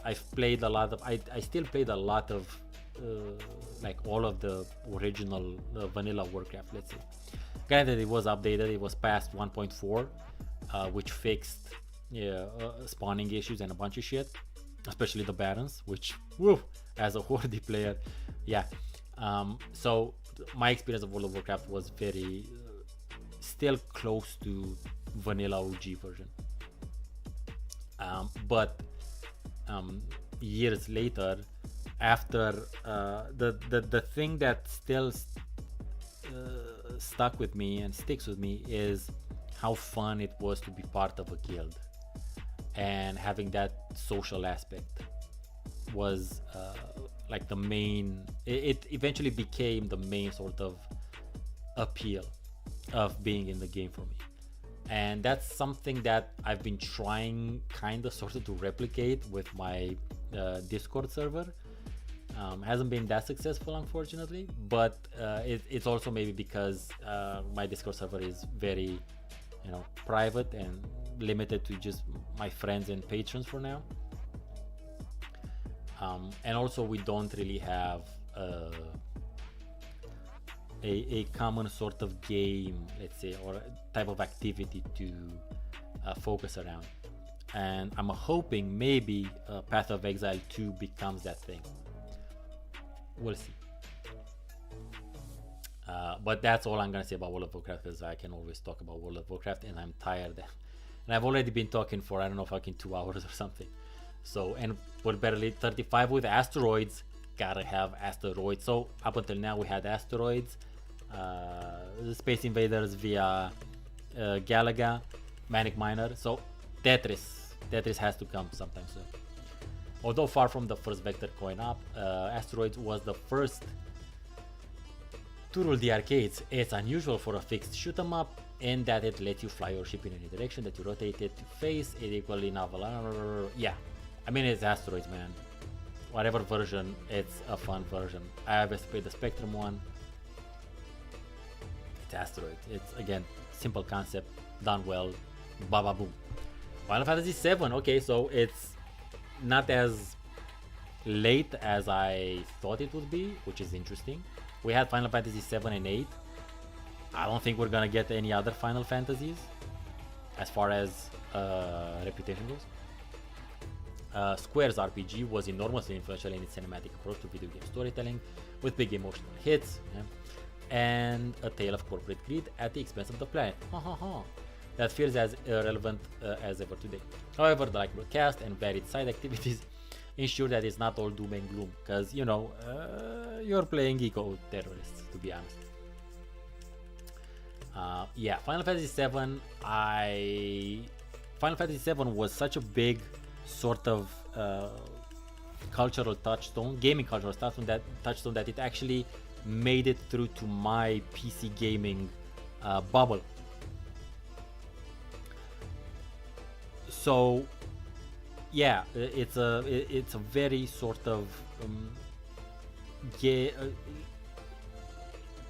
I've played a lot of, I still played a lot of like all of the original vanilla Warcraft, let's say. Granted, it was updated, it was past 1.4, which fixed spawning issues and a bunch of shit, especially the Barons, which, woo, as a Horde player, yeah. So my experience of World of Warcraft was very still close to vanilla OG version, but years later, after the thing that still stuck with me and sticks with me is how fun it was to be part of a guild, and having that social aspect was like the main, it eventually became the main sort of appeal of being in the game for me. And that's something that I've been trying kind of sort of to replicate with my Discord server. Hasn't been that successful, unfortunately, but it's also maybe because my Discord server is very, private and limited to just my friends and patrons for now. And also we don't really have a common sort of game, let's say, or type of activity to focus around. And I'm hoping maybe Path of Exile 2 becomes that thing. We'll see. But that's all I'm gonna say about World of Warcraft, because I can always talk about World of Warcraft and I'm tired. And I've already been talking for, I don't know, fucking 2 hours or something. So, and we're barely 35 with asteroids. Gotta have asteroids. So up until now we had asteroids, Space Invaders via Galaga, Manic Miner. So Tetris has to come sometime soon. Although far from the first vector coin up, asteroids was the first To rule the arcades, it's unusual for a fixed shoot 'em up in that it lets you fly your ship in any direction that you rotate it to face. It equally novel. Yeah, I mean, it's Asteroids, man. Whatever version, it's a fun version. I always played the Spectrum one. It's Asteroid. It's, again, simple concept, done well, ba boom. Final Fantasy VII, okay, so it's not as late as I thought it would be, which is interesting. We had Final Fantasy 7 and 8. I don't think we're gonna get any other Final Fantasies as far as reputation goes. Square's RPG was enormously influential in its cinematic approach to video game storytelling, with big emotional hits, and a tale of corporate greed at the expense of the planet. That feels as irrelevant as ever today. However, the likable cast and varied side activities ensure that it's not all doom and gloom, because, you know, you're playing eco-terrorists, to be honest. Yeah, Final Fantasy VII, Final Fantasy VII was such a big sort of cultural touchstone, gaming cultural touchstone that it actually made it through to my PC gaming bubble. So yeah, it's a very sort of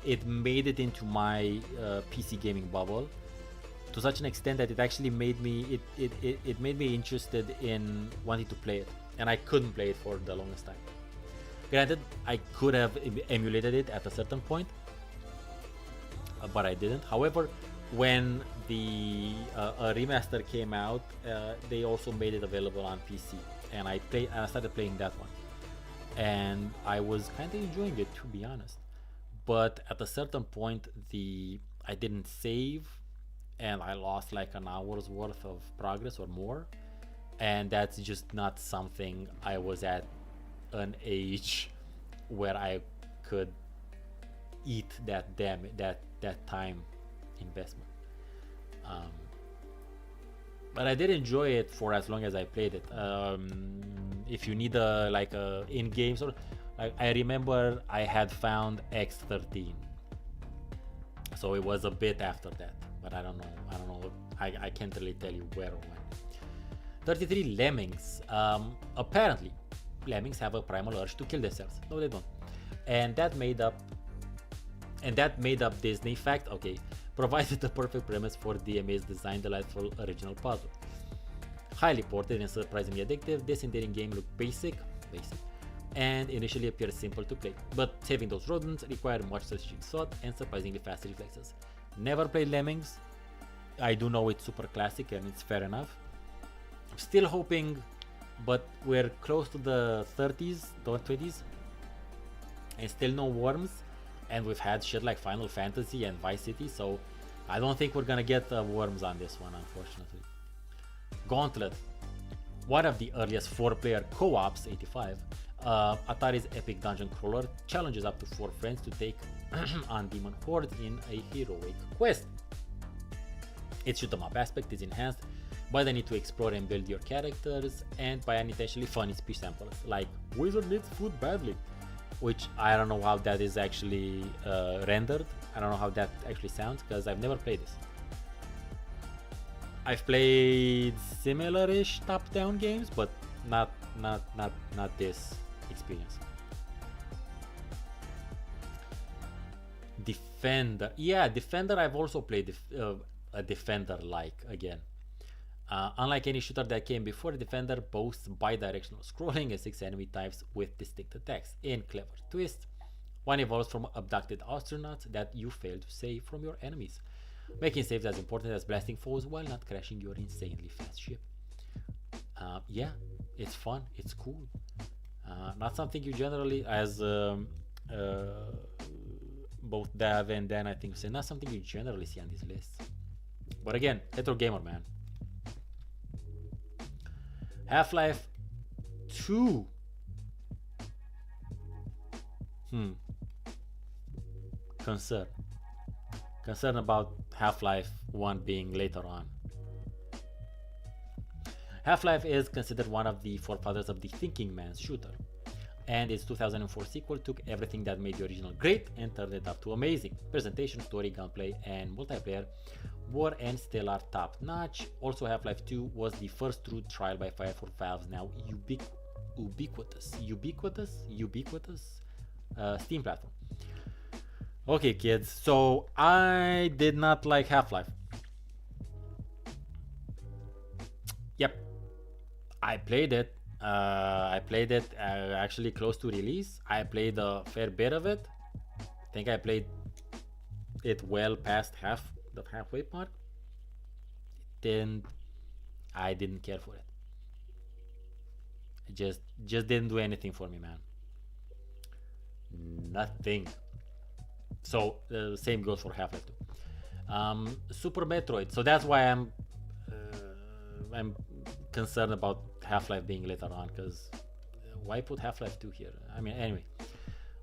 it made it into my PC gaming bubble to such an extent that it actually made me it made me interested in wanting to play it, and I couldn't play it for the longest time. Granted, I could have emulated it at a certain point, but I didn't. However, when the remaster came out, they also made it available on PC, and I started playing that one, and I was kind of enjoying it, to be honest. But at a certain point, I didn't save, and I lost like an hour's worth of progress or more, and that's just not something I was at an age where I could eat that time investment. But I did enjoy it for as long as I played it. If you need a in-game sort of, like, I remember I had found X13, so it was a bit after that, but I don't know, I can't really tell you where or when. 33 Lemmings. Apparently lemmings have a primal urge to kill themselves. No, they don't. And that made up Disney fact, okay, provided the perfect premise for DMA's design delightful original puzzle. Highly ported and surprisingly addictive, this endearing game looked basic, and initially appeared simple to play, but saving those rodents required much strategic thought and surprisingly fast reflexes. Never played Lemmings. I do know it's super classic and it's fair enough. I'm still hoping, but we're close to the 30s, don't 20s, and still no worms, and we've had shit like Final Fantasy and Vice City, so I don't think we're gonna get worms on this one, unfortunately. Gauntlet, one of the earliest 4-player co-ops, 85, Atari's epic dungeon crawler challenges up to 4 friends to take on demon hordes in a heroic quest. Its shoot-em-up aspect is enhanced by the need to explore and build your characters, and by unintentionally funny speech samples like "Wizard needs food badly," which I don't know how that is actually rendered. I don't know how that actually sounds, because I've never played this. I've played similar-ish top-down games, but not this experience. Defender, yeah, Defender. I've also played a Defender-like again. Unlike any shooter that came before, Defender boasts bi-directional scrolling and 6 enemy types with distinct attacks. In clever twist, one evolves from abducted astronauts that you fail to save from your enemies, making saves as important as blasting foes while not crashing your insanely fast ship. Yeah, it's fun, it's cool. Not something you generally, as both Dav and Dan I think say, not something you generally see on these lists. But again, retrogamer, man. Half-Life 2. Concern about Half-Life 1 being later on. Half-Life is considered one of the forefathers of the thinking man's shooter. and its 2004 sequel took everything that made the original great and turned it up to amazing. Presentation, story, gunplay, and multiplayer were and still are top notch. Also, Half-Life 2 was the first true trial by fire for Valve's now ubiquitous Steam platform. Okay, kids, so I did not like Half-Life. Yep, I played it. Actually close to release. I played a fair bit of it. I think I played it well past the halfway mark. Then I didn't care for it. It just didn't do anything for me, man. Nothing. So the same goes for Half-Life 2. Super Metroid. So that's why I'm concerned about Half-Life being later on, because why put Half-Life 2 here? I mean, anyway,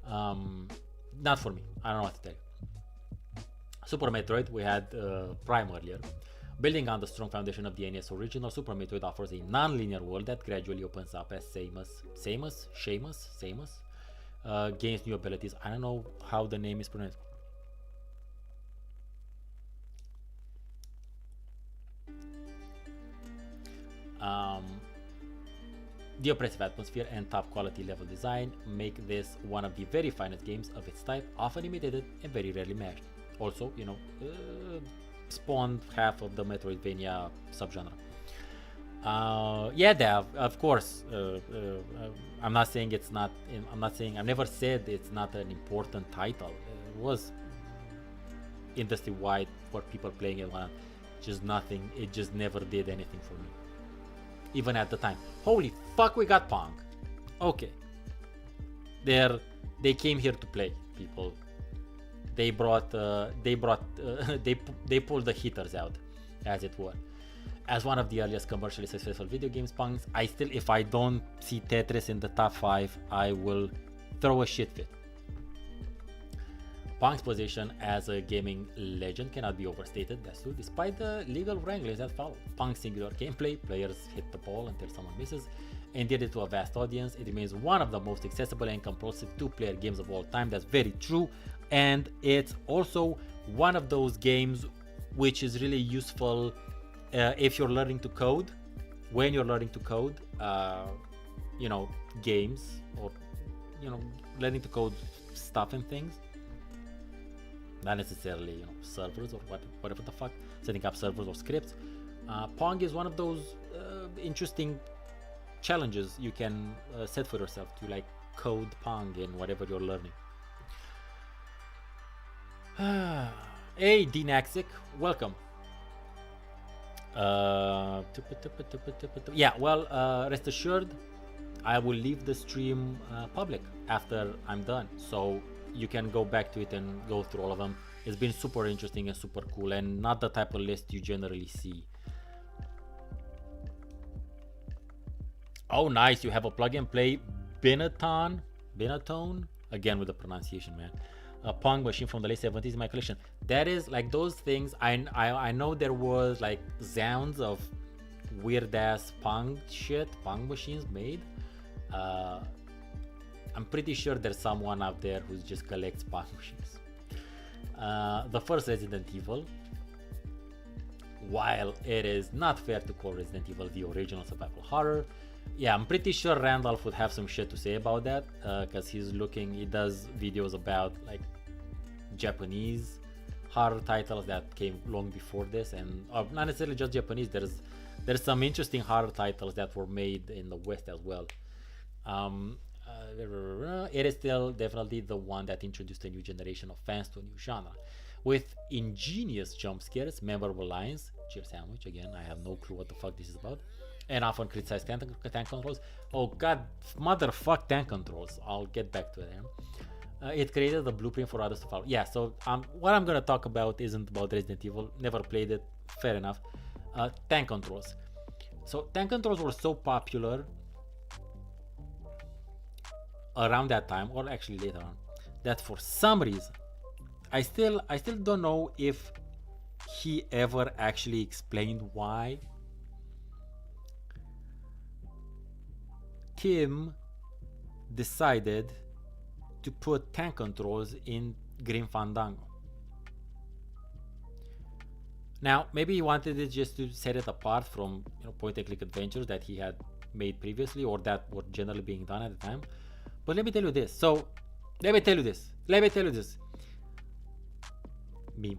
not for me. I don't know what to tell you. Super Metroid, we had Prime earlier. Building on the strong foundation of the NES original, Super Metroid offers a non-linear world that gradually opens up as Samus gains new abilities. I don't know how the name is pronounced. The oppressive atmosphere and top quality level design make this one of the very finest games of its type, often imitated and very rarely matched. Also, you know, spawned half of the Metroidvania subgenre. Yeah, Dev, of course. I'm not saying it's not. I've never said it's not an important title. It was industry wide for people playing it. Just nothing. It just never did anything for me. Even at the time. Holy fuck, we got Pong. Okay. They came here to play, people. They pulled the heaters out, as it were. As one of the earliest commercially successful video games, Pong, if I don't see Tetris in the top 5, I will throw a shit fit. Pong's position as a gaming legend cannot be overstated, that's true, despite the legal wranglings that follow. Pong's singular gameplay, players hit the ball until someone misses, and did it to a vast audience. It remains one of the most accessible and compulsive two-player games of all time, that's very true, and it's also one of those games which is really useful if you're learning to code, when you're learning to code, you know, games, or, you know, learning to code stuff and things. Not necessarily, you know, servers or whatever the fuck, setting up servers or scripts. Pong is one of those interesting challenges you can set for yourself to, like, code Pong in whatever you're learning. Hey, Dinaxic, welcome. Yeah, well, rest assured, I will leave the stream public after I'm done, so you can go back to it and go through all of them. It's been super interesting and super cool, and not the type of list you generally see. Oh, nice, you have a plug and play Binatone, again with the pronunciation, man. A Pong machine from the late 70s in my collection. That is, like, those things, I know there was, like, sounds of weird ass Pong machines made. I'm pretty sure there's someone out there who just collects Pong machines. The first Resident Evil, while it is not fair to call Resident Evil the original survival horror, yeah, I'm pretty sure Randolph would have some shit to say about that, because he does videos about, like, Japanese horror titles that came long before this, and not necessarily just Japanese. There's some interesting horror titles that were made in the West as well. It is still definitely the one that introduced a new generation of fans to a new genre, with ingenious jump scares, memorable lines, cheer sandwich, again, I have no clue what the fuck this is about, and often criticized tank controls. Oh god, motherfuck tank controls, I'll get back to them. It created the blueprint for others to follow. Yeah, so what I'm gonna talk about isn't about Resident Evil, never played it, fair enough. Tank controls. So tank controls were so popular around that time, or actually later on, that for some reason, I still don't know if he ever actually explained why. Tim decided to put tank controls in Grim Fandango. Now, maybe he wanted it just to set it apart from point-and-click adventures that he had made previously or that were generally being done at the time. But let me tell you this. Let me tell you this. Me,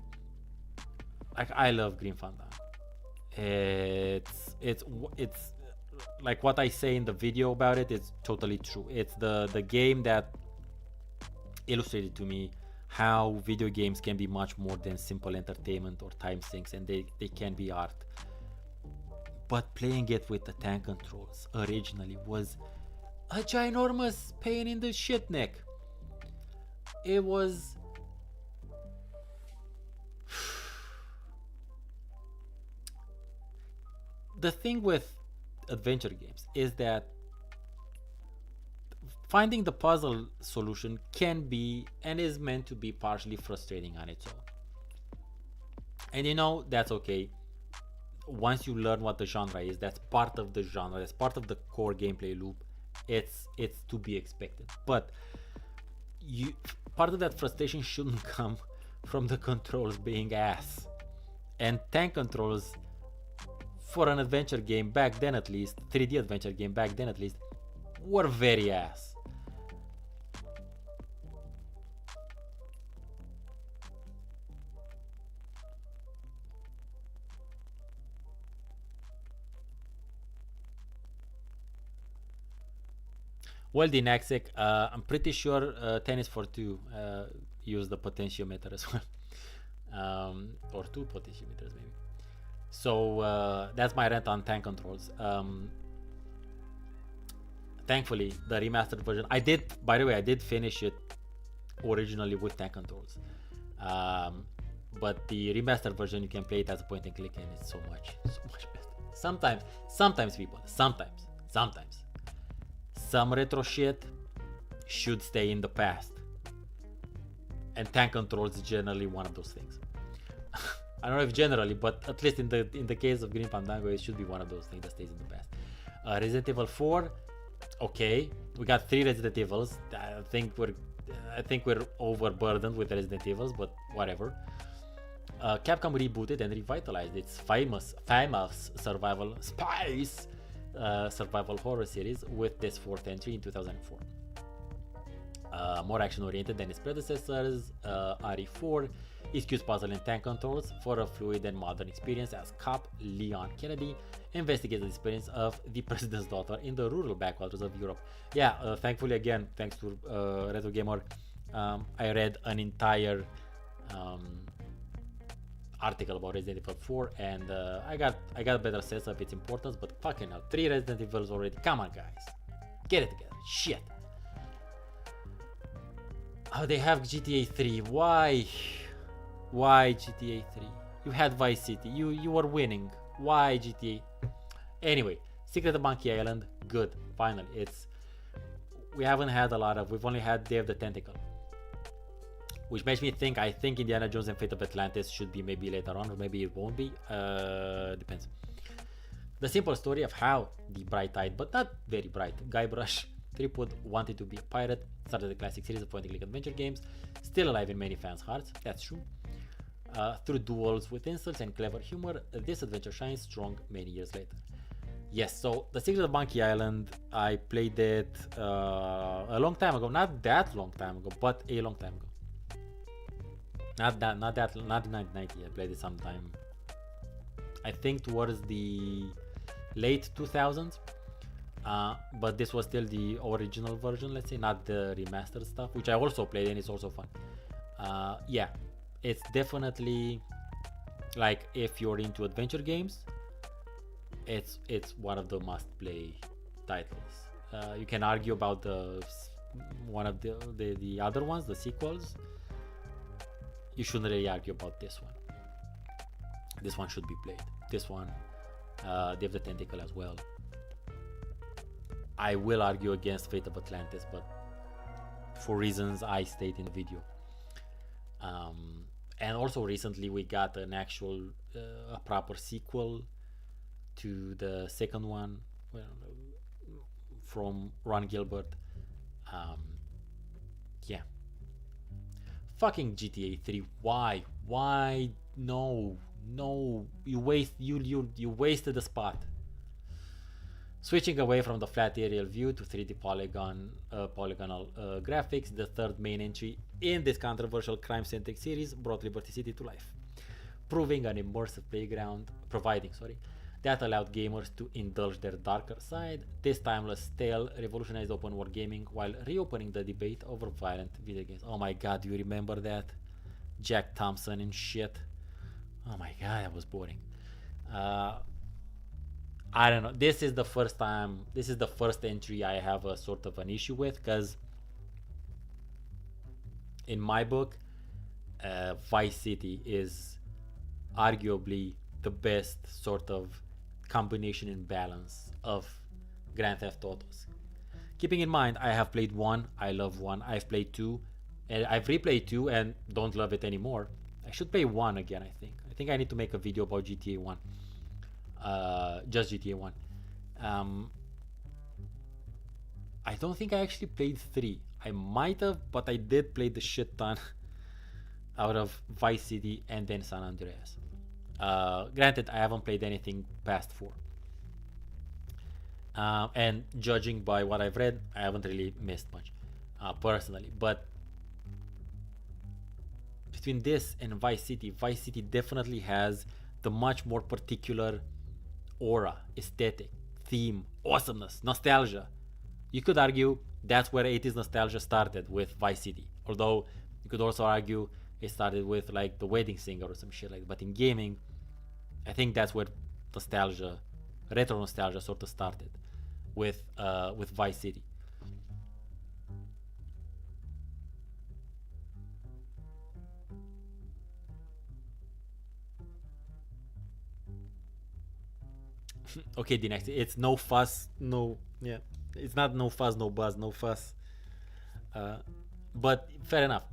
like, I love Grim Fandango. It's like what I say in the video about it is totally true. It's the game that illustrated to me how video games can be much more than simple entertainment or time sinks, and they can be art. But playing it with the tank controls originally was a ginormous pain in the shit neck. It was the thing with adventure games is that finding the puzzle solution can be and is meant to be partially frustrating on its own. And that's okay. Once you learn what the genre is, that's part of the genre, that's part of the core gameplay loop. It's to be expected. But part of that frustration shouldn't come from the controls being ass. And tank controls for an adventure game back then, at least 3D adventure game back then at least, were very ass. Well, the Naxic, I'm pretty sure Tennis for Two use the potentiometer as well, or two potentiometers maybe. So that's my rant on tank controls. Thankfully, the remastered version, I did finish it originally with tank controls, but the remastered version, you can play it as a point and click, and it's so much better. Sometimes people, some retro shit should stay in the past, and tank controls is generally one of those things. I don't know if generally, but at least in the case of Grim Fandango, it should be one of those things that stays in the past. Resident Evil 4, okay, we got 3 Resident Evils. I think we're overburdened with Resident Evils, but whatever. Capcom rebooted and revitalized its famous survival horror series with this 4th entry in 2004. More action-oriented than its predecessors, RE4 eschews puzzle and tank controls for a fluid and modern experience as cop Leon Kennedy investigates the disappearance of the president's daughter in the rural backwaters of Europe. Yeah, thankfully, again, thanks to retrogamer, I read an entire article about Resident Evil 4, and I got a better sense of its importance. But fucking hell, 3 Resident Evils already. Come on, guys, get it together. Shit. Oh, they have GTA 3. Why GTA 3? You had Vice City. You were winning. Why GTA? Anyway, Secret of Monkey Island. Good. Finally, we haven't had a lot of. We've only had Day of the Tentacle, which makes me think. I think Indiana Jones and Fate of Atlantis should be maybe later on, or maybe it won't be. Depends. The simple story of how the bright-eyed, but not very bright, Guybrush Threepwood wanted to be a pirate, started a classic series of point-and-click adventure games, still alive in many fans' hearts. That's true. Through duels with insults and clever humor, this adventure shines strong many years later. Yes, so The Secret of Monkey Island, I played it a long time ago. Not that long time ago, but a long time ago. Not in 1990. I played it sometime, I think, towards the late 2000s. But this was still the original version, let's say, not the remastered stuff, which I also played, and it's also fun. Yeah, it's definitely, like, if you're into adventure games, it's one of the must-play titles. You can argue about one of the other ones, the sequels. You shouldn't really argue about this one. This one should be played. This one, Day of the Tentacle as well. I will argue against Fate of Atlantis, but for reasons I state in the video. And also recently we got an actual a proper sequel to the second one from Ron Gilbert, Um, yeah. Fucking GTA 3. Why? Why? No, no. You wasted the spot. Switching away from the flat aerial view to 3D polygonal graphics, the third main entry in this controversial crime-centric series brought Liberty City to life, providing an immersive playground that allowed gamers to indulge their darker side. This timeless tale revolutionized open world gaming while reopening the debate over violent video games. Oh my god, do you remember that? Jack Thompson and shit. Oh my god, that was boring. I don't know. This is the first entry I have a sort of an issue with, because in my book, Vice City is arguably the best sort of combination and balance of Grand Theft Autos. Keeping in mind, I have played 1, I love 1, I've played 2, and I've replayed 2 and don't love it anymore. I should play 1 again, I think. I think I need to make a video about GTA 1. Just GTA 1. I don't think I actually played 3. I might have, but I did play the shit ton out of Vice City and then San Andreas. Granted, I haven't played anything past 4. And judging by what I've read, I haven't really missed much, personally. But between this and Vice City definitely has the much more particular aura, aesthetic, theme, awesomeness, nostalgia. You could argue that's where 80s nostalgia started with Vice City. Although you could also argue it started with like The Wedding Singer or some shit like that. But in gaming, I think that's where nostalgia, retro nostalgia, sort of started with Vice City. Okay, the next, it's no fuss, no, yeah, it's not no fuss, no buzz, no fuss. But fair enough.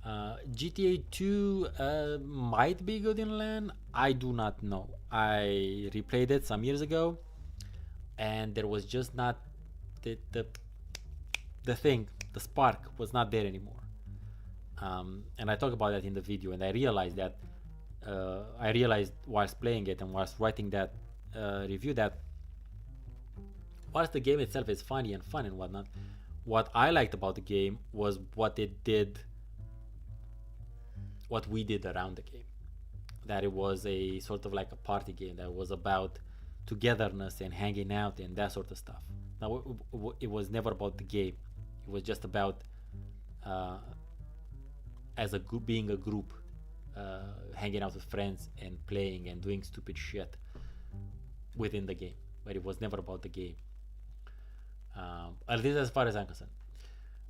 GTA 2 might be good in LAN. I do not know. I replayed it some years ago, and there was just not the thing. The spark was not there anymore. And I talk about that in the video, and I realized that whilst playing it and whilst writing that review that whilst the game itself is funny and fun and whatnot, what I liked about the game was what we did around the game. That it was a sort of like a party game that was about togetherness and hanging out and that sort of stuff. Now, it was never about the game. It was just about as a group, being a group, hanging out with friends and playing and doing stupid shit within the game. But it was never about the game. At least as far as I'm concerned.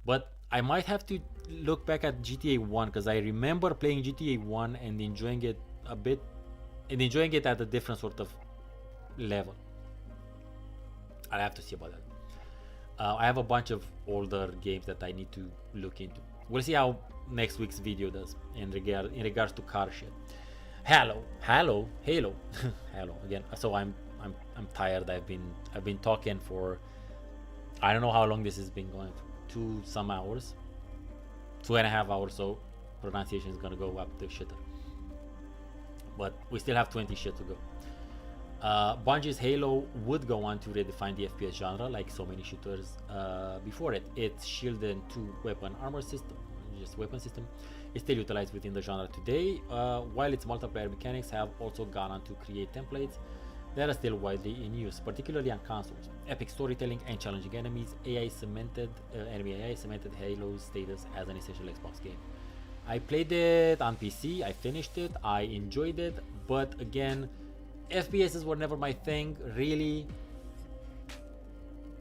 But I might have to look back at GTA 1, because I remember playing GTA 1 and enjoying it a bit, and enjoying it at a different sort of level. I'll have to see about that. I have a bunch of older games that I need to look into. We'll see how next week's video does in regards to car shit. Halo Halo again. So I'm tired. I've been talking for, I don't know how long this has been going, 2 some hours, 2.5 hours. So pronunciation is gonna go up the shitter. But we still have 20 shit to go. Bungie's Halo would go on to redefine the FPS genre, like so many shooters before it. Its shielded 2-weapon armor system, just weapon system, is still utilized within the genre today, while its multiplayer mechanics have also gone on to create templates that are still widely in use, particularly on consoles. Epic storytelling and challenging enemies, enemy AI cemented Halo's status as an essential Xbox game. I played it on PC, I finished it, I enjoyed it, but again, FPSs were never my thing, really.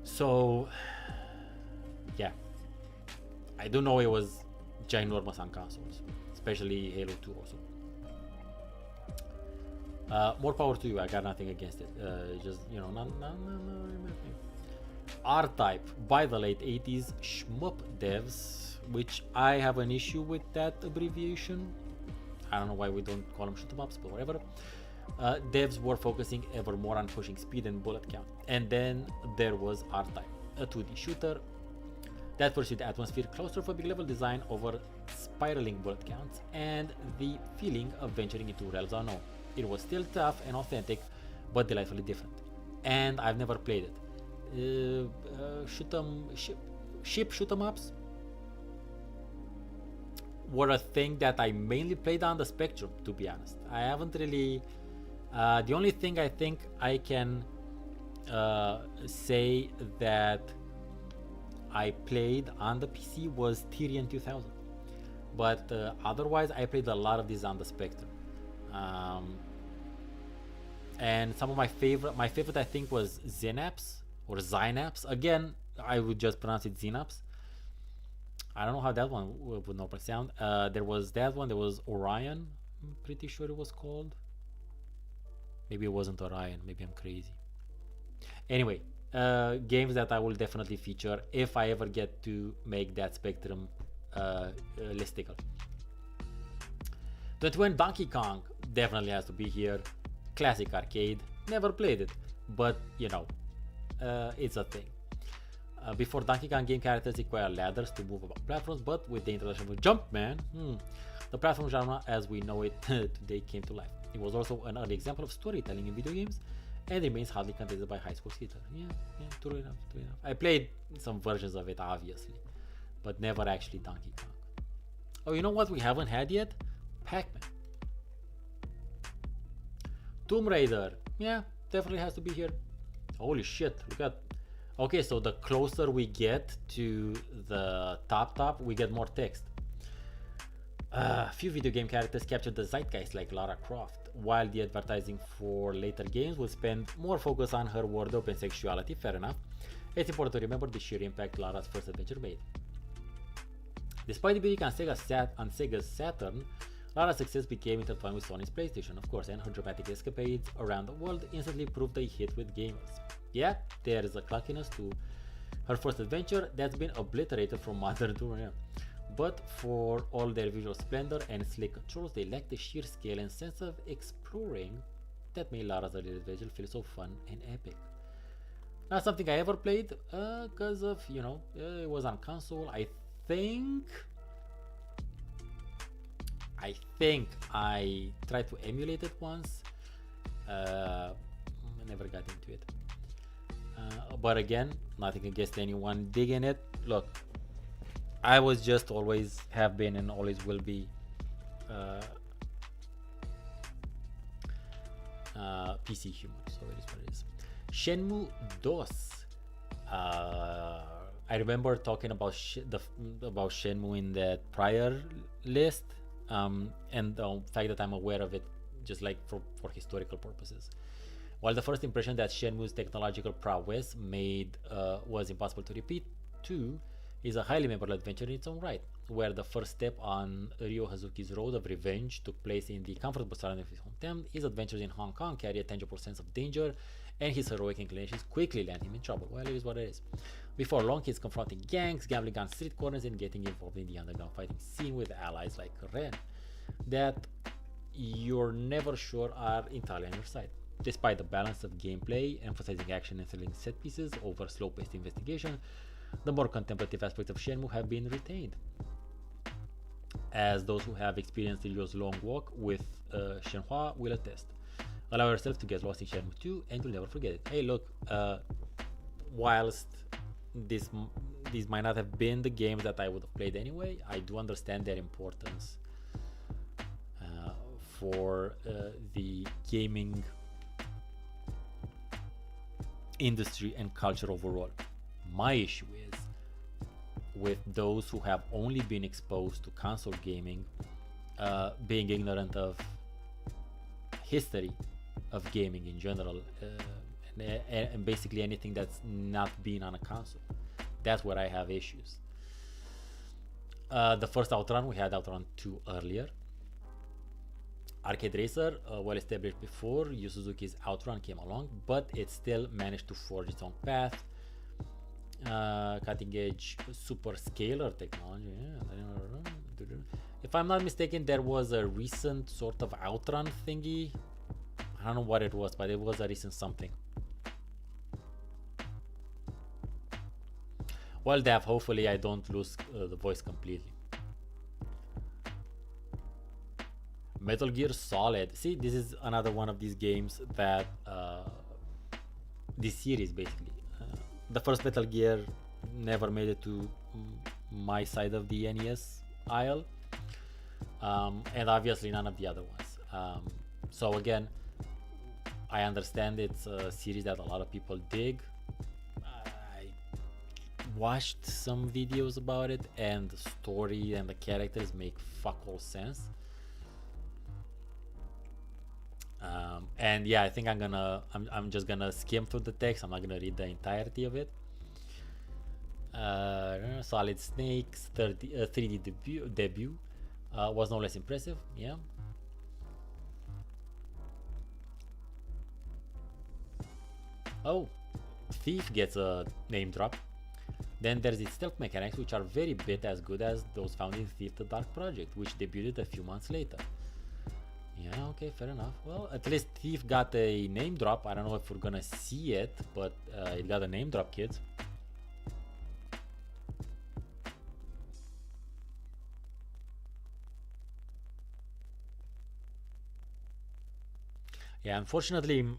So, yeah. I do know it was ginormous on consoles, especially Halo 2 also. More power to you, I got nothing against it. Just, you know, no. R-Type, by the late 80s shmup devs, which I have an issue with that abbreviation. I don't know why we don't call them shoot 'em ups, but whatever. Devs were focusing ever more on pushing speed and bullet count. And then there was R-Type, a 2D shooter that pursued atmosphere, claustrophobic level design over spiraling bullet counts, and the feeling of venturing into realms unknown. It was still tough and authentic, but delightfully different. And I've never played it. Shoot 'em ups were a thing that I mainly played on the Spectrum, to be honest. I haven't really. The only thing I think I can say that I played on the PC was Tyrion 2000, but otherwise I played a lot of these on the Spectrum. And some of my favorite I think was Xenaps or Zynaps. Again, I would just pronounce it Xenaps. I don't know how that one would normally sound. There was that one. There was Orion. I'm pretty sure it was called. Maybe it wasn't Orion. Maybe I'm crazy. Anyway, games that I will definitely feature if I ever get to make that Spectrum listicle. 21 Donkey Kong definitely has to be here. Classic arcade. Never played it, but you know, it's a thing. Before Donkey Kong, game characters require ladders to move about platforms, but with the introduction of Jumpman, the platform genre as we know it today came to life. It was also an early example of storytelling in video games and remains hardly contested by high school skater. Yeah, true enough. I played some versions of it, obviously, but never actually Donkey Kong. Oh, you know what we haven't had yet? Pac-Man. Tomb Raider. Yeah, definitely has to be here. Holy shit, look at. Okay, so the closer we get to the top, we get more text. Few video game characters capture the zeitgeist like Lara Croft, while the advertising for later games will spend more focus on her wardrobe and sexuality. Fair enough. It's important to remember the sheer impact Lara's first adventure made. Despite debuting on Sega's Saturn, Lara's success became intertwined with Sony's PlayStation, of course, and her dramatic escapades around the world instantly proved a hit with gamers. Yeah, there is a clunkiness to her first adventure that's been obliterated from modern touring. But for all their visual splendor and slick controls, they lack the sheer scale and sense of exploring that made Lara's early adventure feel so fun and epic. Not something I ever played, because of, you know, it was on console. I think I tried to emulate it once. I never got into it. But again, nothing against anyone digging it. Look, I was just always have been and always will be PC humor, so it is what it is. Shenmue DOS. I remember talking about about Shenmue in that prior list, and the fact that I'm aware of it just like for historical purposes. While the first impression that Shenmue's technological prowess made was impossible to repeat, 2 is a highly memorable adventure in its own right, where the first step on Ryo Hazuki's road of revenge took place in the comfortable surroundings of his hometown. His adventures in Hong Kong carry a tangible sense of danger, and his heroic inclinations quickly land him in trouble. Well, it is what it is. Before long, he's confronting gangs, gambling on street corners, and getting involved in the underground fighting scene with allies like Ren, that you're never sure are entirely on your side. Despite the balance of gameplay, emphasizing action and thrilling set pieces over slow-paced investigation, the more contemplative aspects of Shenmue have been retained. As those who have experienced Ryo's long walk with Shenhua will attest. Allow yourself to get lost in Shenmue 2 and you'll never forget it. Hey, look, whilst these might not have been the games that I would have played anyway, I do understand their importance for the gaming industry and culture overall. My issue is with those who have only been exposed to console gaming, being ignorant of history of gaming in general, and basically anything that's not been on a console. That's where I have issues. The first Outrun, we had Outrun 2 earlier. Arcade Racer, well established before Yu Suzuki's Outrun came along, but it still managed to forge its own path. Cutting edge super scalar technology. Yeah. If I'm not mistaken, there was a recent sort of Outrun thingy. I don't know what it was, but it was a recent something. Well, Dev, hopefully I don't lose the voice completely. Metal Gear Solid. See, this is another one of these games that this series basically. The first Metal Gear never made it to my side of the NES aisle, and obviously none of the other ones. So again, I understand it's a series that a lot of people dig. I watched some videos about it, and the story and the characters make fuck all sense. And yeah, I think I'm just gonna skim through the text. I'm not gonna read the entirety of it. Solid Snake's 3D debut was no less impressive. Yeah. Oh, Thief gets a name drop. Then there's its stealth mechanics, which are very bit as good as those found in Thief the Dark Project, which debuted a few months later. Yeah, okay, fair enough. Well, at least Thief got a name drop. I don't know if we're gonna see it, but it got a name drop, kids. Yeah, unfortunately,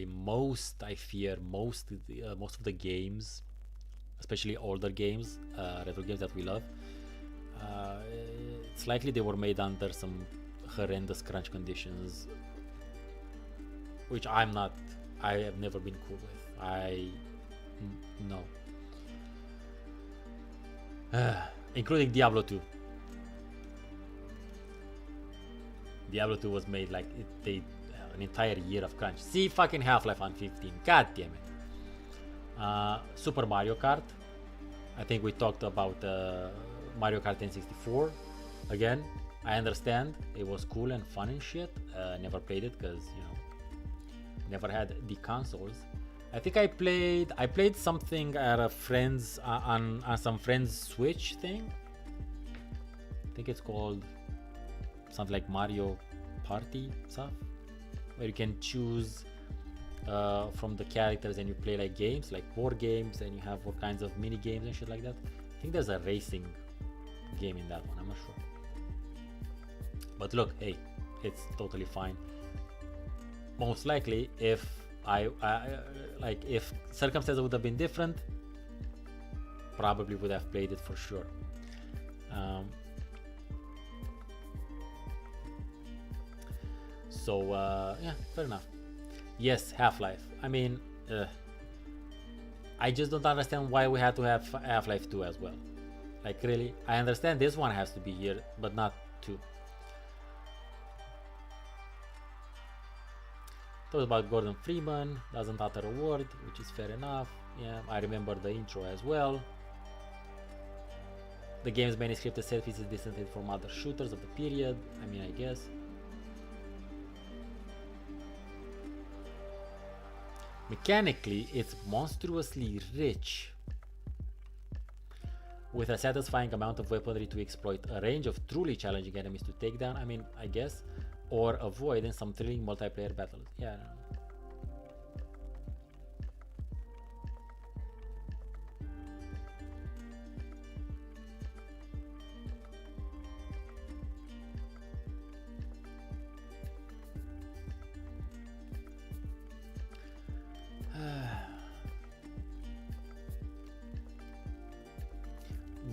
most of the games, especially older games, retro games that we love, it's likely they were made under some horrendous crunch conditions, which I have never been cool with. No. Including Diablo 2. Diablo 2 was made like an entire year of crunch. See fucking Half-Life on 15. God damn it. Super Mario Kart. I think we talked about Mario Kart N64. Again, I understand it was cool and fun and shit. Never played it because, you know, never had the consoles. I think I played something at a friend's on some friend's Switch thing. I think it's called something like Mario Party stuff, where you can choose from the characters and you play like games, like board games, and you have all kinds of mini games and shit like that. I think there's a racing game in that one. I'm not sure. But look, hey, it's totally fine. Most likely, if if circumstances would have been different, probably would have played it for sure. Yeah, fair enough. Yes, Half-Life. I mean, I just don't understand why we had to have Half-Life 2 as well. Like, really, I understand this one has to be here, but not 2. Talks about Gordon Freeman, doesn't utter a word, which is fair enough. Yeah, I remember the intro as well. The game's many scripted set pieces distanced from other shooters of the period. I mean, I guess. Mechanically, it's monstrously rich, with a satisfying amount of weaponry to exploit a range of truly challenging enemies to take down. I mean, I guess. Or avoid in some thrilling multiplayer battles. Yeah.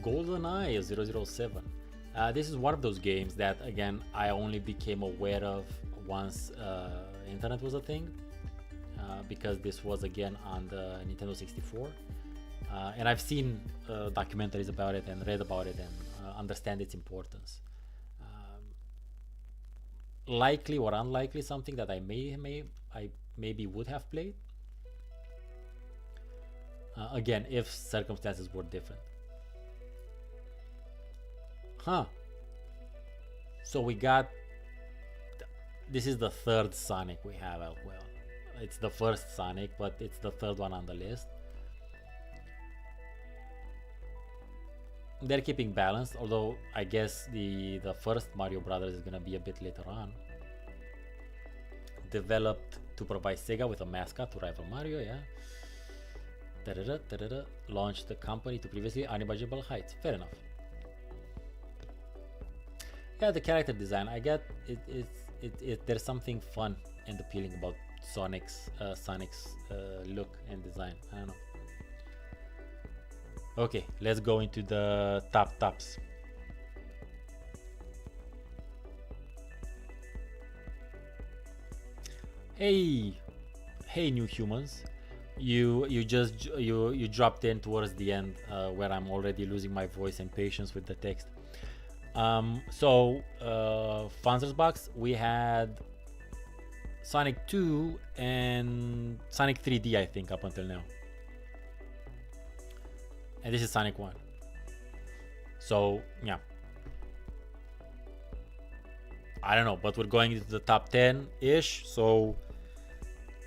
GoldenEye 007. This is one of those games that, again, I only became aware of once internet was a thing, because this was again on the Nintendo 64, and I've seen documentaries about it and read about it and understand its importance. Likely or unlikely something that I maybe would have played, again, if circumstances were different. Huh. So we got... This is the third Sonic we have as well. It's the first Sonic, but it's the third one on the list. They're keeping balance, although I guess the first Mario Brothers is gonna be a bit later on. Developed to provide Sega with a mascot to rival Mario, yeah. Launched the company to previously unimaginable heights. Fair enough. Yeah, the character design, I get it. There's something fun and appealing about Sonic's look and design. I don't know. Okay, let's go into the tops. Hey, new humans. You dropped in towards the end where I'm already losing my voice and patience with the text. Fanzer's box, we had Sonic 2 and Sonic 3D, I think, up until now. And this is Sonic 1. So, yeah. I don't know, but we're going into the top 10-ish, so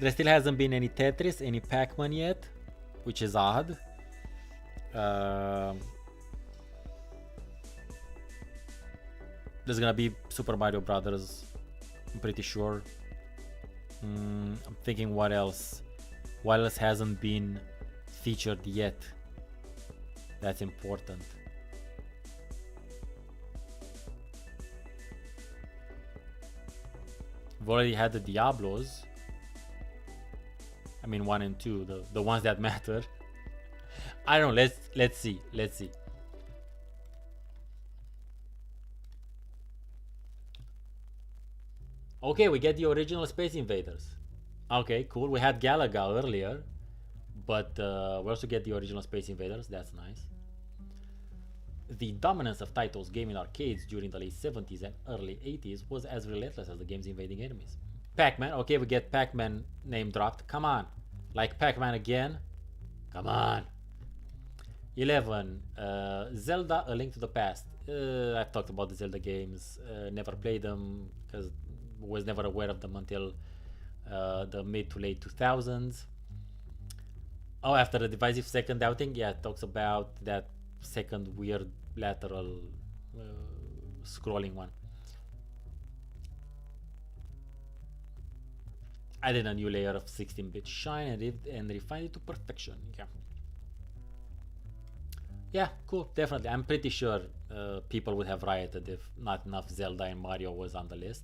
there still hasn't been any Tetris, any Pac-Man yet, which is odd. There's gonna be Super Mario Brothers, I'm pretty sure. I'm thinking what else hasn't been featured yet. That's important. We've already had the Diablos. I mean 1 and 2, the ones that matter. I don't know, let's see. Okay, we get the original Space Invaders. Okay, cool. We had Galaga earlier, but we also get the original Space Invaders. That's nice. The dominance of titles gaming arcades during the late 70s and early 80s was as relentless as the game's invading enemies. Pac-Man. Okay, we get Pac-Man name dropped. Come on. Like Pac-Man again? Come on. 11. Zelda A Link to the Past. I've talked about the Zelda games. Never played them because was never aware of them until the mid to late 2000s. Oh, after the divisive second outing, yeah, it talks about that second weird lateral scrolling one. Added a new layer of 16-bit shine and refined it to perfection. Yeah, cool, definitely. I'm pretty sure people would have rioted if not enough Zelda and Mario was on the list.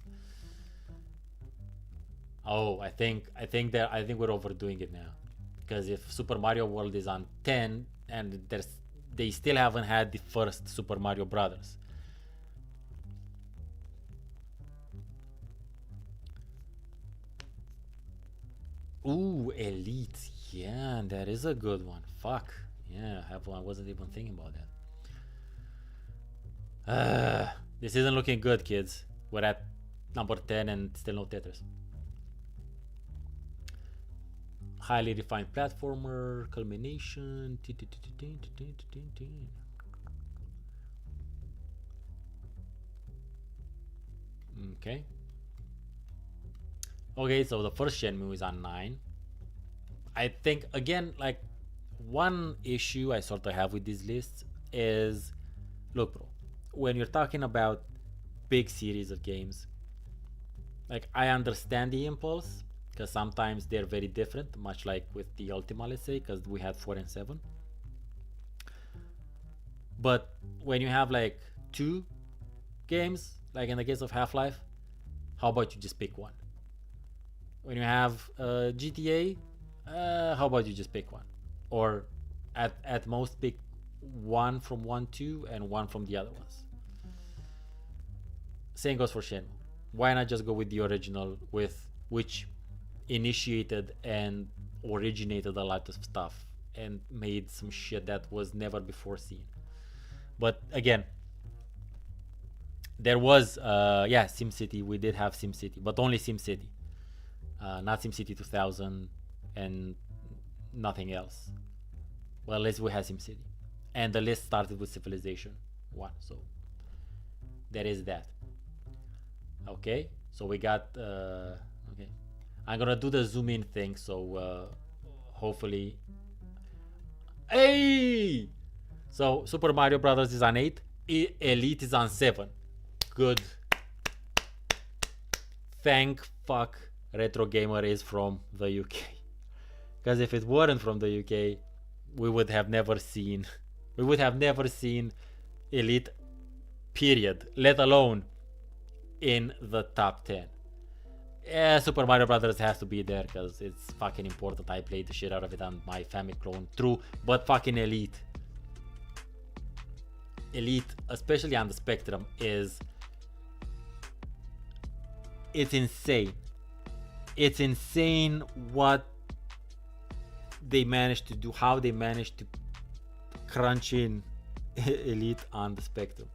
Oh, I think we're overdoing it now, because if Super Mario World is on 10 and they still haven't had the first Super Mario Brothers. Ooh, Elite. Yeah, that is a good one. Fuck. Yeah, I wasn't even thinking about that. This isn't looking good, kids. We're at number 10 and still no Tetris. Highly refined platformer, culmination. Okay. Okay, so the first Shenmue is on 9. I think, again, like, one issue I sort of have with these lists is, look, bro, when you're talking about big series of games, like, I understand the impulse, because sometimes they're very different, much like with the Ultima, let's say, because we had 4 and 7. But when you have like 2 games, like in the case of Half-Life, how about you just pick one? When you have GTA, how about you just pick one? Or at most pick one from 1-2 and one from the other ones. Same goes for Shenmue. Why not just go with the original, with which initiated and originated a lot of stuff and made some shit that was never before seen. But again, there was SimCity. We did have SimCity, but only SimCity, not SimCity 2000 and nothing else. Well, at least we had SimCity, and the list started with Civilization 1, so there is that. Okay, so we got okay, I'm gonna do the zoom in thing, so hopefully. Hey, so Super Mario Brothers is on 8, Elite is on 7. Good. Thank fuck Retro Gamer is from the UK, because if it weren't from the UK, we would have never seen we would have never seen Elite, period, let alone in the top 10. Yeah, Super Mario Brothers has to be there because it's fucking important. I played the shit out of it on my family clone. True, but fucking Elite, especially on the Spectrum, it's insane. It's insane what they managed to do, how they managed to crunch in Elite on the Spectrum.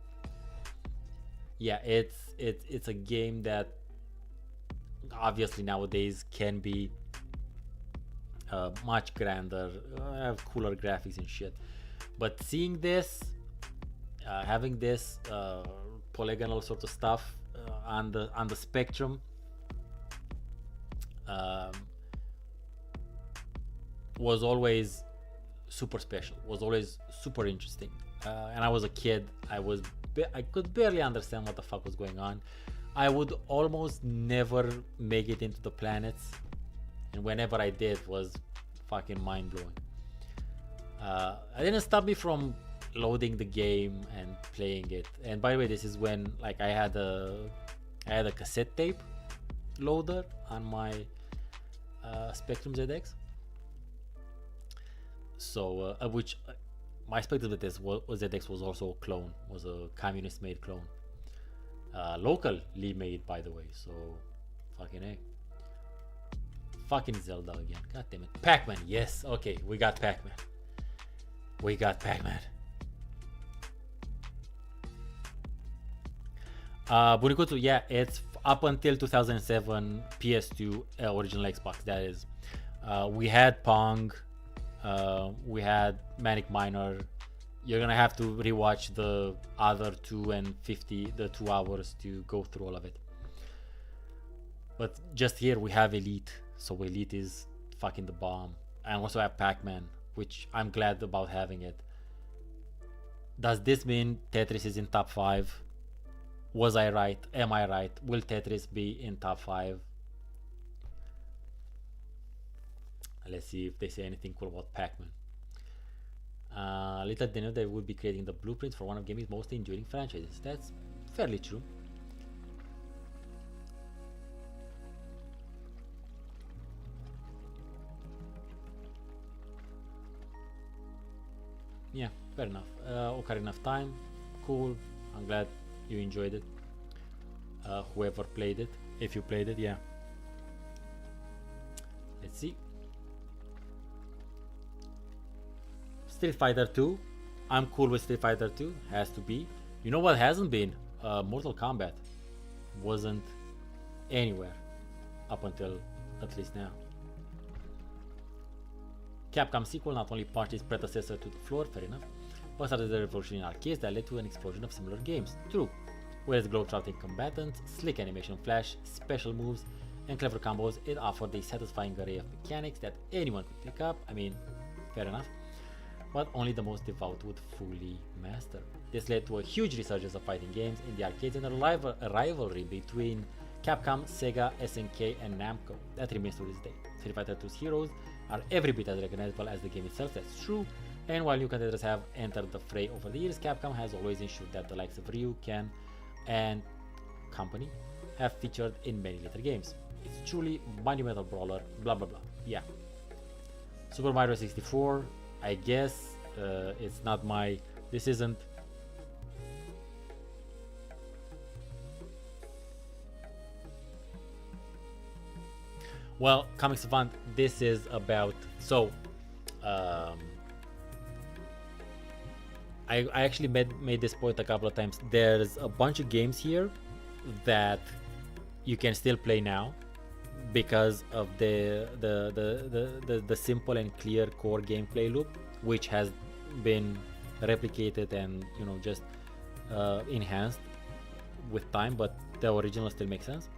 Yeah, it's a game that obviously nowadays can be much grander, have cooler graphics and shit. But seeing this, having this polygonal sort of stuff on the Spectrum, was always super special. Was always super interesting. And I was a kid. I could barely understand what the fuck was going on. I would almost never make it into the planets, and whenever I did, was fucking mind blowing. It didn't stop me from loading the game and playing it. And by the way, this is when like I had a cassette tape loader on my Spectrum ZX. So which my Spectrum ZX was also a clone, was a communist-made clone. Locally made, by the way, so fucking A. Fucking Zelda again, god damn it. Pac-Man, yes, okay, we got Pac-Man. Bunikutu, yeah, it's up until 2007 PS2 original Xbox, that is. We had Pong, we had Manic Miner. You're gonna have to rewatch the other 2 hours to go through all of it. But just here we have Elite, so Elite is fucking the bomb. And also have Pac-Man, which I'm glad about having it. Does this mean Tetris is in top 5? Was I right? Am I right? Will Tetris be in top 5? Let's see if they say anything cool about Pac-Man. Little they know they would be creating the blueprints for one of gaming's most enduring franchises. That's fairly true. Yeah, fair enough. Ocarina of Time, cool. I'm glad you enjoyed it. Whoever played it, if you played it, yeah. Let's see. Street Fighter 2. I'm cool with Street Fighter 2. Has to be. You know what hasn't been? Mortal Kombat wasn't anywhere up until at least now. Capcom sequel not only punched its predecessor to the floor, fair enough, but started a revolution in arcades that led to an explosion of similar games. True. Whereas globe-trotting combatants, slick animation flash, special moves, and clever combos, it offered a satisfying array of mechanics that anyone could pick up. I mean, fair enough. But only the most devout would fully master. This led to a huge resurgence of fighting games in the arcades and a rivalry between Capcom, Sega, SNK, and Namco that remains to this day. Street Fighter 2's heroes are every bit as recognizable as the game itself, that's true, and while new contenders have entered the fray over the years, Capcom has always ensured that the likes of Ryu, Ken, and company have featured in many later games. It's truly monumental brawler, blah blah blah. Yeah. Super Mario 64, I guess it's not my. This isn't. Well, Comic Savant, this is about. So, I actually made this point a couple of times. There's a bunch of games here that you can still play now because of the simple and clear core gameplay loop, which has been replicated and just enhanced with time, but the original still makes sense.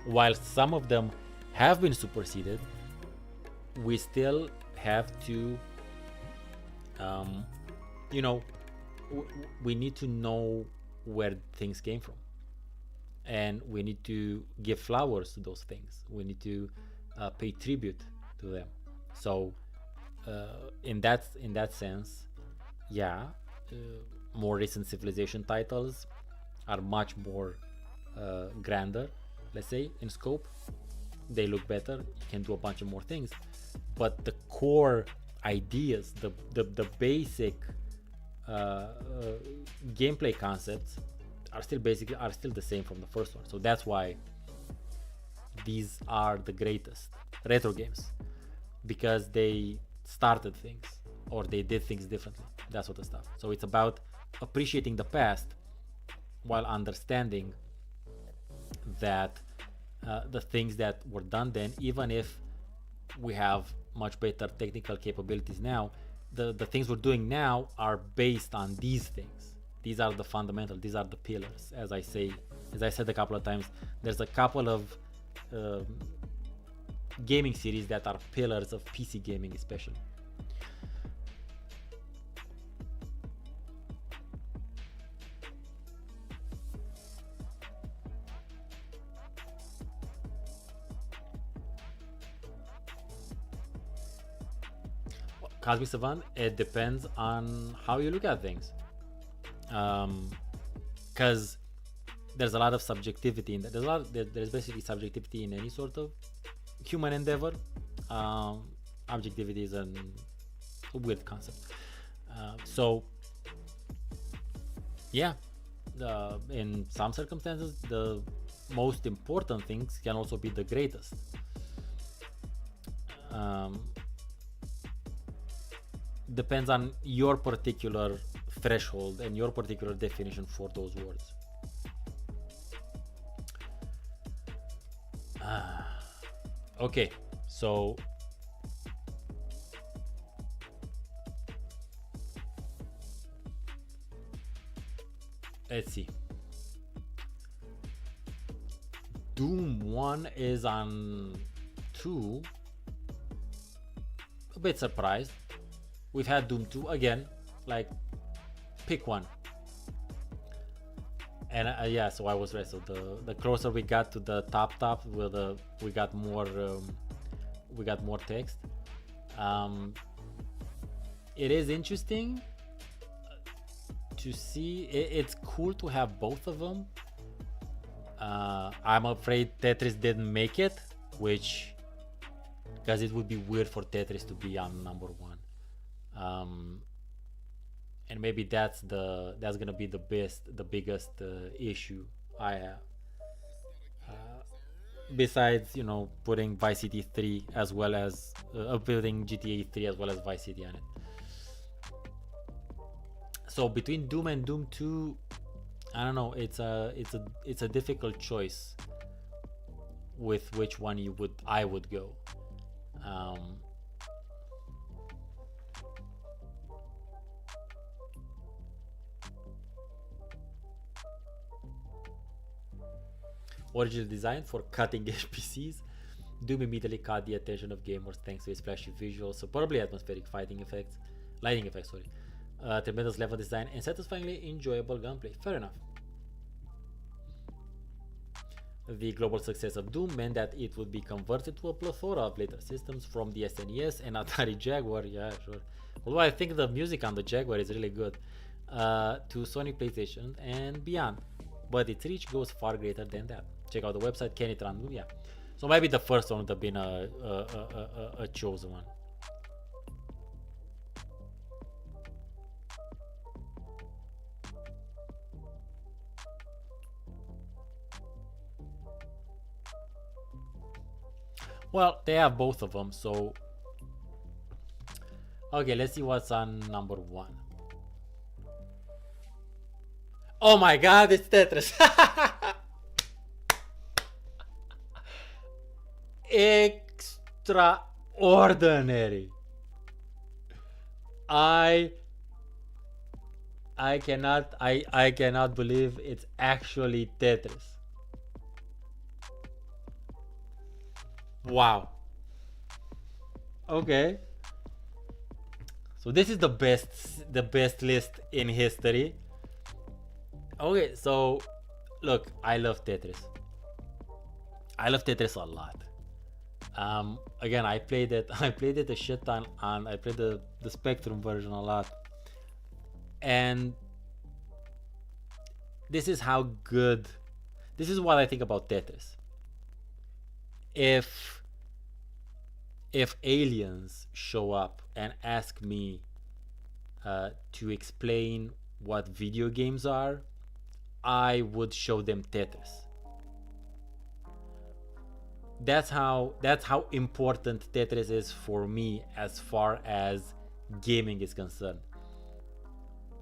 While some of them have been superseded, we still have to we need to know where things came from, and we need to give flowers to those things. We need to pay tribute to them. So in that sense, yeah, more recent Civilization titles are much more grander, let's say, in scope. They look better. You can do a bunch of more things, but the core ideas, the basic gameplay concepts are still the same from the first one. So that's why these are the greatest retro games, because they started things or they did things differently. That sort of stuff. So it's about appreciating the past while understanding that the things that were done then, even if we have much better technical capabilities now, the things we're doing now are based on these things. These are the fundamentals. These are the pillars. As I said a couple of times, there's a couple of gaming series that are pillars of PC gaming, especially. Cosmic Savant, it depends on how you look at things. Because there's a lot of subjectivity in that. There's basically subjectivity in any sort of human endeavor. Objectivity is a weird concept. So yeah, in some circumstances, the most important things can also be the greatest. Depends on your particular threshold and your particular definition for those words. Okay, so let's see. Doom 1 is on 2. A bit surprised. We've had Doom 2 again, like, pick one. And yeah, so I was right. So the closer we got to the top, we got more text. It is interesting to see. It's cool to have both of them. I'm afraid Tetris didn't make it, because it would be weird for Tetris to be on number 1. And maybe that's gonna be the biggest issue I have. Besides, putting Vice City 3 as well as putting GTA 3 as well as Vice City on it. So between Doom and Doom 2, I don't know. It's a difficult choice with which one I would go. Original design for cutting-edge PCs. Doom immediately caught the attention of gamers thanks to its flashy visuals, superbly atmospheric lighting effects, tremendous level design, and satisfyingly enjoyable gunplay. Fair enough. The global success of Doom meant that it would be converted to a plethora of later systems, from the SNES and Atari Jaguar, yeah, sure. Although I think the music on the Jaguar is really good, to Sony PlayStation and beyond. But its reach goes far greater than that. Check out the website, can it run Doom? Yeah. So maybe the first one would have been a chosen one. Well, they have both of them, so okay, let's see what's on number 1. Oh my god, it's Tetris. Extraordinary. I cannot believe it's actually Tetris. Wow. Okay. So this is the best list in history. Okay, so look, I love Tetris. I love Tetris a lot. Again, I played it. I played it a shit ton, and I played the Spectrum version a lot. And this is how good. This is what I think about Tetris. If aliens show up and ask me to explain what video games are, I would show them Tetris. That's how important Tetris is for me as far as gaming is concerned.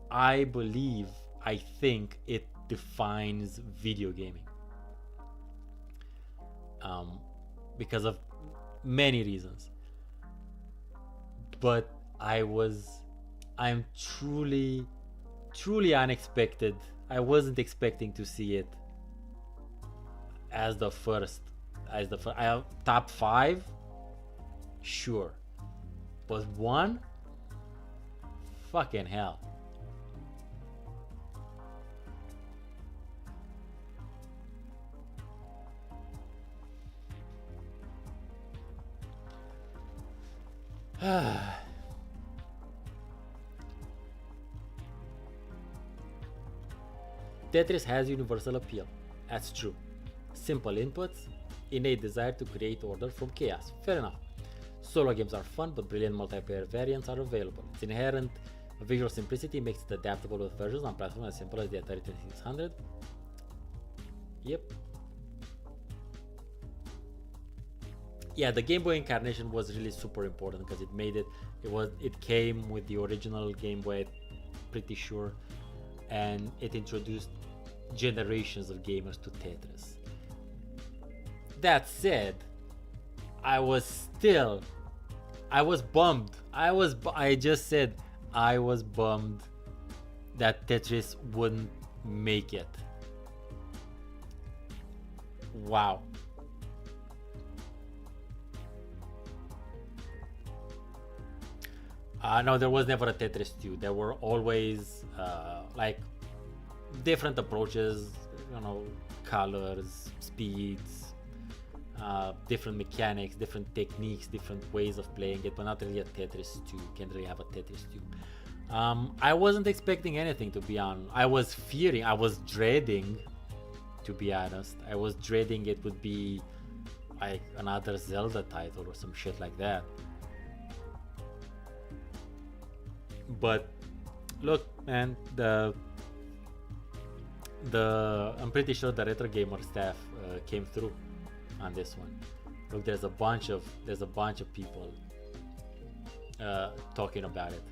I believe, I think it defines video gaming, because of many reasons. But I'm truly unexpected. I wasn't expecting to see it as the first, top 5, sure, but 1, fucking hell. Tetris has universal appeal. That's true. Simple inputs, innate desire to create order from chaos. Fair enough. Solo games are fun, but brilliant multiplayer variants are available. Its inherent visual simplicity makes it adaptable with versions on platforms as simple as the Atari 2600. Yep. Yeah, the Game Boy incarnation was really super important because it came with the original Game Boy, pretty sure, and it introduced generations of gamers to Tetris. That said, I was bummed. I just said I was bummed that Tetris wouldn't make it. Wow. No, there was never a Tetris 2. There were always like different approaches, colors, speeds, different mechanics, different techniques, different ways of playing it, but not really a Tetris 2. You can't really have a Tetris 2. I wasn't expecting anything, to be honest. I was dreading, to be honest. I was dreading it would be like another Zelda title or some shit like that. But look, man, I'm pretty sure the retrogamer staff came through on this one. Look, there's a bunch of people talking about it.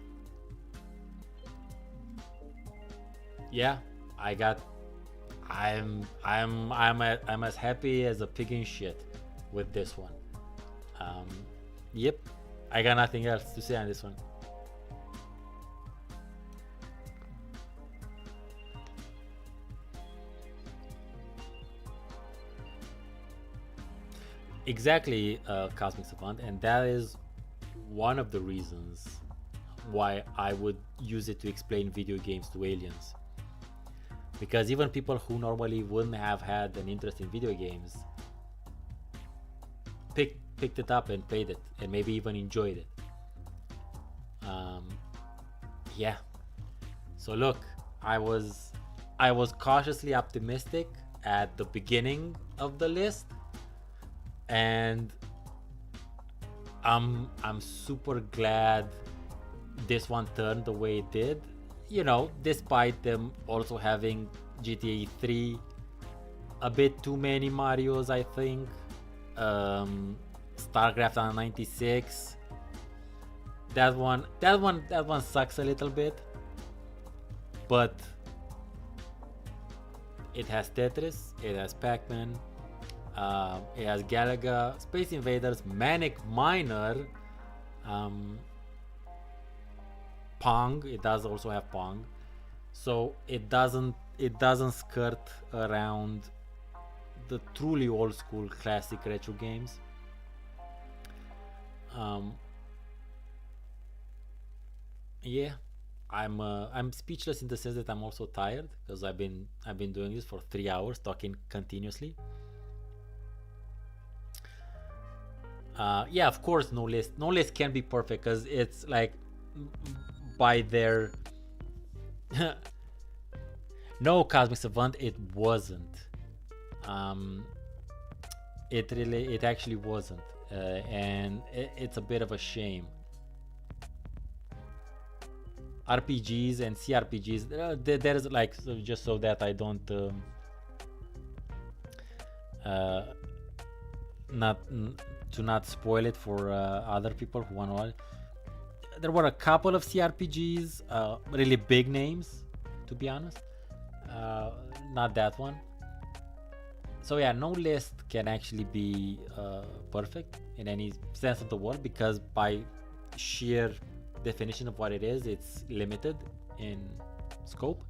Yeah, I'm as happy as a pig in shit with this one. Yep, I got nothing else to say on this one. Exactly, Cosmic Savant, and that is one of the reasons why I would use it to explain video games to aliens. Because even people who normally wouldn't have had an interest in video games picked it up and played it, and maybe even enjoyed it. Yeah. So look, I was cautiously optimistic at the beginning of the list. And I'm super glad this one turned the way it did. Despite them also having GTA 3, a bit too many Marios, I think. StarCraft on 96. That one sucks a little bit. But it has Tetris, it has Pac-Man. It has Galaga, Space Invaders, Manic Miner, Pong. It does also have Pong, so it doesn't skirt around the truly old school classic retro games. Yeah, I'm speechless in the sense that I'm also tired because I've been doing this for 3 hours, talking continuously. Yeah, of course, no list can be perfect because it's like by their no, Cosmic Savant, it wasn't. It actually wasn't, and it's a bit of a shame. RPGs and CRPGs, there's like, so just so that I don't not spoil it for other people who want to watch. There were a couple of CRPGs, really big names, to be honest. Not that one. So yeah, no list can actually be perfect in any sense of the word, because by sheer definition of what it is, it's limited in scope.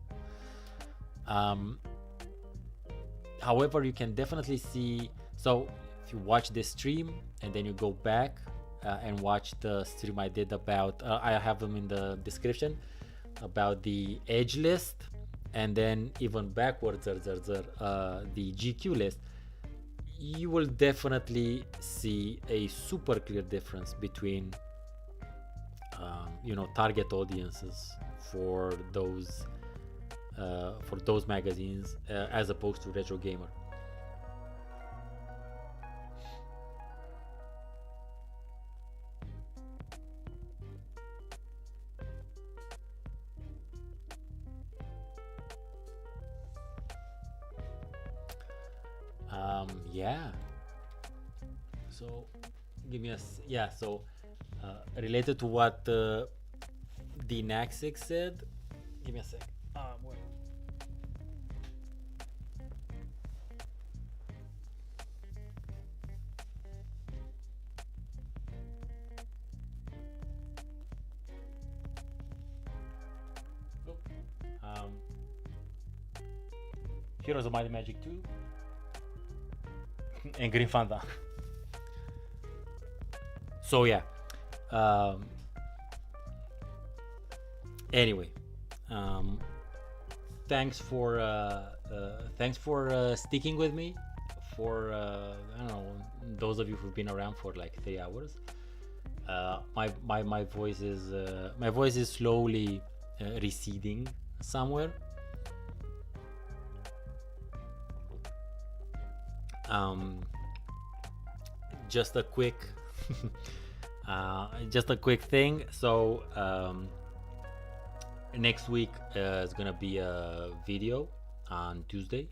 However, you can definitely see, so if you watch this stream and then you go back and watch the stream I did about, I have them in the description, about the edge list, and then even backwards, the GQ list, you will definitely see a super clear difference between target audiences for those magazines as opposed to Retro Gamer. Yeah. So give me a yeah. So related to what the Naxix said, give me a sec. Boy. Heroes of Might and Magic 2 and Green Fanta. So yeah. Anyway, thanks for sticking with me for I don't know, those of you who've been around for like 3 hours. My voice is slowly receding somewhere. Just a quick thing. So next week is gonna be a video on Tuesday.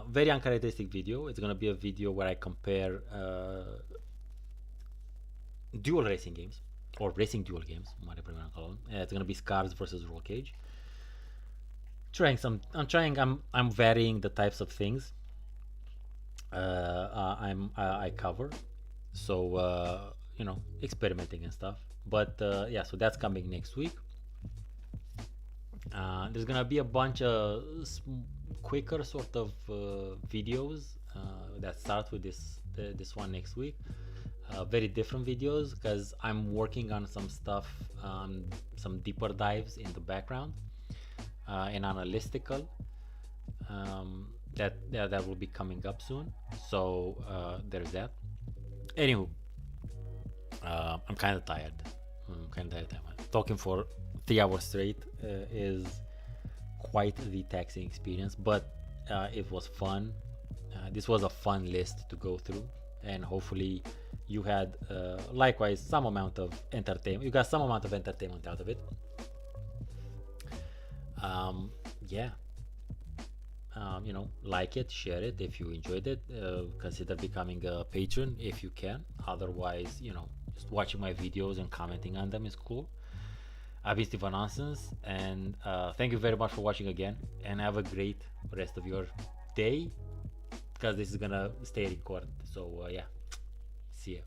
Very uncharacteristic video. It's gonna be a video where I compare dual racing games, or racing dual games, whatever you want to call them. It's gonna be Scars versus Roll Cage. I'm varying the types of things I cover, so experimenting and stuff. But yeah, so that's coming next week. There's gonna be a bunch of quicker sort of videos that start with this one next week. Very different videos, because I'm working on some stuff, some deeper dives in the background and analytical. That will be coming up soon. So there's that. Anywho, I'm kind of tired. Talking for 3 hours straight is quite the taxing experience, but it was fun. This was a fun list to go through, and hopefully you had likewise some amount of entertainment. You got some amount of entertainment out of it. Yeah. Like it, share it if you enjoyed it. Consider becoming a patron if you can. Otherwise, just watching my videos and commenting on them is cool. I've been Steve Nonsense, and thank you very much for watching again, and have a great rest of your day, because this is gonna stay recorded. So yeah, see ya.